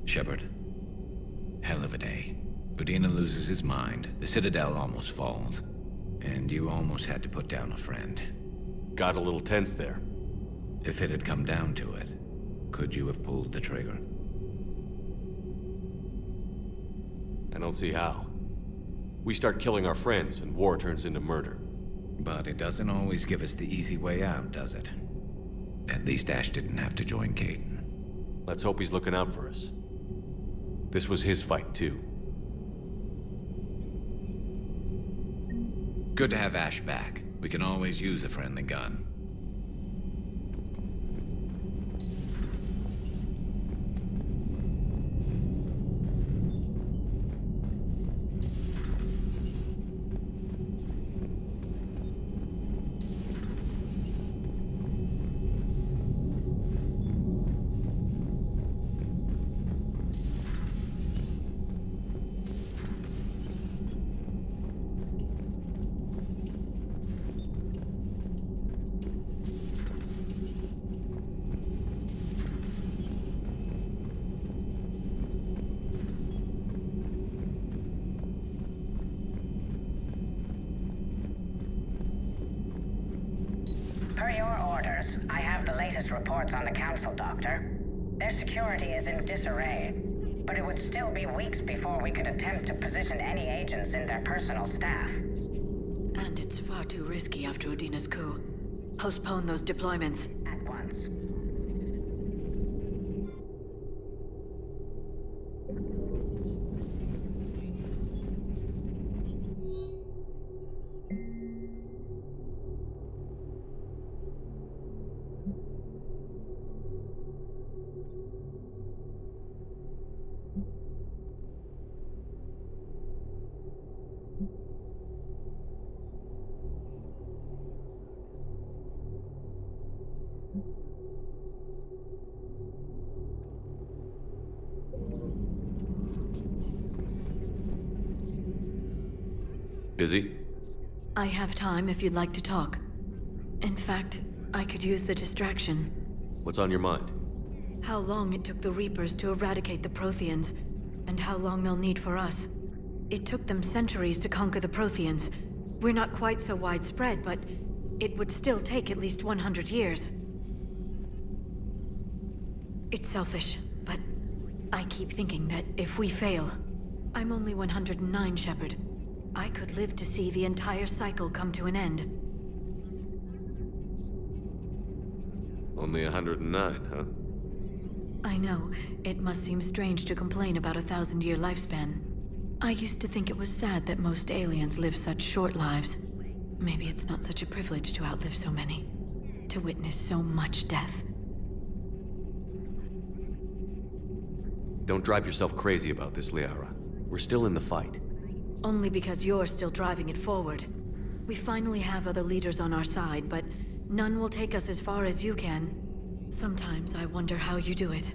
Shepard. Hell of a day. Udina loses his mind, the Citadel almost falls, and you almost had to put down a friend. Got a little tense there. If it had come down to it, could you have pulled the trigger? I don't see how. We start killing our friends, and war turns into murder. But it doesn't always give us the easy way out, does it? At least Ash didn't have to join Kaidan. Let's hope he's looking out for us. This was his fight, too. Good to have Ash back. We can always use a friendly gun. Per your orders, I have the latest reports on the Council, Doctor. Their security is in disarray, but it would still be weeks before we could attempt to position any agents in their personal staff. And it's far too risky after Udina's coup. Postpone those deployments. At once. Busy? I have time if you'd like to talk. In fact, I could use the distraction. What's on your mind? How long it took the Reapers to eradicate the Protheans, and how long they'll need for us. It took them centuries to conquer the Protheans. We're not quite so widespread, but it would still take at least 100 years. It's selfish, but I keep thinking that if we fail... I'm only 109, Shepard. I could live to see the entire cycle come to an end. Only 109, huh? I know. It must seem strange to complain about a 1,000-year lifespan. I used to think it was sad that most aliens live such short lives. Maybe it's not such a privilege to outlive so many. To witness so much death. Don't drive yourself crazy about this, Liara. We're still in the fight. Only because you're still driving it forward. We finally have other leaders on our side, but none will take us as far as you can. Sometimes I wonder how you do it.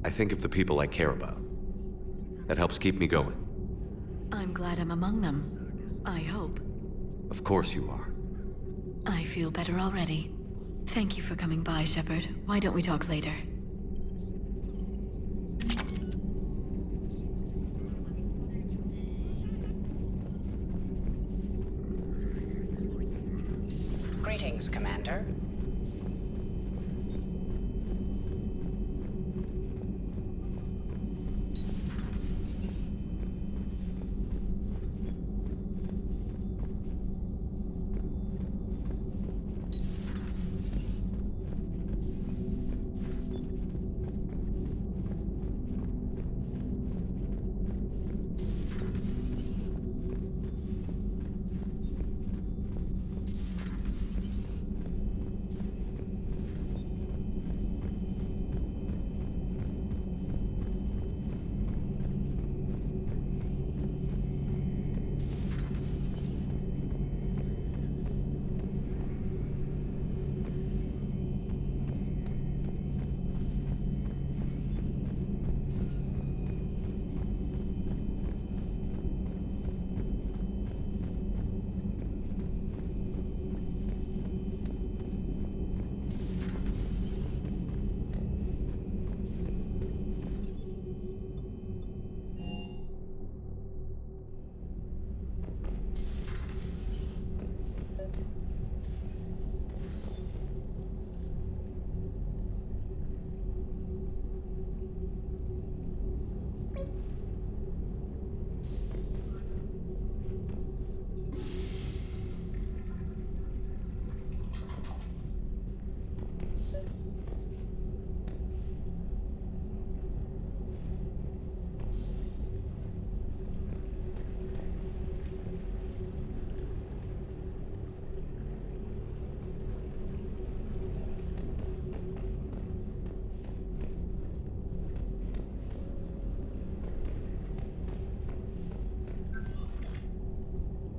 I think of the people I care about. That helps keep me going. I'm glad I'm among them. I hope. Of course you are. I feel better already. Thank you for coming by, Shepard. Why don't we talk later? Greetings, Commander.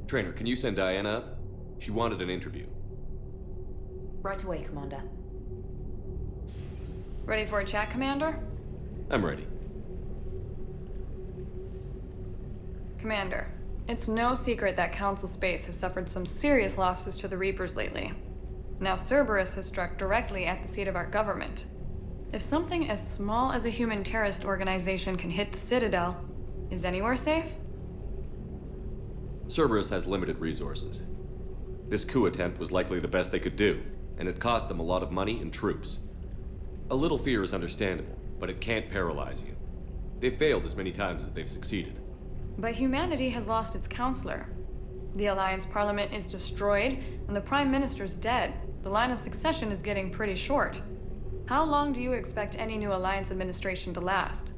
Trainer, can you send Diana up? She wanted an interview. Right away, Commander. Ready for a chat, Commander? I'm ready. Commander, it's no secret that Council Space has suffered some serious losses to the Reapers lately. Now Cerberus has struck directly at the seat of our government. If something as small as a human terrorist organization can hit the Citadel, is anywhere safe? Cerberus has limited resources. This coup attempt was likely the best they could do, and it cost them a lot of money and troops. A little fear is understandable, but it can't paralyze you. They've failed as many times as they've succeeded. But humanity has lost its counselor. The Alliance Parliament is destroyed, and the Prime Minister's dead. The line of succession is getting pretty short. How long do you expect any new Alliance administration to last?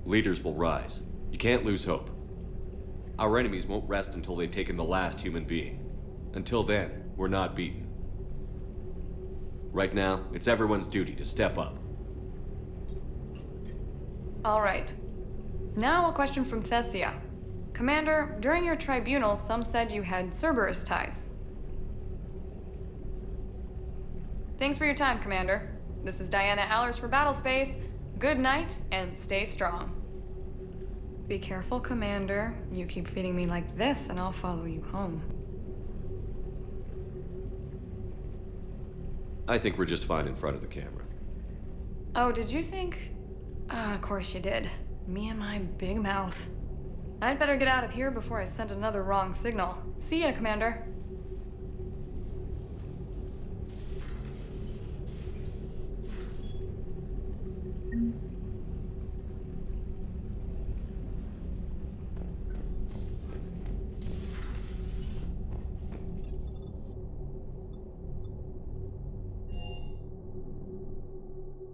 Leaders will rise. You can't lose hope. Our enemies won't rest until they've taken the last human being. Until then, we're not beaten. Right now, it's everyone's duty to step up. All right. Now a question from Thessia. Commander, during your tribunal, some said you had Cerberus ties. Thanks for your time, Commander. This is Diana Allers for Battlespace. Good night, and stay strong. Be careful, Commander. You keep feeding me like this, and I'll follow you home. I think we're just fine in front of the camera. Oh, did you think? Of course you did. Me and my big mouth. I'd better get out of here before I send another wrong signal. See ya, Commander.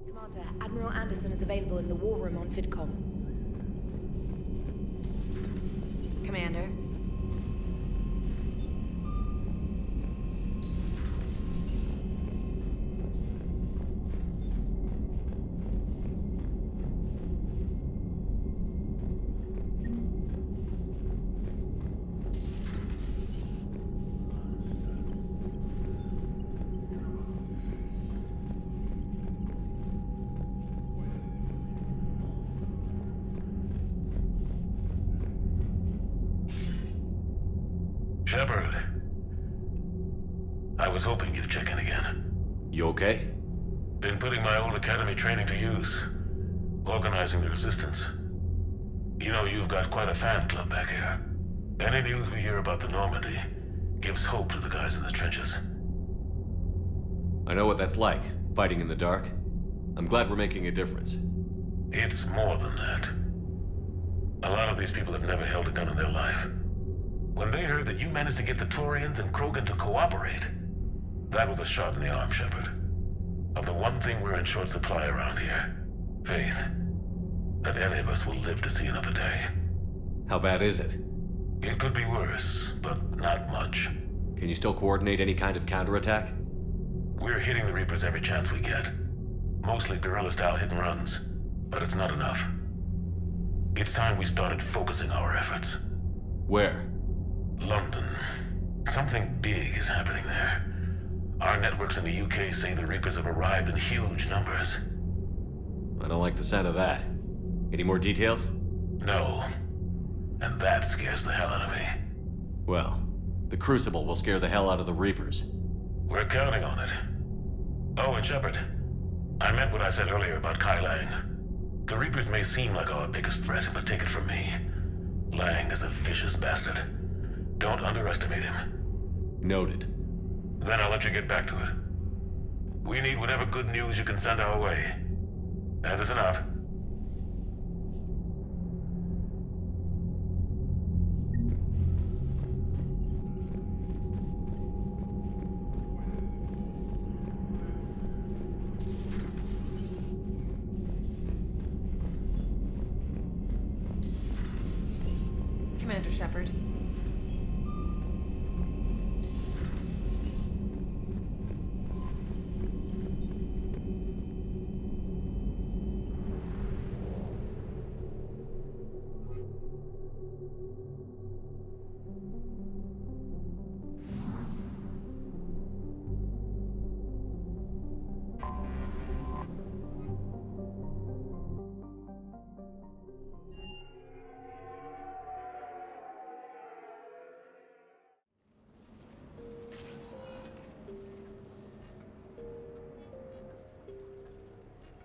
Commander, Admiral Anderson is available in the war room on VidCom. Commander. Shepard. I was hoping you'd check in again. You okay? Been putting my old academy training to use. Organizing the resistance. You know, you've got quite a fan club back here. Any news we hear about the Normandy gives hope to the guys in the trenches. I know what that's like, fighting in the dark. I'm glad we're making a difference. It's more than that. A lot of these people have never held a gun in their life. When they heard that you managed to get the Turians and Krogan to cooperate, that was a shot in the arm, Shepard. Of the one thing we're in short supply around here, faith. That any of us will live to see another day. How bad is it? It could be worse, but not much. Can you still coordinate any kind of counterattack? We're hitting the Reapers every chance we get. Mostly guerrilla-style hit-and-runs, but it's not enough. It's time we started focusing our efforts. Where? London. Something big is happening there. Our networks in the UK say the Reapers have arrived in huge numbers. I don't like the sound of that. Any more details? No. And that scares the hell out of me. Well, the Crucible will scare the hell out of the Reapers. We're counting on it. Oh, and Shepard, I meant what I said earlier about Kai Lang. The Reapers may seem like our biggest threat, but take it from me. Lang is a vicious bastard. Don't underestimate him. Noted. Then I'll let you get back to it. We need whatever good news you can send our way. Anderson out. Commander Shepard.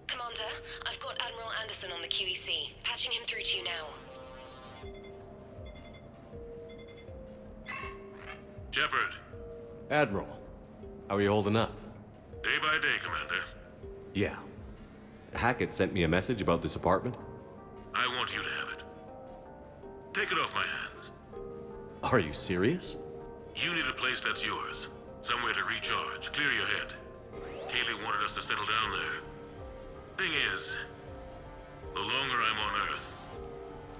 Commander, I've got Admiral Anderson on the QEC. Patching him through to you now. Shepard. Admiral, how are you holding up? Day by day, Commander. Yeah. Hackett sent me a message about this apartment. I want you to have it. Take it off my hands. Are you serious? You need a place that's yours. Somewhere to recharge, clear your head. Kaylee wanted us to settle down there. Thing is, the longer I'm on Earth,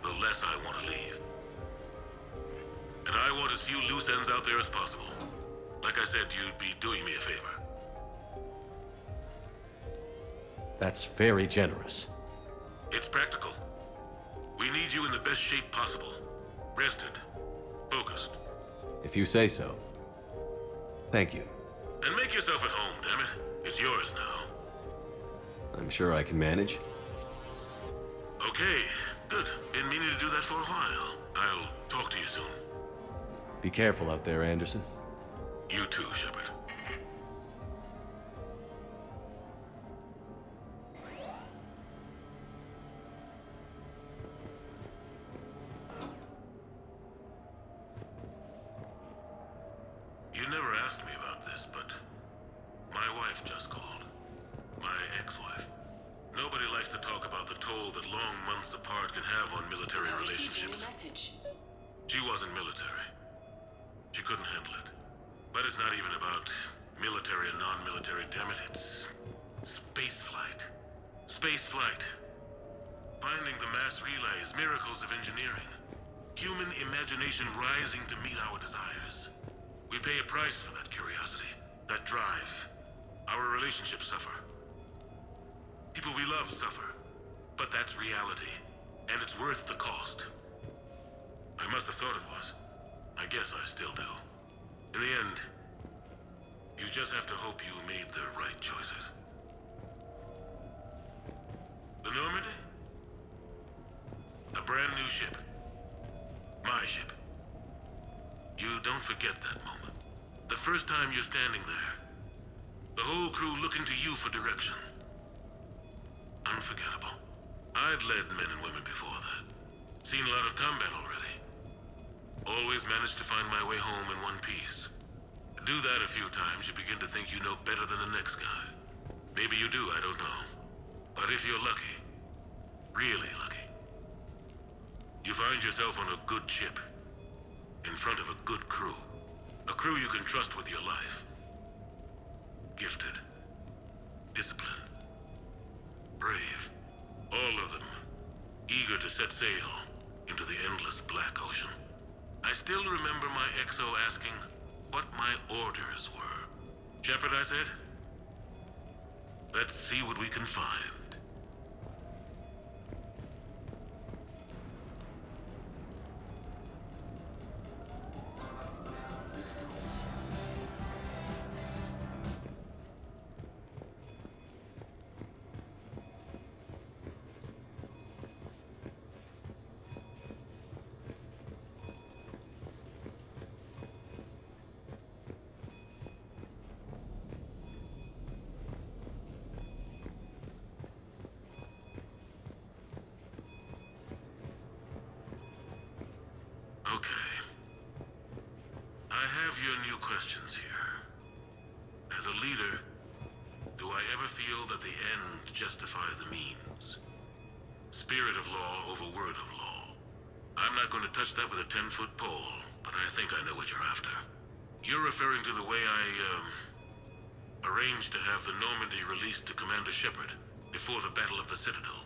the less I want to leave. And I want as few loose ends out there as possible. Like I said, you'd be doing me a favor. That's very generous. It's practical. We need you in the best shape possible. Rested. Focused. If you say so. Thank you. And make yourself at home, damn it. It's yours now. I'm sure I can manage. Okay, good. Been meaning to do that for a while. I'll talk to you soon. Be careful out there, Anderson. You too, Shepard. You never asked me about this, but my wife just called. My ex-wife. Nobody likes to talk about the toll that long months apart can have on military relationships. She wasn't military. She couldn't handle it. But it's not even about military and non-military, damn it. It's spaceflight. Spaceflight. Finding the mass relays, miracles of engineering. Human imagination rising to meet our desires. We pay a price for that curiosity, that drive. Our relationships suffer. People we love suffer. But that's reality, and it's worth the cost. I must have thought it was. I guess I still do. In the end, you just have to hope you made the right choices. The Normandy? A brand new ship. My ship. You don't forget that moment. The first time you're standing there. The whole crew looking to you for direction. Unforgettable. I'd led men and women before that. Seen a lot of combat already. Always managed to find my way home in one piece. Do that a few times, you begin to think you know better than the next guy. Maybe you do, I don't know. But if you're lucky, really lucky, you find yourself on a good ship, in front of a good crew. A crew you can trust with your life. Gifted. Disciplined. Brave. All of them. Eager to set sail into the endless black ocean. I still remember my XO asking what my orders were. Shepard, I said, let's see what we can find. Okay. I have your new questions here. As a leader, do I ever feel that the end justify the means? Spirit of law over word of law. I'm not going to touch that with a 10-foot pole, but I think I know what you're after. You're referring to the way I, arranged to have the Normandy released to Commander Shepard before the Battle of the Citadel.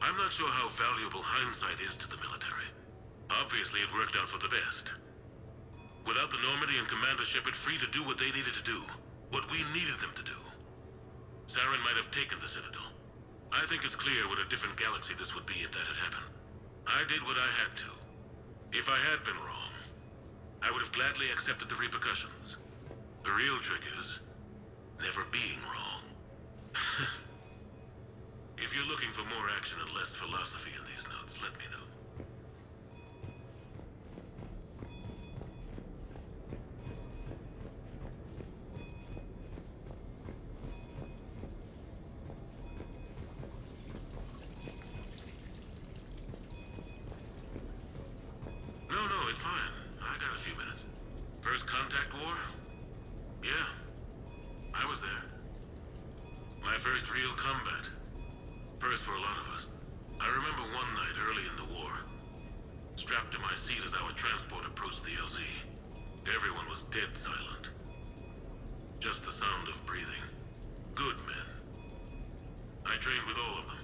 I'm not sure how valuable hindsight is to the military. Obviously, it worked out for the best. Without the Normandy and Commander Shepard free to do what they needed to do, what we needed them to do, Saren might have taken the Citadel. I think it's clear what a different galaxy this would be if that had happened. I did what I had to. If I had been wrong, I would have gladly accepted the repercussions. The real trick is never being wrong. If you're looking for more action and less philosophy in these notes, let me know. No, it's fine. I got a few minutes. First contact war? Yeah. I was there. My first real combat. First for a lot of us. I remember one night early in the war. Strapped to my seat as our transport approached the LZ. Everyone was dead silent. Just the sound of breathing. Good men. I trained with all of them.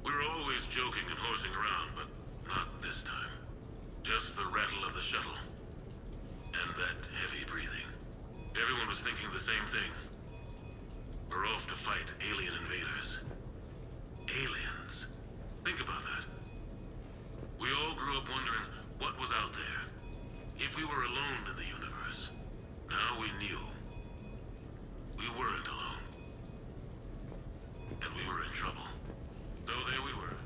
We were always joking and horsing around, but not this time. Just the rattle of the shuttle. And that heavy breathing. Everyone was thinking the same thing. We're off to fight alien invaders. Aliens. Think about that. We all grew up wondering what was out there. If we were alone in the universe. Now we knew. We weren't alone. And we were in trouble. So there we were.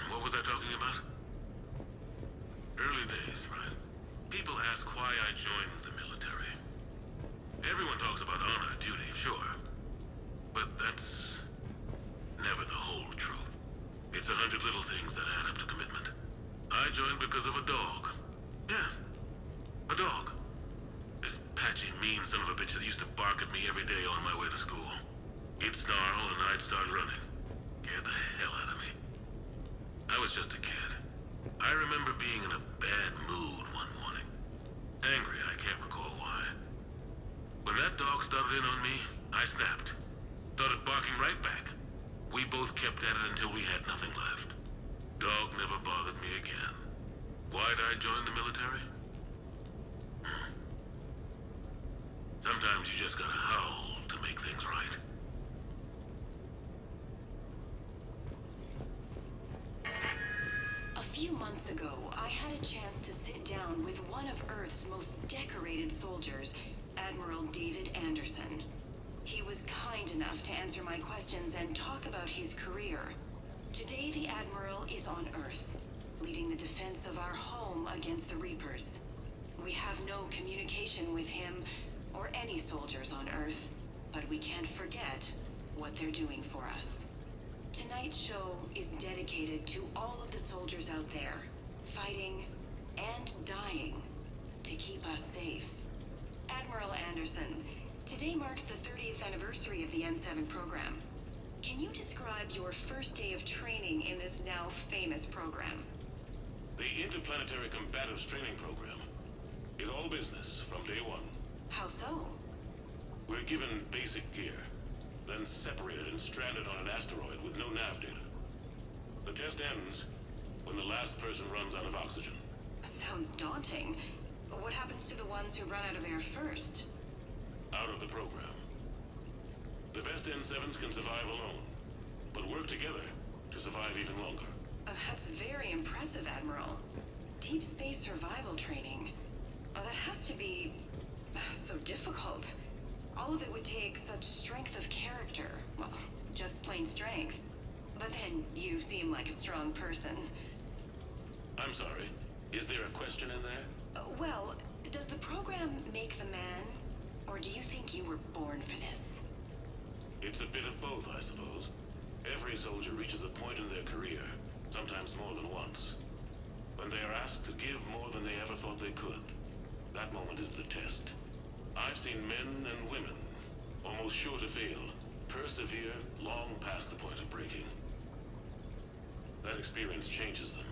What was I talking about? Early days, right? People ask why I joined the military. Everyone talks about honor, duty, sure. But that's never the whole truth. It's 100 little things that add up to commitment. I joined because of a dog. Yeah, a dog. This patchy, mean son of a bitch that used to bark at me every day on my way to school. He'd snarl and I'd start running. Scared the hell out of me. I was just a kid. I remember being in a bad mood one morning. Angry, I can't recall why. When that dog started in on me, I snapped. Started barking right back. We both kept at it until we had nothing left. Dog never bothered me again. Why'd I join the military? Sometimes you just gotta howl to make things right. A few months ago, I had a chance to sit down with one of Earth's most decorated soldiers, Admiral David Anderson. He was kind enough to answer my questions and talk about his career. Today, the Admiral is on Earth, leading the defense of our home against the Reapers. We have no communication with him or any soldiers on Earth, but we can't forget what they're doing for us. Tonight's show is dedicated to all of the soldiers out there, fighting and dying to keep us safe. Admiral Anderson, today marks the 30th anniversary of the N7 program. Can you describe your first day of training in this now famous program? The Interplanetary Combatives Training Program is all business from day one. How so? We're given basic gear, then separated and stranded on an asteroid with no nav data. The test ends when the last person runs out of oxygen. Sounds daunting. What happens to the ones who run out of air first? Out of the program. The best N7s can survive alone, but work together to survive even longer. That's very impressive, Admiral. Deep space survival training. That has to be so difficult. All of it would take such strength of character. Well, just plain strength. But then you seem like a strong person. I'm sorry. Is there a question in there? Well, does the program make the man? Or do you think you were born for this? It's a bit of both, I suppose. Every soldier reaches a point in their career, sometimes more than once, when they are asked to give more than they ever thought they could. That moment is the test. I've seen men and women, almost sure to fail, persevere long past the point of breaking. That experience changes them.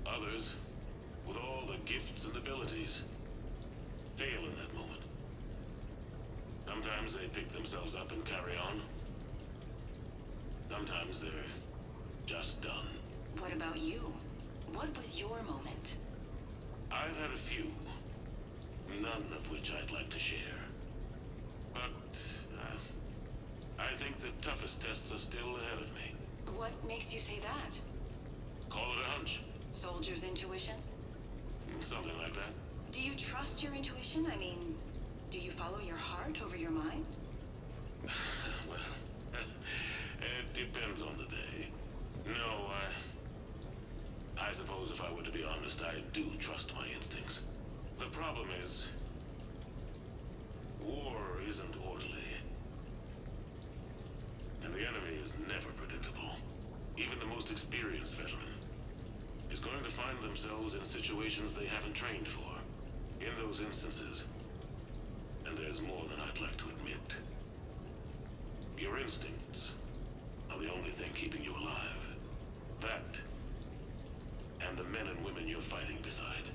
Others, with all the gifts and abilities, fail in that moment. Sometimes they pick themselves up and carry on. Sometimes they're just done. What about you? What was your moment? I've had a few, none of which I'd like to share. But I think the toughest tests are still ahead of me. What makes you say that? Call it a hunch. Soldier's intuition? Something like that. Do you trust your intuition? I mean, do you follow your heart over your mind? Well, it depends on the day. No, I suppose if I were to be honest, I do trust my instincts. The problem is, war isn't orderly. And the enemy is never predictable. Even the most experienced veteran is going to find themselves in situations they haven't trained for. In those instances, and there's more than I'd like to admit, your instincts are the only thing keeping you alive. That, and the men and women you're fighting beside.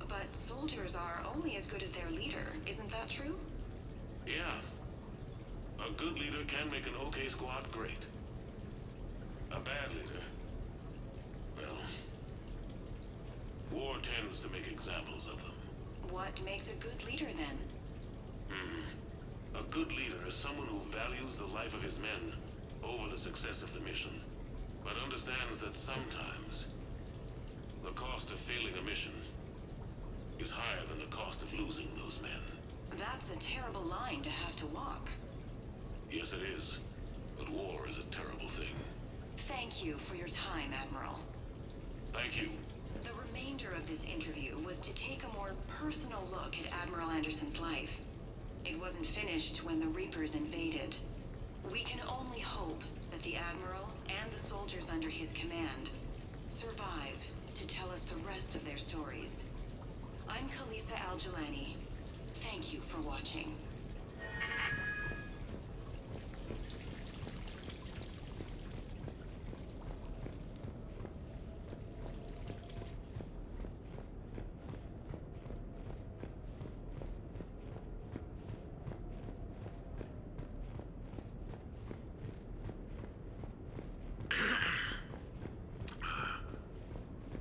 But soldiers are only as good as their leader, isn't that true? Yeah. A good leader can make an okay squad great. A bad leader, well, war tends to make examples of them. What makes a good leader, then? A good leader is someone who values the life of his men over the success of the mission, but understands that sometimes the cost of failing a mission is higher than the cost of losing those men. That's a terrible line to have to walk. Yes, it is. But war is a terrible thing. Thank you for your time, Admiral. Thank you. The remainder of this interview was to take a more personal look at Admiral Anderson's life. It wasn't finished when the Reapers invaded. We can only hope that the Admiral and the soldiers under his command survive to tell us the rest of their stories. I'm Khalisah Al-Jilani. Thank you for watching.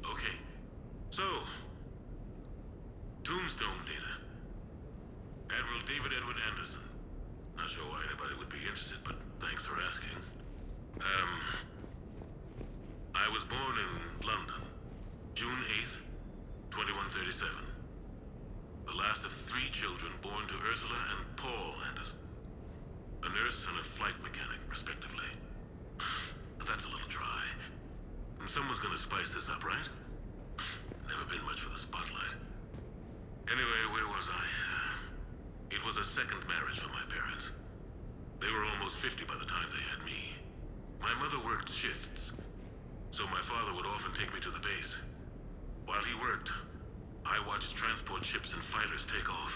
Okay. So, Tombstone data. Admiral David Edward Anderson. Not sure why anybody would be interested, but thanks for asking. I was born in London, June 8th, 2137. The last of 3 children born to Ursula and Paul Anderson. A nurse and a flight mechanic, respectively. But that's a little dry. Someone's gonna spice this up, right? Never been much for the spotlight. Anyway, where was I? It was a second marriage for my parents. They were almost 50 by the time they had me. My mother worked shifts, so my father would often take me to the base. While he worked, I watched transport ships and fighters take off.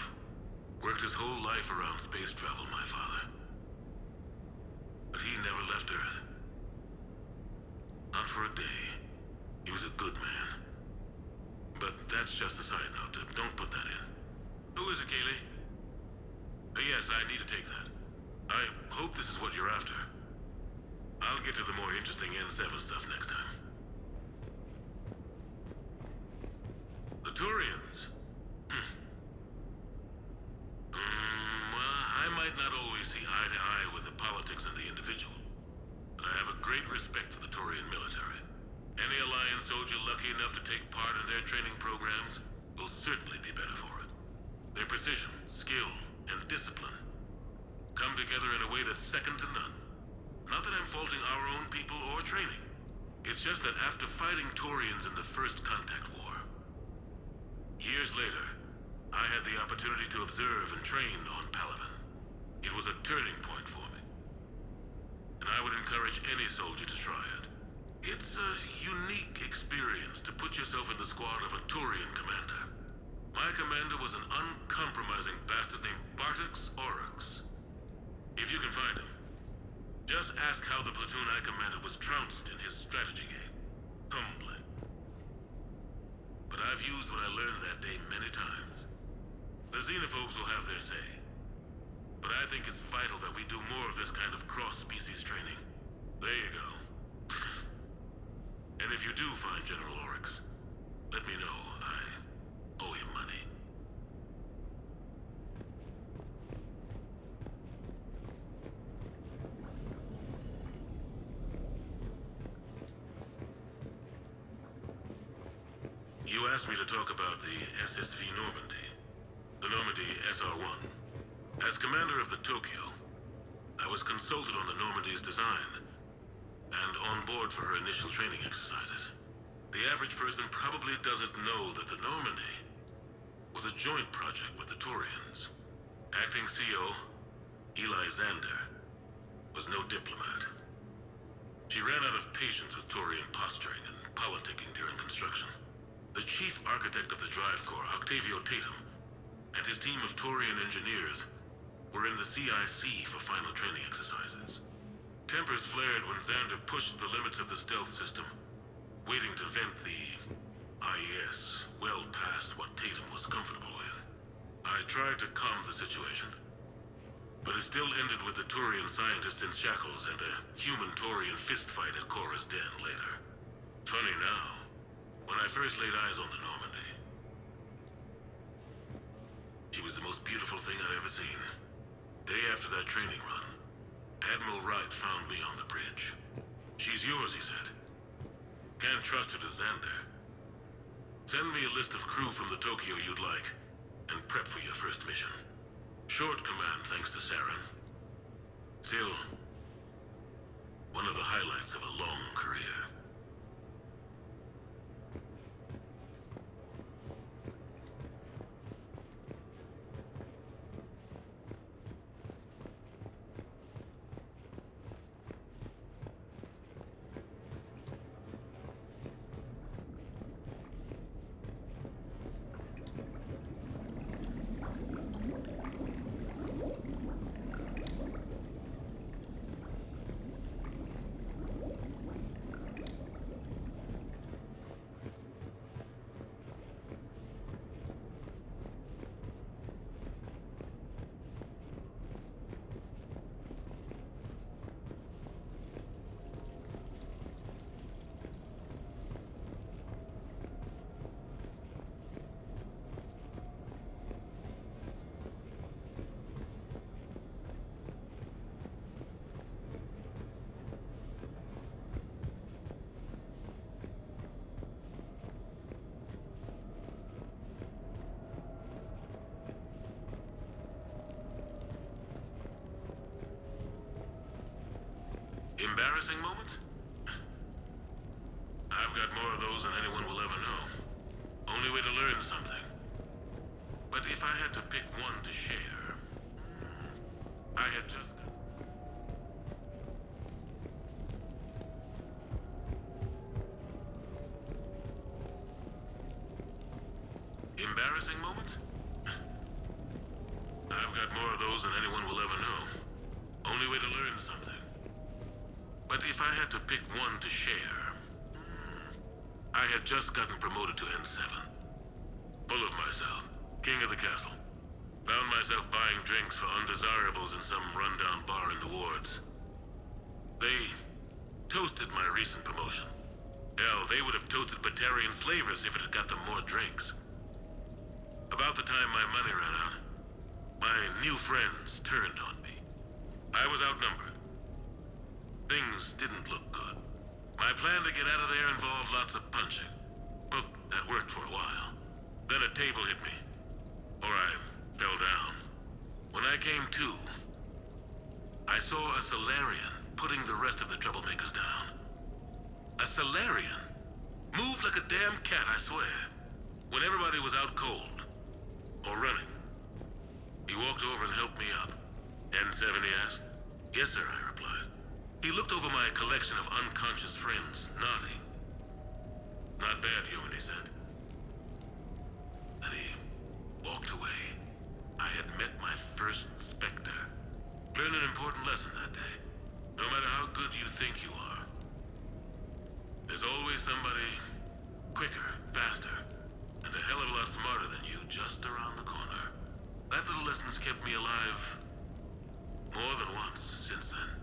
Worked his whole life around space travel, my father. But he never left Earth. Not for a day. He was a good man. But that's just a side note. Don't put that in. Who is it, Kaylee? Yes, I need to take that. I hope this is what you're after. I'll get to the more interesting N7 stuff next time. The Turians. Well, I might not always see eye to eye with the politics and the individual, but I have a great respect for the Turian military. Any Alliance soldier lucky enough to take part in their training programs will certainly be better for it. Their precision, skill, and discipline come together in a way that's second to none. Not that I'm faulting our own people or training. It's just that after fighting Turians in the First Contact War, years later, I had the opportunity to observe and train on Palaven. It was a turning point for me. And I would encourage any soldier to try it. It's a unique experience to put yourself in the squad of a Turian commander. My commander was an uncompromising bastard named Bartix Oryx. If you can find him, just ask how the platoon I commanded was trounced in his strategy game. Humbly. But I've used what I learned that day many times. The xenophobes will have their say. But I think it's vital that we do more of this kind of cross-species training. There you go. And if you do find General Oryx, let me know. I owe him money. You asked me to talk about the SSV Normandy, the Normandy SR-1. As commander of the Tokyo, I was consulted on the Normandy's design and on board for her initial training exercises. The average person probably doesn't know that the Normandy was a joint project with the Turians. Acting CO, Eli Xander, was no diplomat. She ran out of patience with Turian posturing and politicking during construction. The chief architect of the Drive Corps, Octavio Tatum, and his team of Turian engineers were in the CIC for final training exercises. Tempers flared when Xander pushed the limits of the stealth system, waiting to vent the IES well past what Tatum was comfortable with. I tried to calm the situation, but it still ended with the Turian scientist in shackles and a human Turian fistfight at Korra's den later. Funny now, when I first laid eyes on the Normandy, she was the most beautiful thing I'd ever seen. Day after that training run, Admiral Wright found me on the bridge. She's yours, he said. Can't trust her to Xander. Send me a list of crew from the Tokyo you'd like, and prep for your first mission. Short command thanks to Saren. Still, one of the highlights of a long career. Embarrassing moment? I've got more of those than anyone will ever know. Only way to learn something. But if I had to pick one to share, I had just... Embarrassing moment? I've got more of those than anyone will ever know. Only way to learn something. But if I had to pick one to share, I had just gotten promoted to N7. Full of myself, king of the castle. Found myself buying drinks for undesirables in some rundown bar in the wards. They toasted my recent promotion. Hell, they would have toasted Batarian slavers if it had got them more drinks. About the time my money ran out, my new friends turned on me. I was outnumbered. Things didn't look good. My plan to get out of there involved lots of punching. Well, that worked for a while. Then a table hit me. Or I fell down. When I came to, I saw a Salarian putting the rest of the troublemakers down. A Salarian? Moved like a damn cat, I swear. When everybody was out cold. Or running. He walked over and helped me up. N7, he asked. Yes, sir, I replied. He looked over my collection of unconscious friends, nodding. Not bad, human, he said. Then he walked away. I had met my first Spectre. Learned an important lesson that day. No matter how good you think you are, there's always somebody quicker, faster, and a hell of a lot smarter than you just around the corner. That little lesson's kept me alive more than once since then.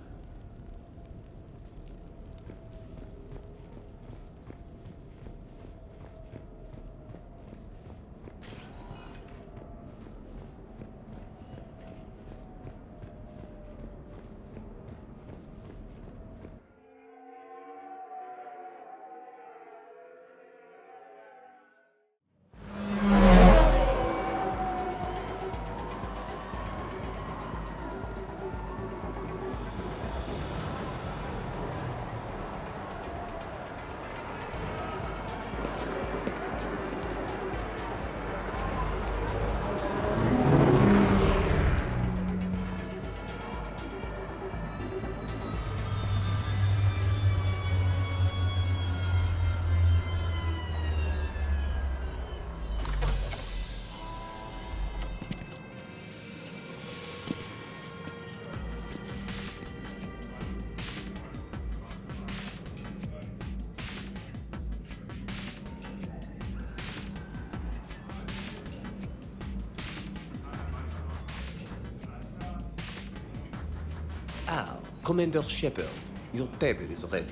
Ah, Commander Shepard, your table is ready.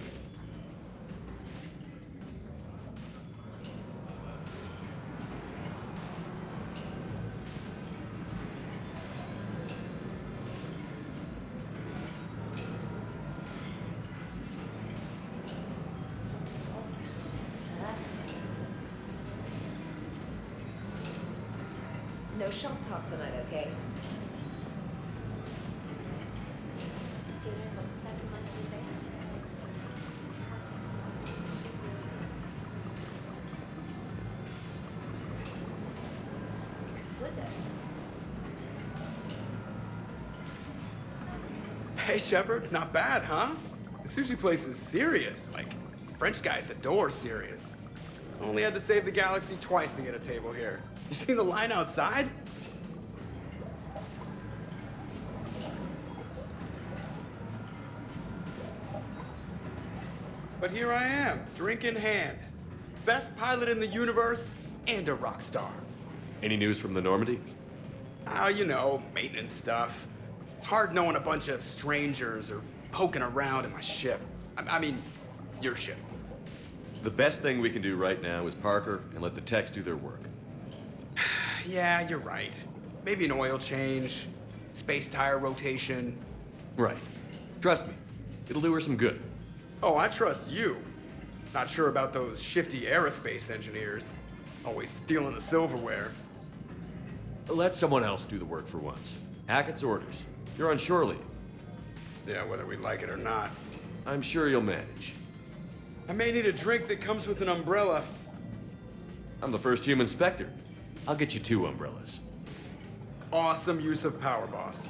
No shop talk tonight, okay? Exquisite. Hey, Shepard, not bad, huh? The sushi place is serious. Like, French guy at the door serious. Only had to save the galaxy twice to get a table here. You seen the line outside? But here I am, drink in hand. Best pilot in the universe and a rock star. Any news from the Normandy? You know, maintenance stuff. It's hard knowing a bunch of strangers or poking around in my ship. I mean, your ship. The best thing we can do right now is Parker and let the techs do their work. Yeah, you're right. Maybe an oil change, space tire rotation. Right. Trust me, it'll do her some good. Oh, I trust you. Not sure about those shifty aerospace engineers. Always stealing the silverware. Let someone else do the work for once. Hackett's orders. You're on shore leave. Yeah, whether we like it or not. I'm sure you'll manage. I may need a drink that comes with an umbrella. I'm the first human Spectre. I'll get you 2 umbrellas. Awesome use of power, boss.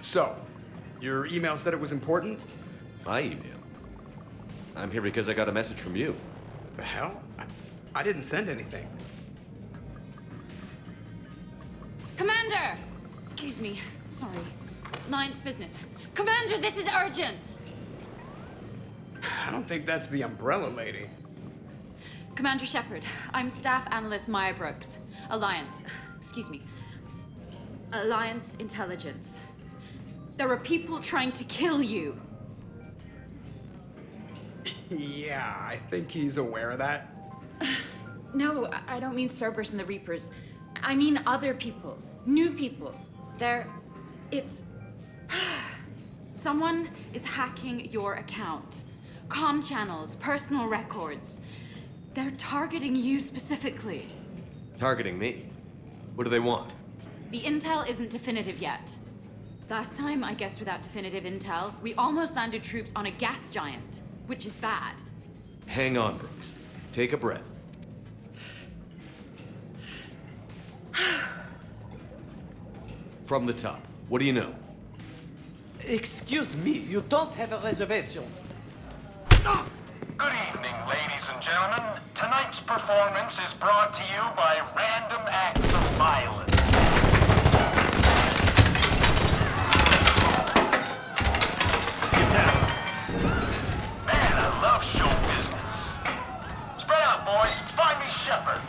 So, your email said it was important? My email? I'm here because I got a message from you. The hell? I didn't send anything. Commander! Excuse me. Sorry. Alliance business. Commander, this is urgent! I don't think that's the umbrella lady. Commander Shepard, I'm Staff Analyst Maya Brooks. Alliance. Excuse me. Alliance Intelligence. There are people trying to kill you. Yeah, I think he's aware of that. No, I don't mean Cerberus and the Reapers. I mean other people. New people. It's... Someone is hacking your account. Comm channels, personal records. They're targeting you specifically. Targeting me? What do they want? The intel isn't definitive yet. Last time, I guess without definitive intel, we almost landed troops on a gas giant, which is bad. Hang on, Brooks. Take a breath. From the top, what do you know? Excuse me, you don't have a reservation. Good evening, ladies and gentlemen. Tonight's performance is brought to you by Random Acts of Violence. Get down. Man, I love show business. Spread out, boys. Find me Shepard.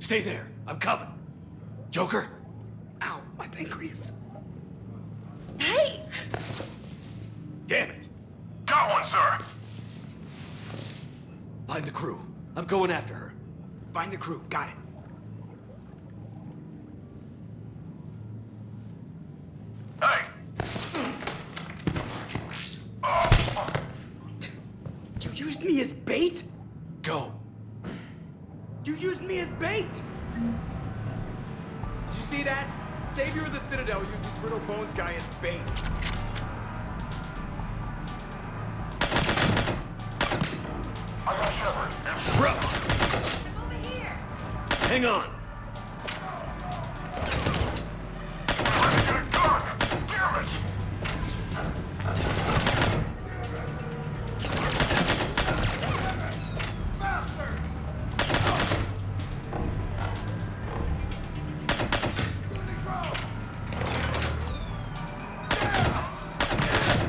Stay there. I'm coming. Joker? Ow, my pancreas. Hey! Damn it. Got one, sir. Find the crew. I'm going after her. Find the crew. Got it. Hey! You used me as bait? Go. You used me as bait! Did you see that? Savior of the Citadel used this Brittle Bones guy as bait. I got Shepard. Bro! Over here! Hang on. Damn it!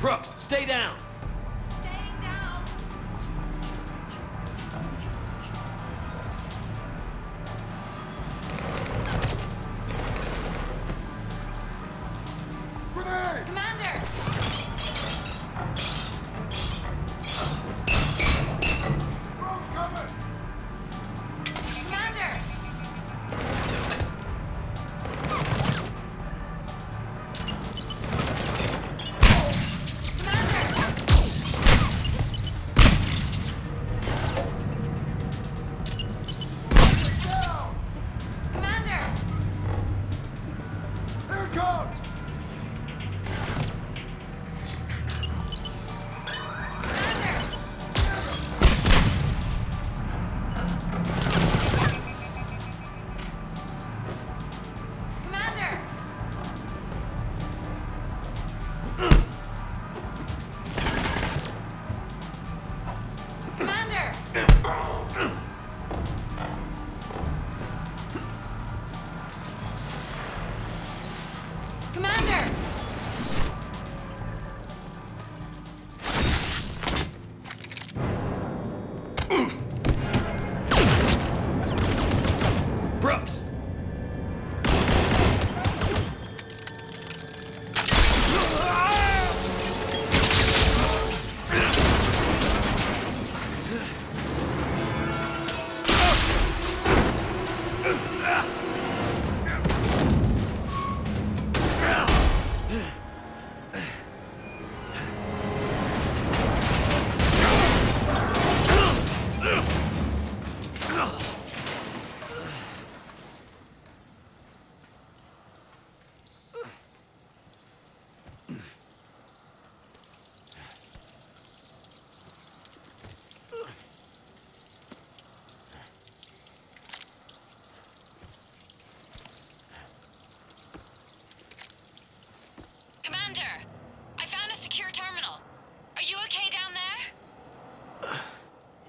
Brooks, stay down. Staying down! Commander! Commander! Commander!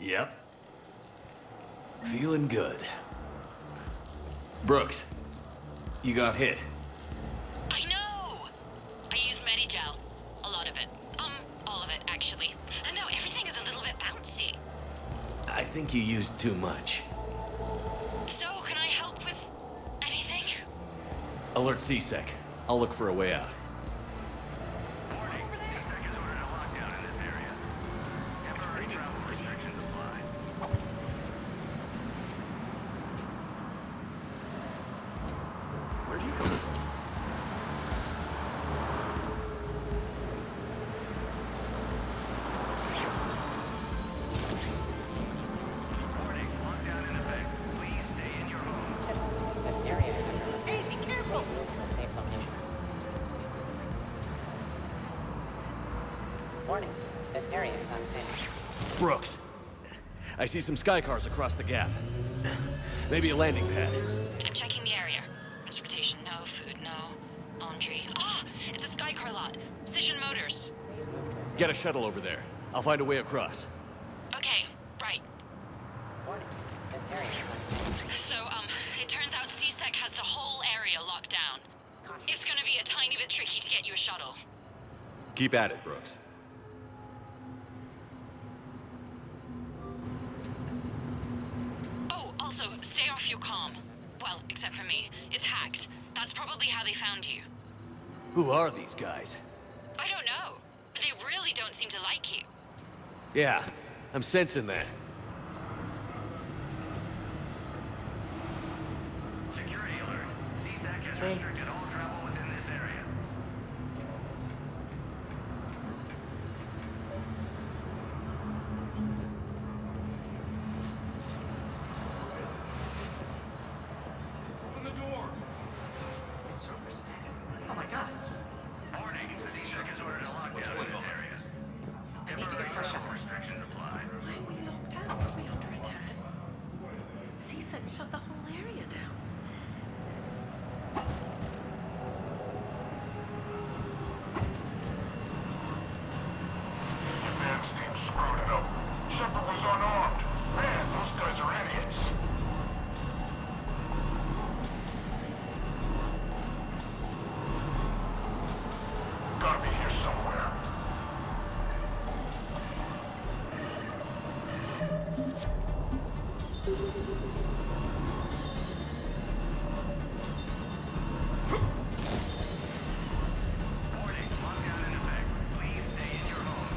Yep. Feeling good. Brooks, you got hit. I know! I used Medigel. A lot of it. All of it, actually. And now everything is a little bit bouncy. I think you used too much. So, can I help with anything? Alert C-Sec. I'll look for a way out. Warning, this area is unsafe. Brooks, I see some sky cars across the gap. Maybe a landing pad. I'm checking the area. Transportation, no. Food, no. Laundry. Ah! It's a Skycar lot. Cision Motors. Get a shuttle over there. I'll find a way across. Okay, right. Warning, this area is unsafe. So, it turns out C-Sec has the whole area locked down. It's gonna be a tiny bit tricky to get you a shuttle. Keep at it, Brooks. Oh, also, stay off your comm. Well, except for me. It's hacked. That's probably how they found you. Who are these guys? I don't know, but they really don't seem to like you. Yeah, I'm sensing that. Security alert. C-Sec has restricted all travel within this area. Open the door. Oh my god. Warning, C-Sec has ordered a lockdown in this area. I need to get to my shuttle. Restrictions apply. Why are we locked out? Are we under attack? C-Sec shut the whole area down. Advance team screwed it up. Shepard was unarmed. Man, those guys are idiots. Gotta be here somewhere. Warning, lockdown in effect. Please stay in your home.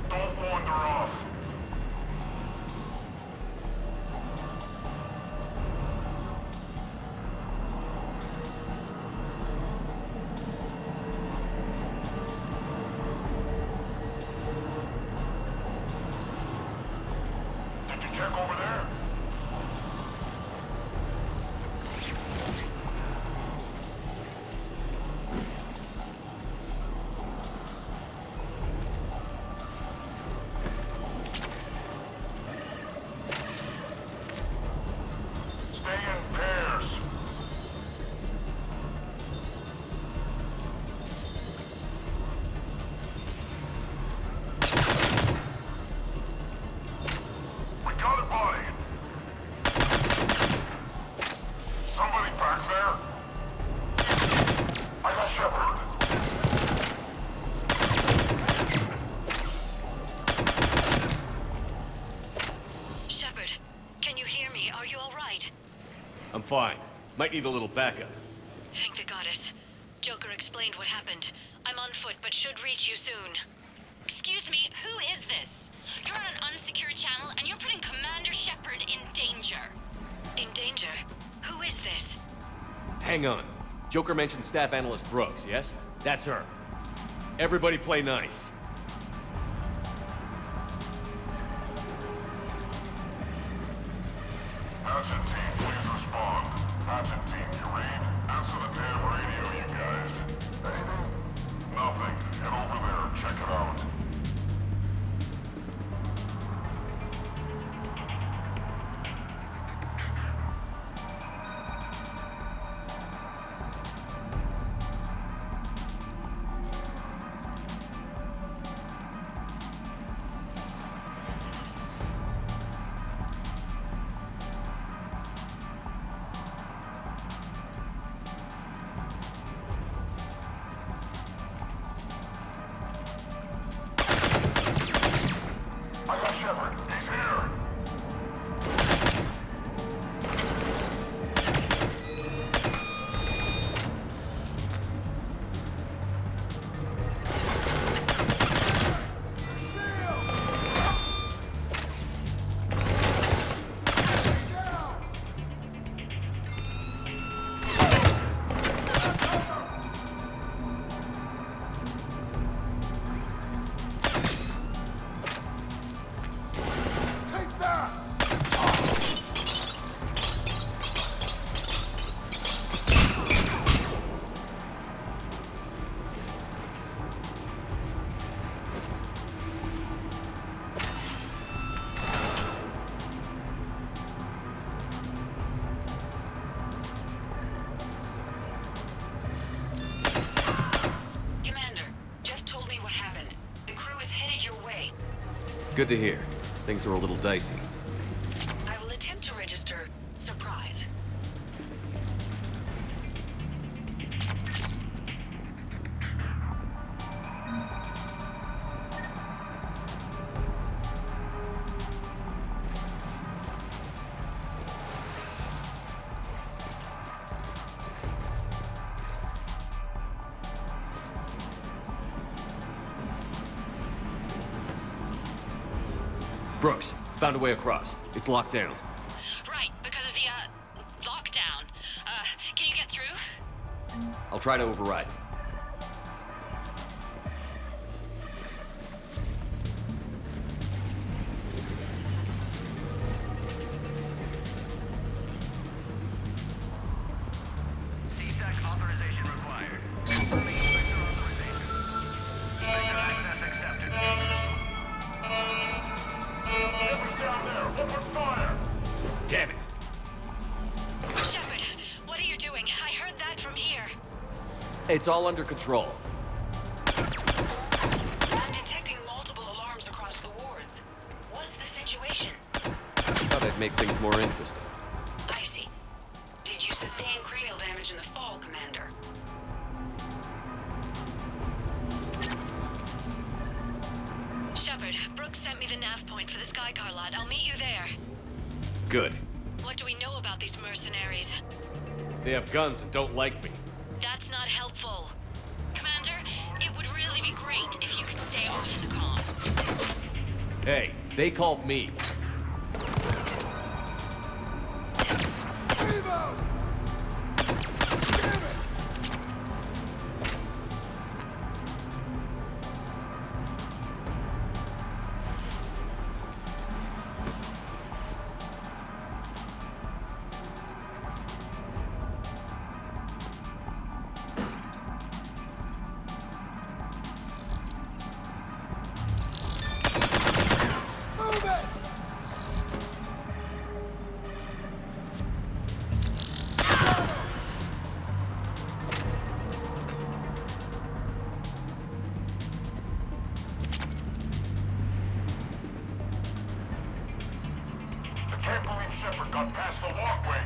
Don't wander off. Did you check over there? Stay in pairs. We got a body. Somebody back there? I got Shepard. Shepard, can you hear me? Are you all right? I'm fine. Might need a little backup. Thank the goddess. Joker explained what happened. I'm on foot, but should reach you soon. Excuse me, who is this? You're on an unsecured channel, and you're putting Commander Shepard in danger. In danger? Who is this? Hang on. Joker mentioned Staff Analyst Brooks, yes? That's her. Everybody play nice. Action team, please respond. Action team, you read? Answer the damn radio, you guys. Anything? Nothing. Head over there, check it out. way. Good to hear. Things are a little dicey. I will attempt to register surprise. Brooks, found a way across. It's locked down. Right, because of the, lockdown. Can you get through? I'll try to override it. CSEC authorization required. Confirming inspector authorization. Inspector access accepted. Shepard down there! Open fire! Damn it! Shepard, what are you doing? I heard that from here. It's all under control. I'm detecting multiple alarms across the wards. What's the situation? Thought I'd make things more interesting. I see. Did you sustain cranial damage in the fall, Commander? Shepard, Brooks sent me the nav point for the Skycar lot. I'll meet you there. Good. What do we know about these mercenaries? They have guns and don't like me. That's not helpful. Commander, it would really be great if you could stay off the comm. Hey, they called me. I can't believe Shepard got past the walkway.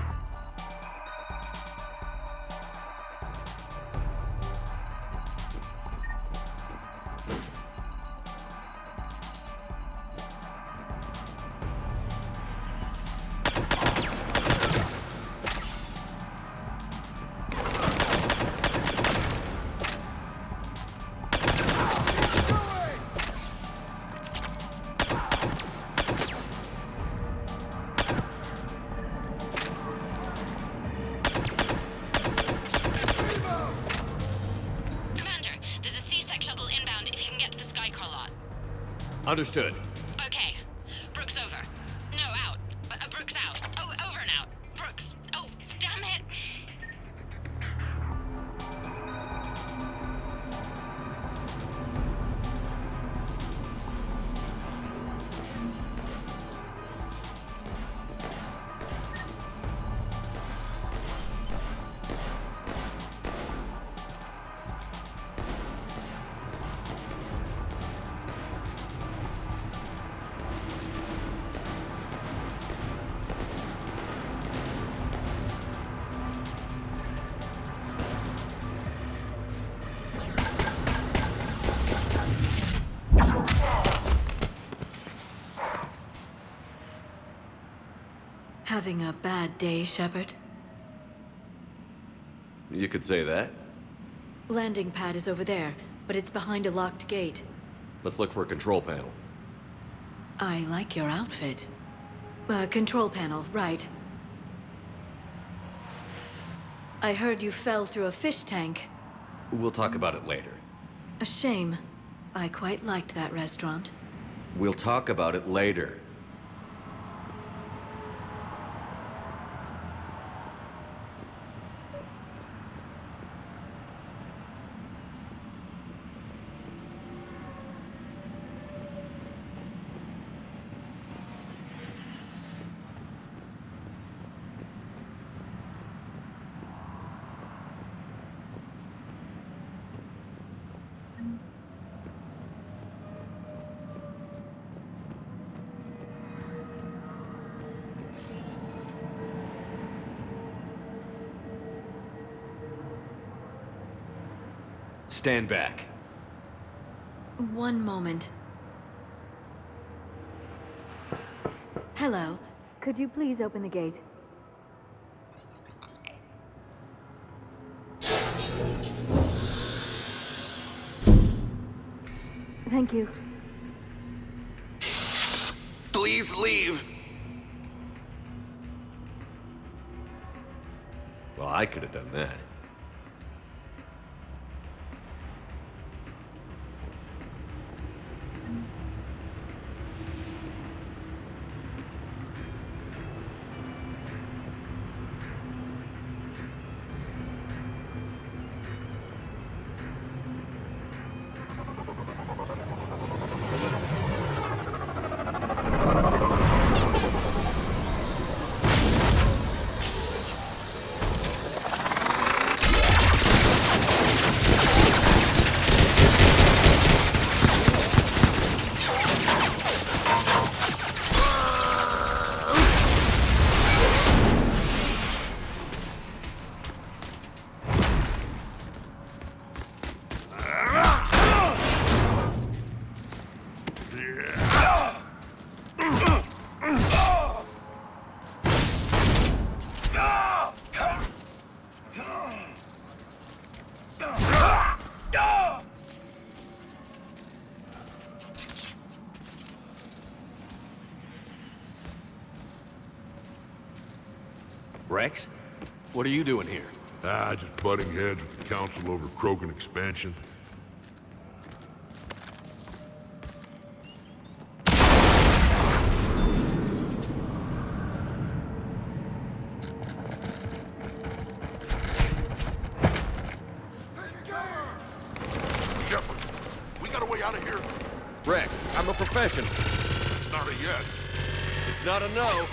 Commander, there's a C-Sec shuttle inbound if you can get to the Skycar lot. Understood. Okay. Brooks over. No, out. Brooks out. Oh, over and out. Brooks. Oh, damn it! Having a bad day, Shepard? You could say that. Landing pad is over there, but it's behind a locked gate. Let's look for a control panel. I like your outfit. Control panel, right. I heard you fell through a fish tank. We'll talk about it later. A shame. I quite liked that restaurant. We'll talk about it later. Stand back. One moment. Hello. Could you please open the gate? Thank you. Please leave. Well, I could have done that. Rex? What are you doing here? Just butting heads with the Council over Krogan expansion. Shepard, we got a way out of here? Rex, I'm a professional. It's not a yes. It's not a no.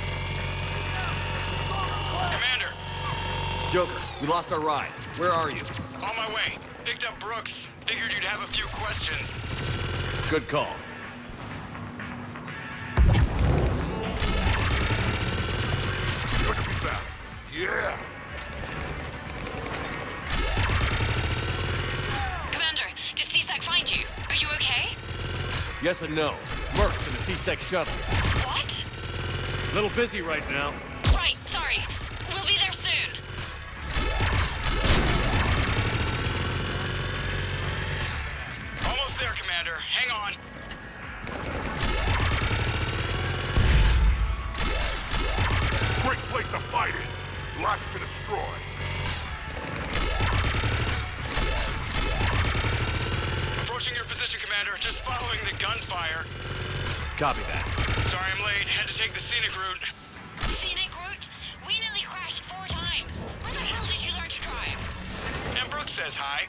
Commander! Joker, we lost our ride. Where are you? On my way. Picked up Brooks. Figured you'd have a few questions. Good call. Good to be back. Yeah! Commander, did C-Sec find you? Are you okay? Yes and no. Mercs in the C-Sec shuttle. What? Little busy right now. Right, sorry. We'll be there soon. Almost there, Commander. Hang on. Great place to fight in. Lots to destroy. Approaching your position, Commander. Just following the gunfire. Copy that. Sorry I'm late. Had to take the scenic route. Scenic route? We nearly crashed 4 times. Where the hell did you learn to drive? And Brooks says hi.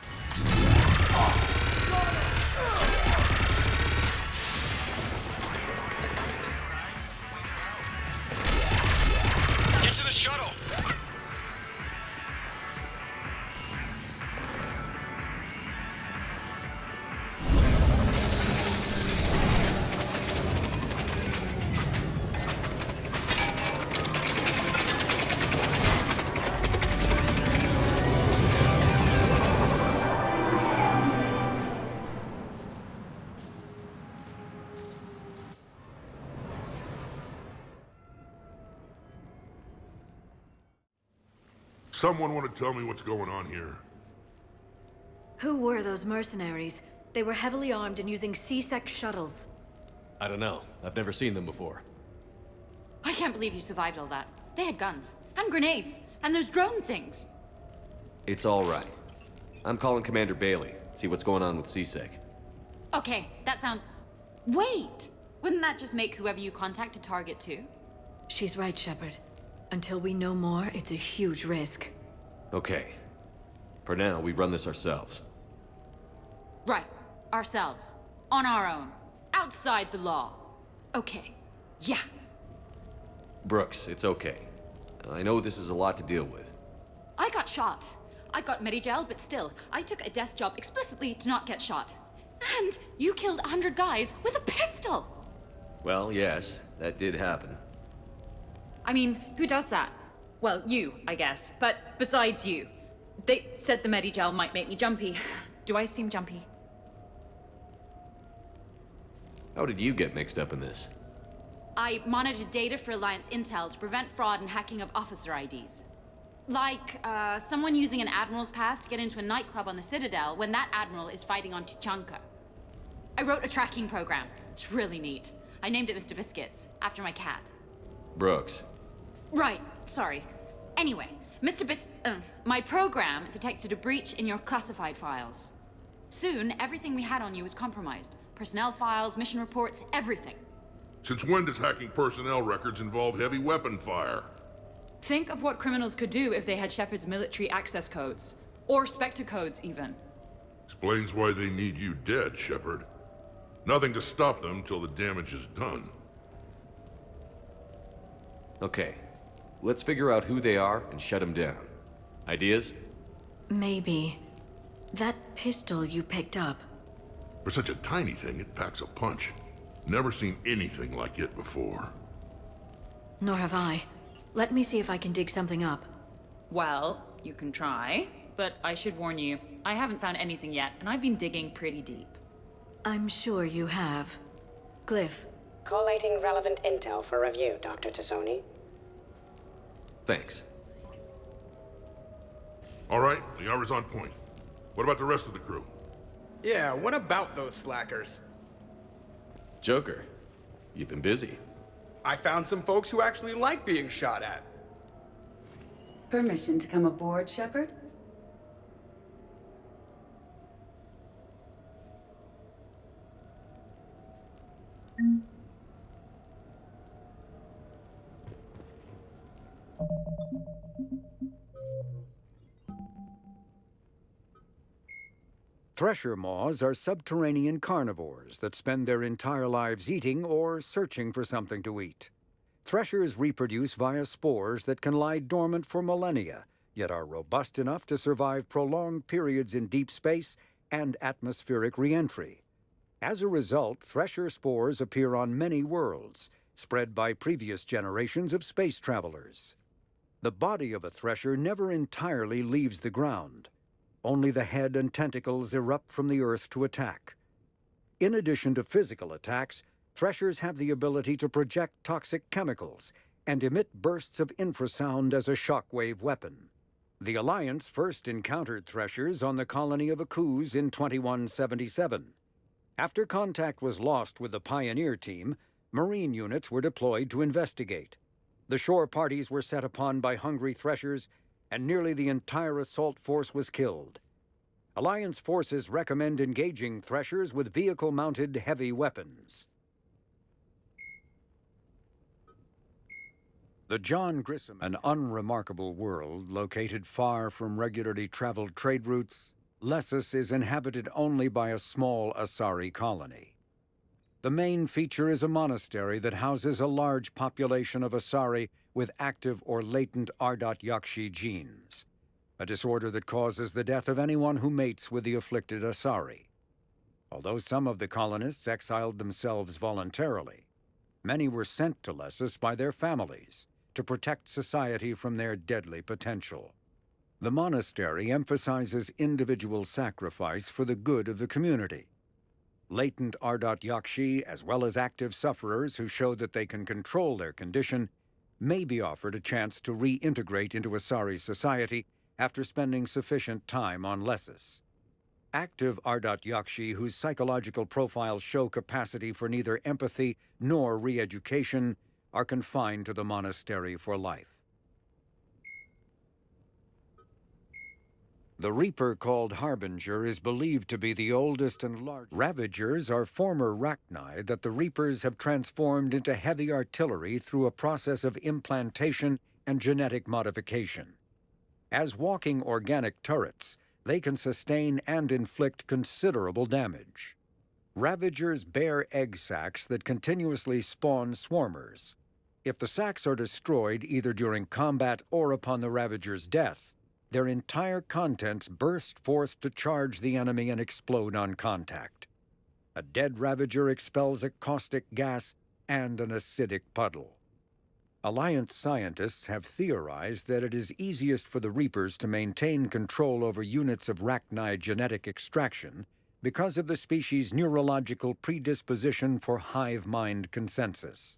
Get to the shuttle. Someone want to tell me what's going on here? Who were those mercenaries? They were heavily armed and using C-Sec shuttles. I don't know. I've never seen them before. I can't believe you survived all that. They had guns, and grenades, and those drone things. It's all right. I'm calling Commander Bailey. See what's going on with C-Sec. Okay, that sounds... Wait! Wouldn't that just make whoever you contact a target too? She's right, Shepard. Until we know more, it's a huge risk. Okay. For now, we run this ourselves. Right. Ourselves. On our own. Outside the law. Okay. Yeah. Brooks, it's okay. I know this is a lot to deal with. I got shot. I got Medigel, but still, I took a desk job explicitly to not get shot. And you killed 100 guys with a pistol! Well, yes, that did happen. I mean, who does that? Well, you, I guess. But besides you. They said the Medigel might make me jumpy. Do I seem jumpy? How did you get mixed up in this? I monitored data for Alliance intel to prevent fraud and hacking of officer IDs. Like, someone using an Admiral's pass to get into a nightclub on the Citadel when that Admiral is fighting on Tuchanka. I wrote a tracking program. It's really neat. I named it Mr. Biscuits, after my cat. Brooks. Right, sorry. Anyway, my program detected a breach in your classified files. Soon, everything we had on you was compromised. Personnel files, mission reports, everything. Since when does hacking personnel records involve heavy weapon fire? Think of what criminals could do if they had Shepard's military access codes. Or Spectre codes, even. Explains why they need you dead, Shepard. Nothing to stop them till the damage is done. Okay, let's figure out who they are and shut them down. Ideas? Maybe. That pistol you picked up. For such a tiny thing, it packs a punch. Never seen anything like it before. Nor have I. Let me see if I can dig something up. Well, you can try, but I should warn you, I haven't found anything yet, and I've been digging pretty deep. I'm sure you have. Glyph. Collating relevant intel for review, Dr. Tassoni. Thanks. All right, the hour's on point. What about the rest of the crew? Yeah, what about those slackers? Joker, you've been busy. I found some folks who actually like being shot at. Permission to come aboard, Shepard? Thresher maws are subterranean carnivores that spend their entire lives eating or searching for something to eat. Threshers reproduce via spores that can lie dormant for millennia, yet are robust enough to survive prolonged periods in deep space and atmospheric re-entry. As a result, thresher spores appear on many worlds, spread by previous generations of space travelers. The body of a thresher never entirely leaves the ground. Only the head and tentacles erupt from the earth to attack. In addition to physical attacks, threshers have the ability to project toxic chemicals and emit bursts of infrasound as a shockwave weapon. The Alliance first encountered threshers on the colony of Akuz in 2177. After contact was lost with the Pioneer team, Marine units were deployed to investigate. The shore parties were set upon by hungry threshers, and nearly the entire assault force was killed. Alliance forces recommend engaging threshers with vehicle-mounted heavy weapons. The John Grissom, an unremarkable world located far from regularly traveled trade routes, Lessus is inhabited only by a small Asari colony. The main feature is a monastery that houses a large population of Asari with active or latent Ardot Yakshi genes, a disorder that causes the death of anyone who mates with the afflicted Asari. Although some of the colonists exiled themselves voluntarily, many were sent to Lessus by their families to protect society from their deadly potential. The monastery emphasizes individual sacrifice for the good of the community. Latent Ardot Yakshi, as well as active sufferers who show that they can control their condition, may be offered a chance to reintegrate into Asari society after spending sufficient time on Lessus. Active Ardot Yakshi, whose psychological profiles show capacity for neither empathy nor re-education, are confined to the monastery for life. The Reaper called Harbinger is believed to be the oldest and largest. Ravagers are former Rachni that the Reapers have transformed into heavy artillery through a process of implantation and genetic modification. As walking organic turrets, they can sustain and inflict considerable damage. Ravagers bear egg sacs that continuously spawn swarmers. If the sacs are destroyed either during combat or upon the Ravager's death, their entire contents burst forth to charge the enemy and explode on contact. A dead Ravager expels a caustic gas and an acidic puddle. Alliance scientists have theorized that it is easiest for the Reapers to maintain control over units of Rachni genetic extraction because of the species' neurological predisposition for hive mind consensus.